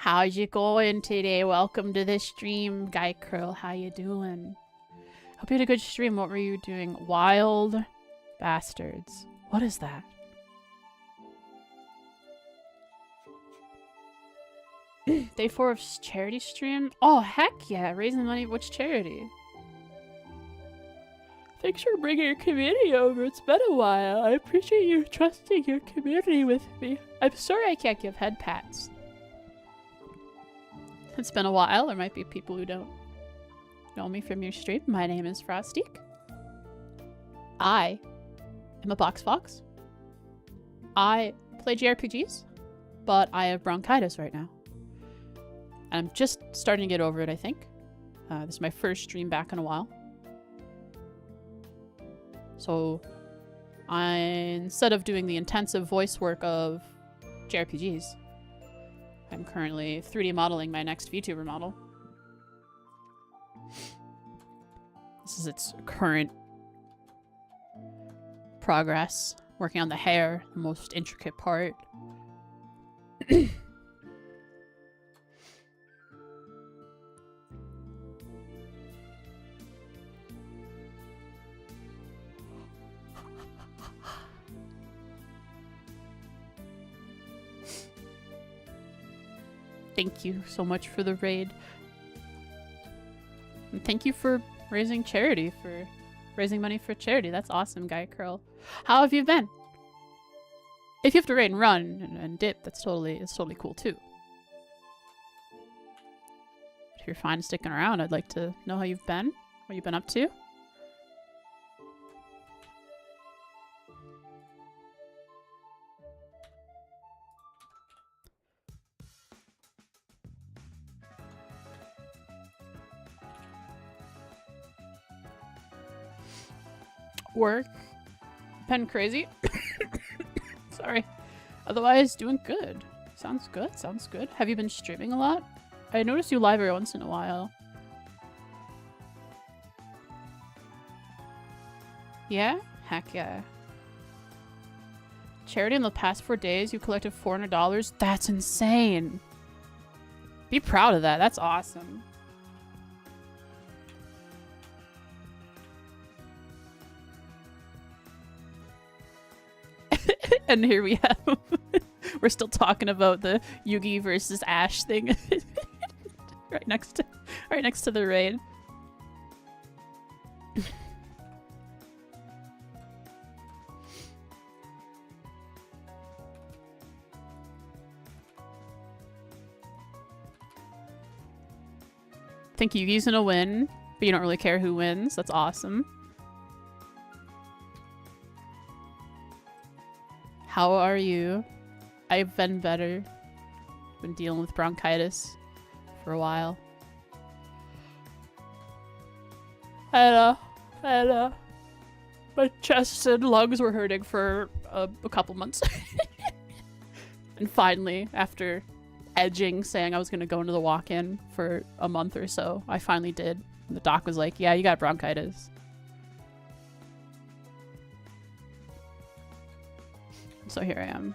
How's you going today? Welcome to the stream, Guy Curl. How you doing? Hope you had a good stream. What were you doing? Wild Bastards. What is that? Day 4 of charity stream? Oh, heck yeah. Raising money. Which charity? Thanks for bringing your community over. It's been a while. I appreciate you trusting your community with me. I'm sorry I can't give head pats. It's been a while. There might be people who don't know me from your stream. My name is Frostique. I am a box fox. I play JRPGs, but I have bronchitis right now. I'm just starting to get over it, I think. This is my first stream back in a while. So, instead of doing the intensive voice work of JRPGs, I'm currently 3D modeling my next VTuber model. This is its current progress. Working on the hair, the most intricate part. Thank you so much for the raid. And thank you for raising money for charity. That's awesome, Guy Curl. How have you been? If you have to raid and run and dip, it's totally cool too. If you're fine sticking around, I'd like to know how you've been, what you've been up to. Work. Been crazy. Sorry. Otherwise, doing good. Sounds good. Sounds good. Have you been streaming a lot? I notice you live every once in a while. Yeah? Heck yeah. Charity in the past 4 days, you collected $400? That's insane. Be proud of that. That's awesome. And here we have... We're still talking about the Yugi versus Ash thing. right next to the raid. Think Yugi's gonna win, but you don't really care who wins. That's awesome. How are you? I've been better. Been dealing with bronchitis for a while. And my chest and lungs were hurting for a couple months. And finally, after edging, saying I was going to go into the walk-in for a month or so, I finally did. And the doc was like, yeah, you got bronchitis. So here I am.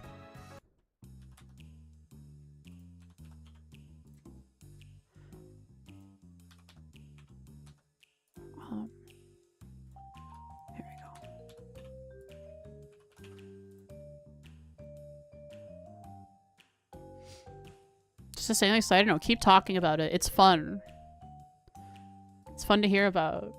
Here we go. Just to say anything excited? No, keep talking about it. It's fun. It's fun to hear about.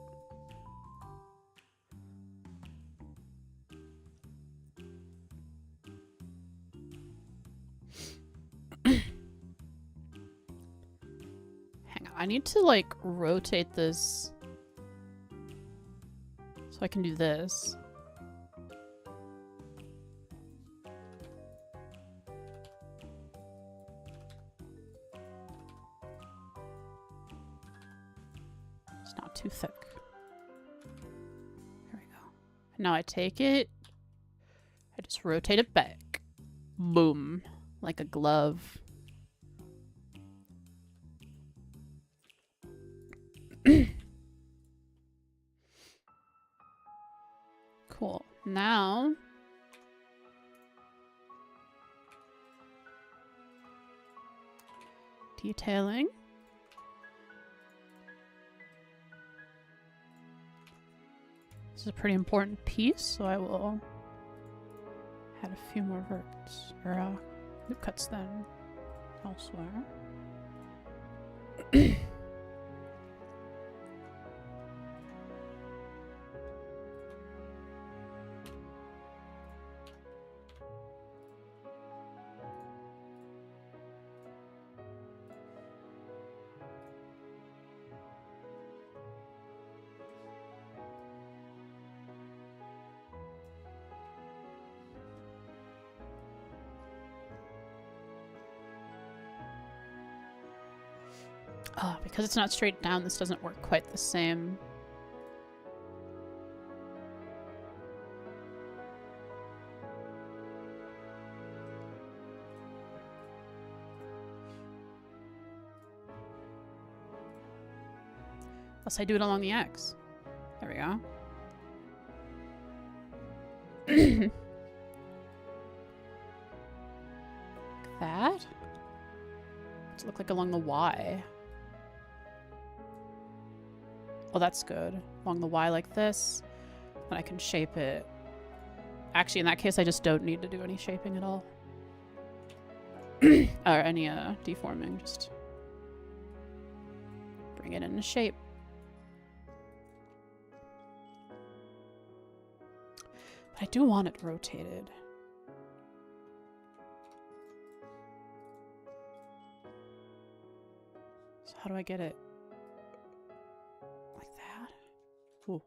I need to, like, rotate this so I can do this. It's not too thick. There we go. Now I take it, I just rotate it back. Boom. Like a glove. Cool. Now detailing. This is a pretty important piece, so I will add a few more verts, or loop cuts then elsewhere. Because it's not straight down, this doesn't work quite the same. Unless I do it along the X. There we go. Like that. Does it look like along the Y? Oh, that's good. Along the Y like this. Then I can shape it. Actually, in that case, I just don't need to do any shaping at all. Or any deforming. Just bring it into shape. But I do want it rotated. So how do I get it? Like that? Ooh.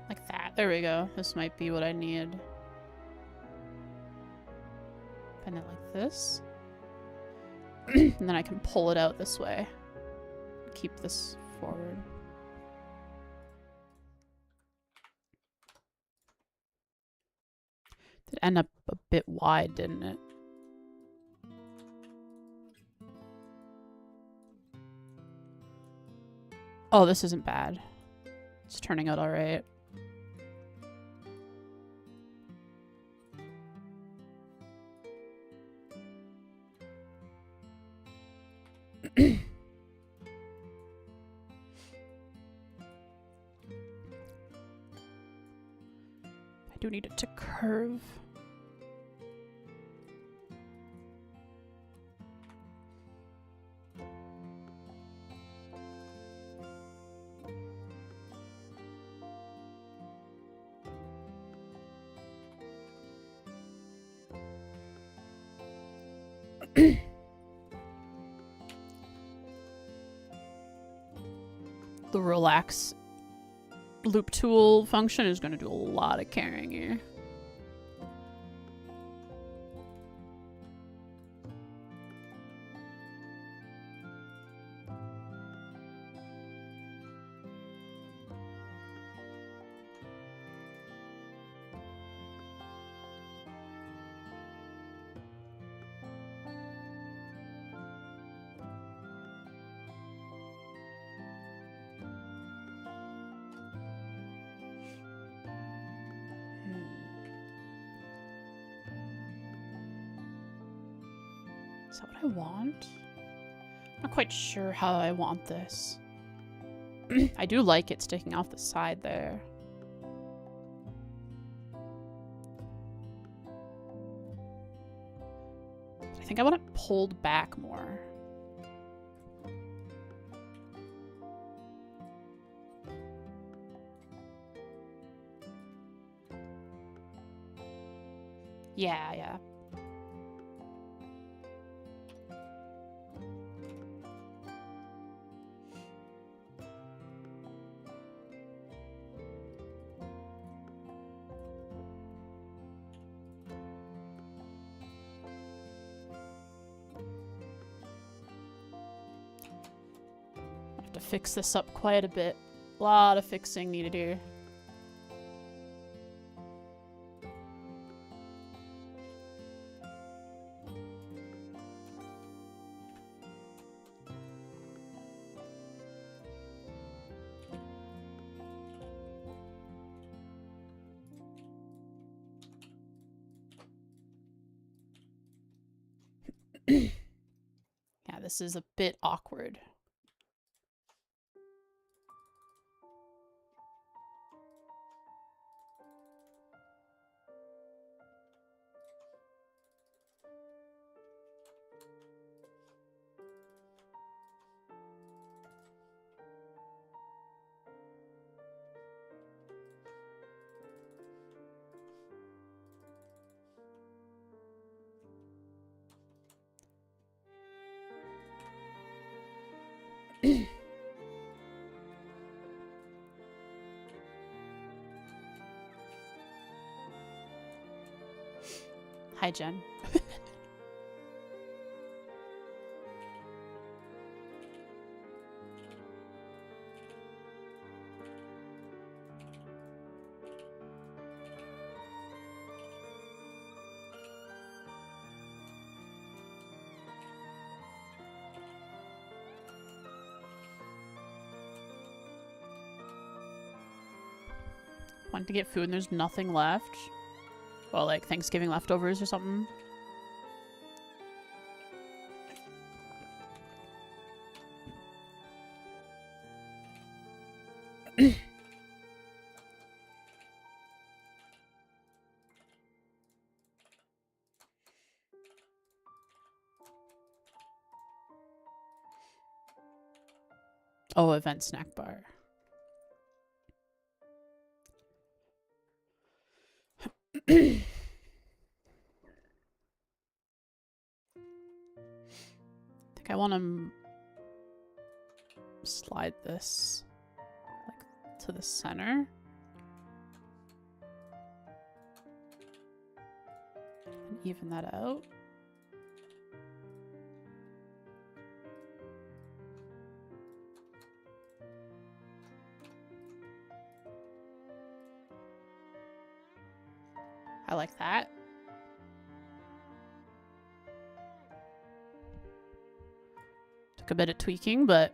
Like that. There we go. This might be what I need. Bend it like this. And then I can pull it out this way. Keep this forward. Did end up a bit wide, didn't it? Oh, this isn't bad. It's turning out all right. I do need it to curve. The relax loop tool function is going to do a lot of carrying here. Is that what I want? I'm not quite sure how I want this. I do like it sticking off the side there. But I think I want it pulled back more. Yeah. To fix this up quite a bit. A lot of fixing needed here. Yeah, this is a bit awkward. Hi, Jen. Went to get food and there's nothing left. Well, like Thanksgiving leftovers or something. Oh, event snack bar. I think I want to slide this like to the center. And even that out. I like that. Took a bit of tweaking, but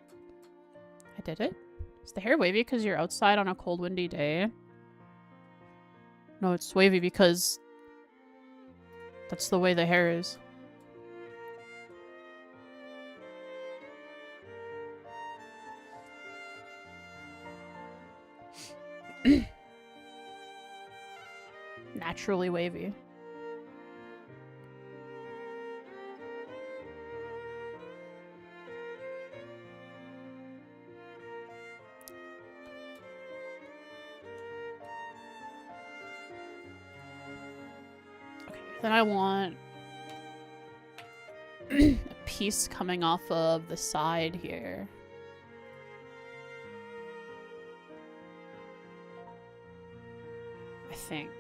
I did it. Is the hair wavy because you're outside on a cold, windy day? No, it's wavy because that's the way the hair is. Naturally wavy. Okay, then I want a piece coming off of the side here. I think.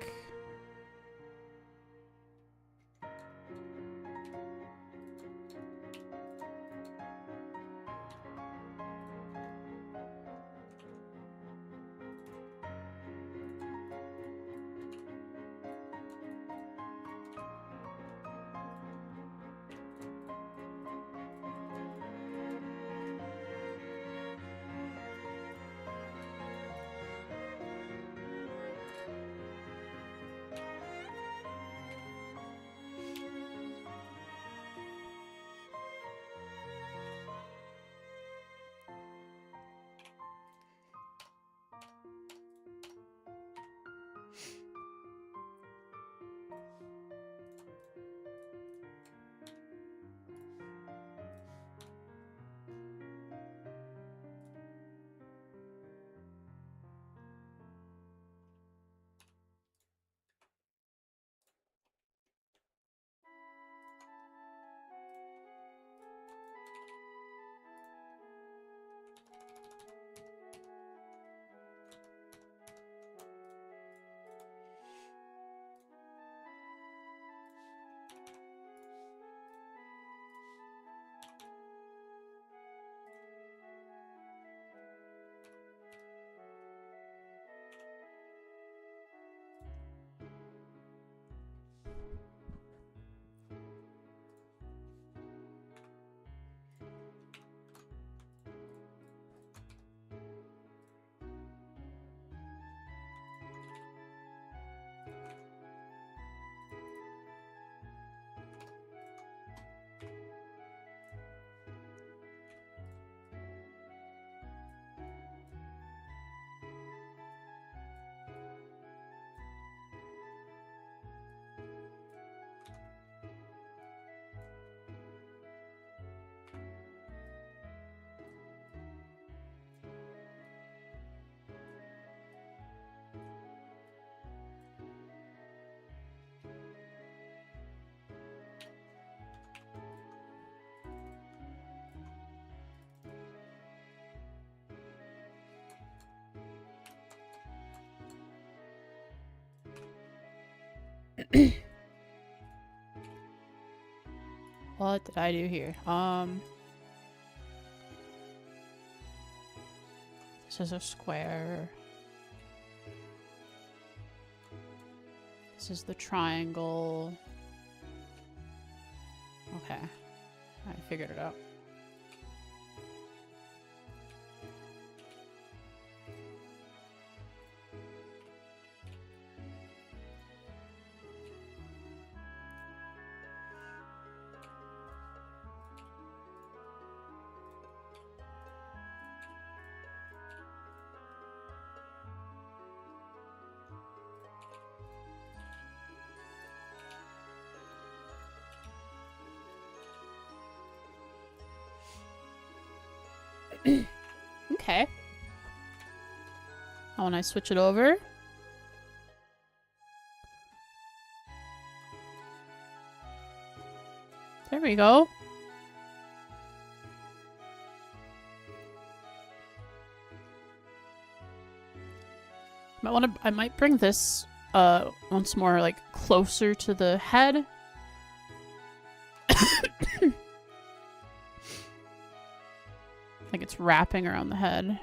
What did I do here? This is a square. This is the triangle. Okay. I figured it out. Okay. Oh, when I switch it over. There we go. I might bring this once more like closer to the head. Like it's wrapping around the head.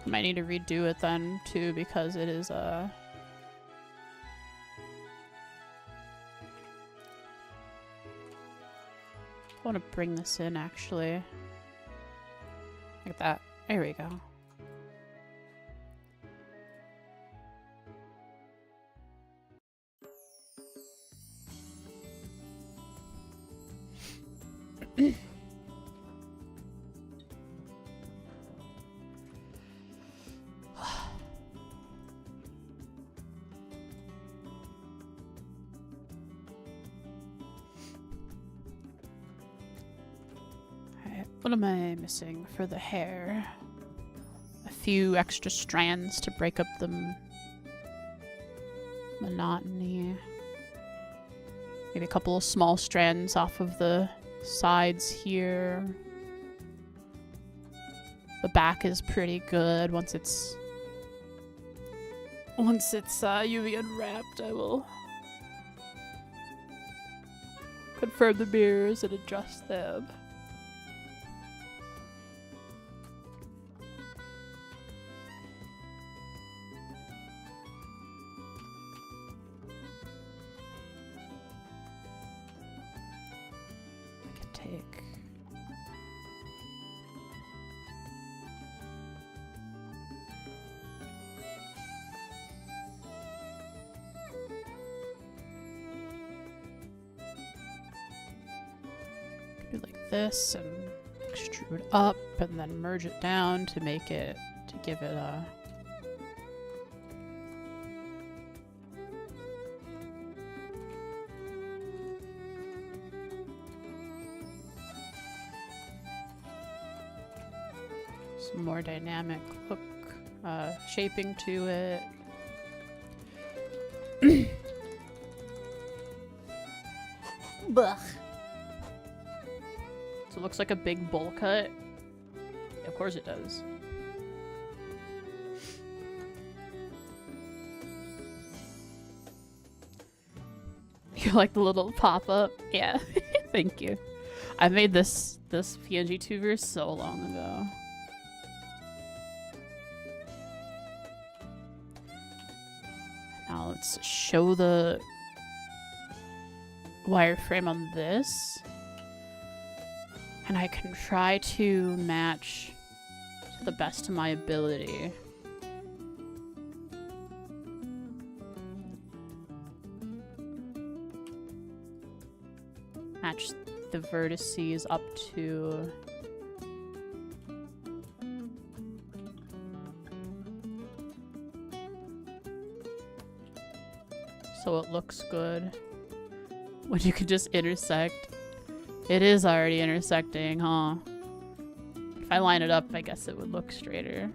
I might need to redo it then too because it is I want to bring this in actually. Like that. There we go. Alright, what am I missing for the hair? A few extra strands to break up the monotony. Maybe a couple of small strands off of the sides here. The back is pretty good. Once it's UV unwrapped, I will confirm the mirrors and adjust them. Take do like this and extrude up and then merge it down to make it to give it a some more dynamic look, shaping to it. Blech. So it looks like a big bowl cut. Of course it does. You like the little pop-up? Yeah. Thank you. I made this PNG tuber so long ago. Now let's show the wireframe on this. And I can try to match to the best of my ability. Match the vertices up to so it looks good. When you can just intersect. It is already intersecting, huh? If I line it up, I guess it would look straighter.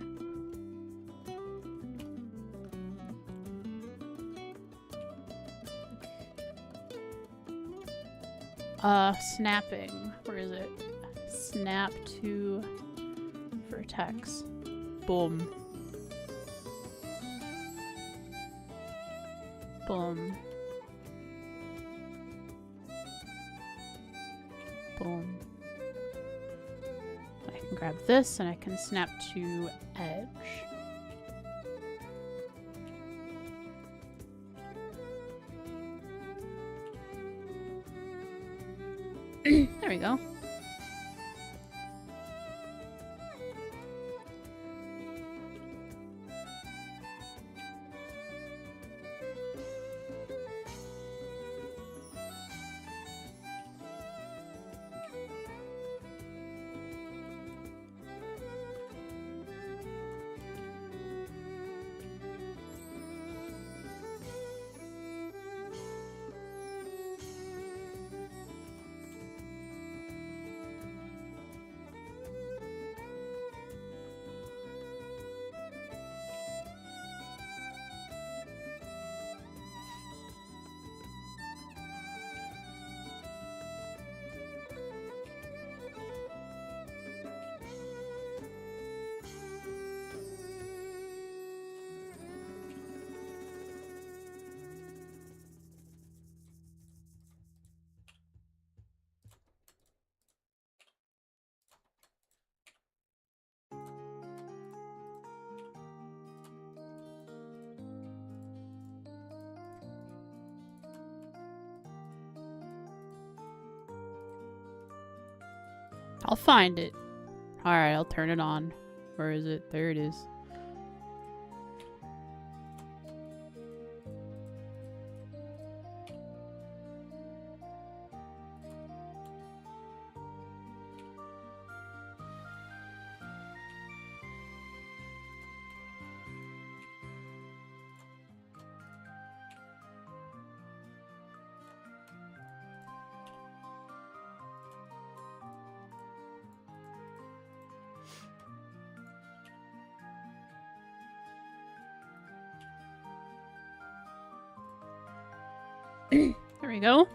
Snapping. Where is it? Snap to vertex. Boom. Boom. Boom. I can grab this and I can snap to edge. There we go. I'll find it. Alright, I'll turn it on. Where is it? There it is. There we go.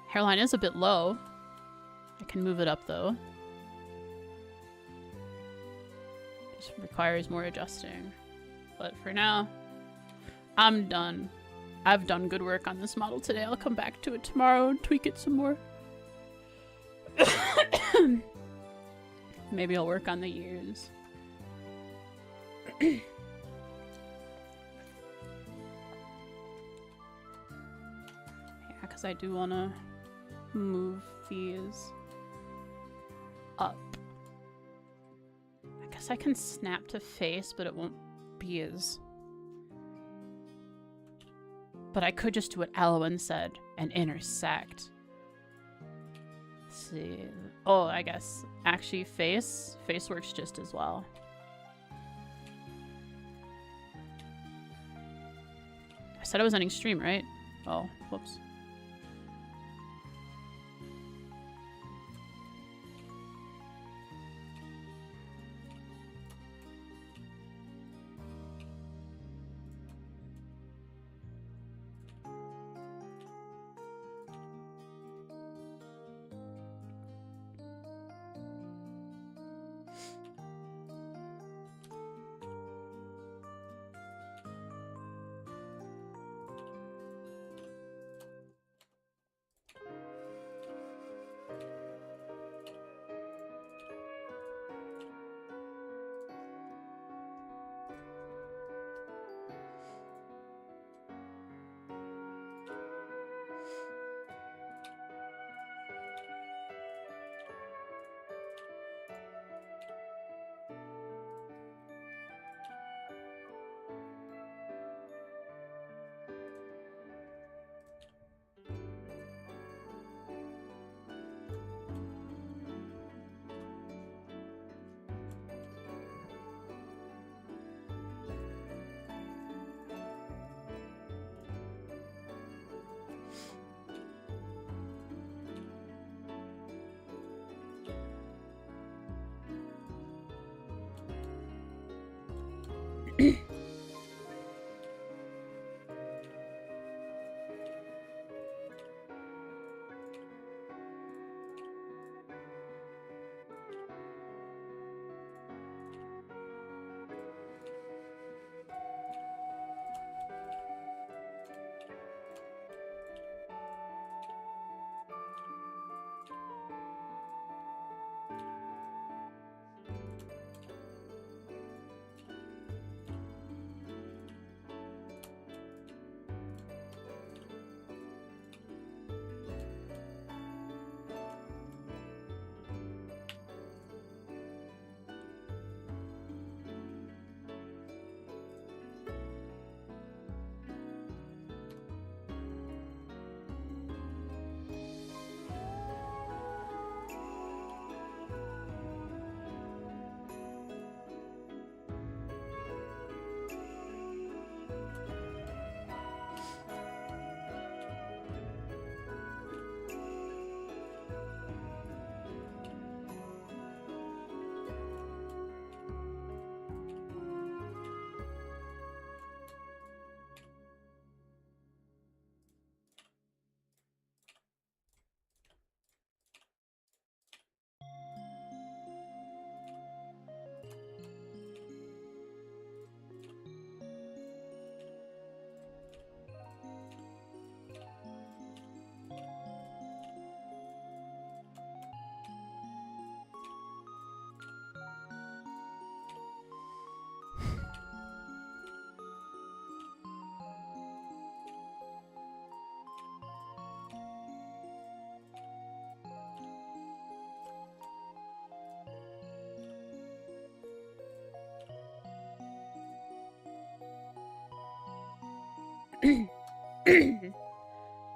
Hairline is a bit low. I can move it up though. Just requires more adjusting. But for now, I'm done. I've done good work on this model today. I'll come back to it tomorrow and tweak it some more. Maybe I'll work on the ears. Yeah, because I do want to move these up. I guess I can snap to face, but it won't be as... But I could just do what Alwyn said and intersect. Let's see. Oh, I guess actually face works just as well. I said I was ending stream, right? Oh, whoops.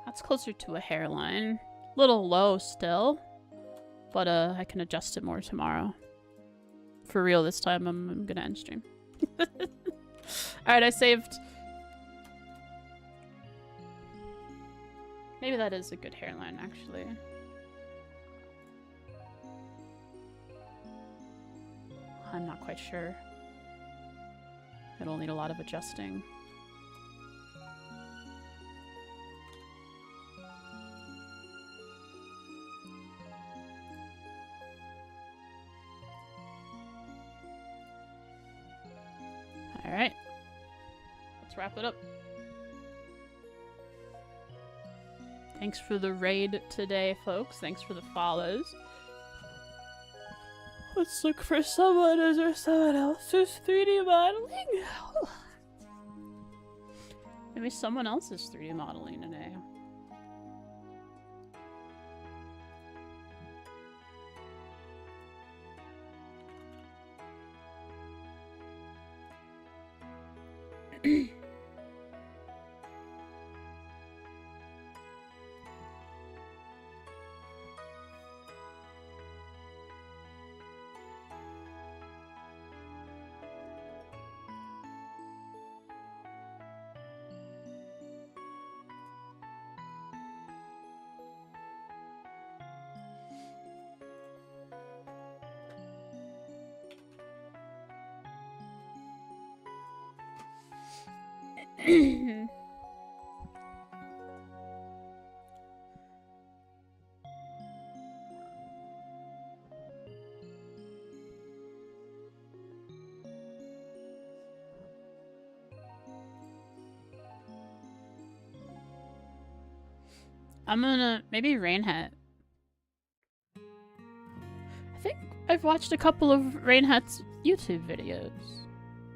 That's closer to a hairline. Little low still, but I can adjust it more tomorrow. For real this time, I'm gonna end stream. Alright, I saved. Maybe that is a good hairline, actually. I'm not quite sure. It'll need a lot of adjusting. Alright. Let's wrap it up. Thanks for the raid today, folks. Thanks for the follows. Let's look for someone. Is there someone else who's 3D modeling? Maybe someone else is 3D modeling today. I'm gonna maybe Rain Hat. I think I've watched a couple of Rain Hat's YouTube videos.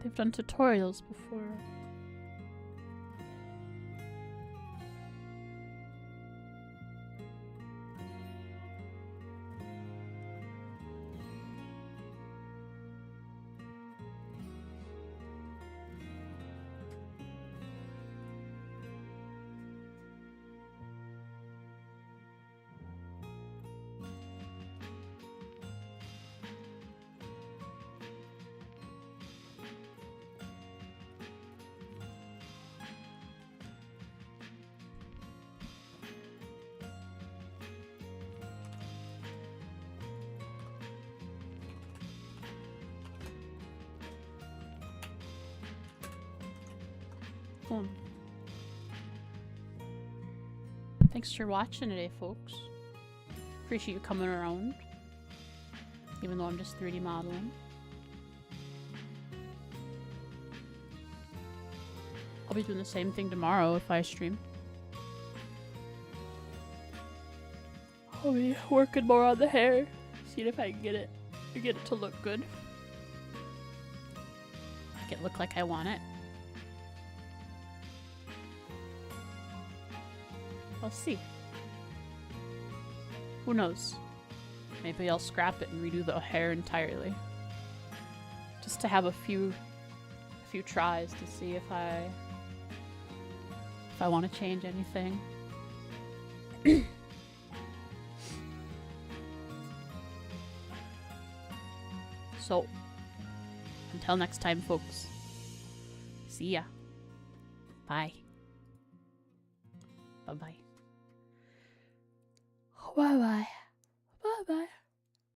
They've done tutorials before. alone. Thanks for watching today, folks. Appreciate you coming around. Even though I'm just 3D modeling. I'll be doing the same thing tomorrow if I stream. I'll be working more on the hair. Seeing if I can get it to look good. Make it look like I want it. We'll see. Who knows? Maybe I'll scrap it and redo the hair entirely. Just to have a few tries to see if I want to change anything. So, until next time, folks. See ya. Bye. Bye-bye. Bye-bye.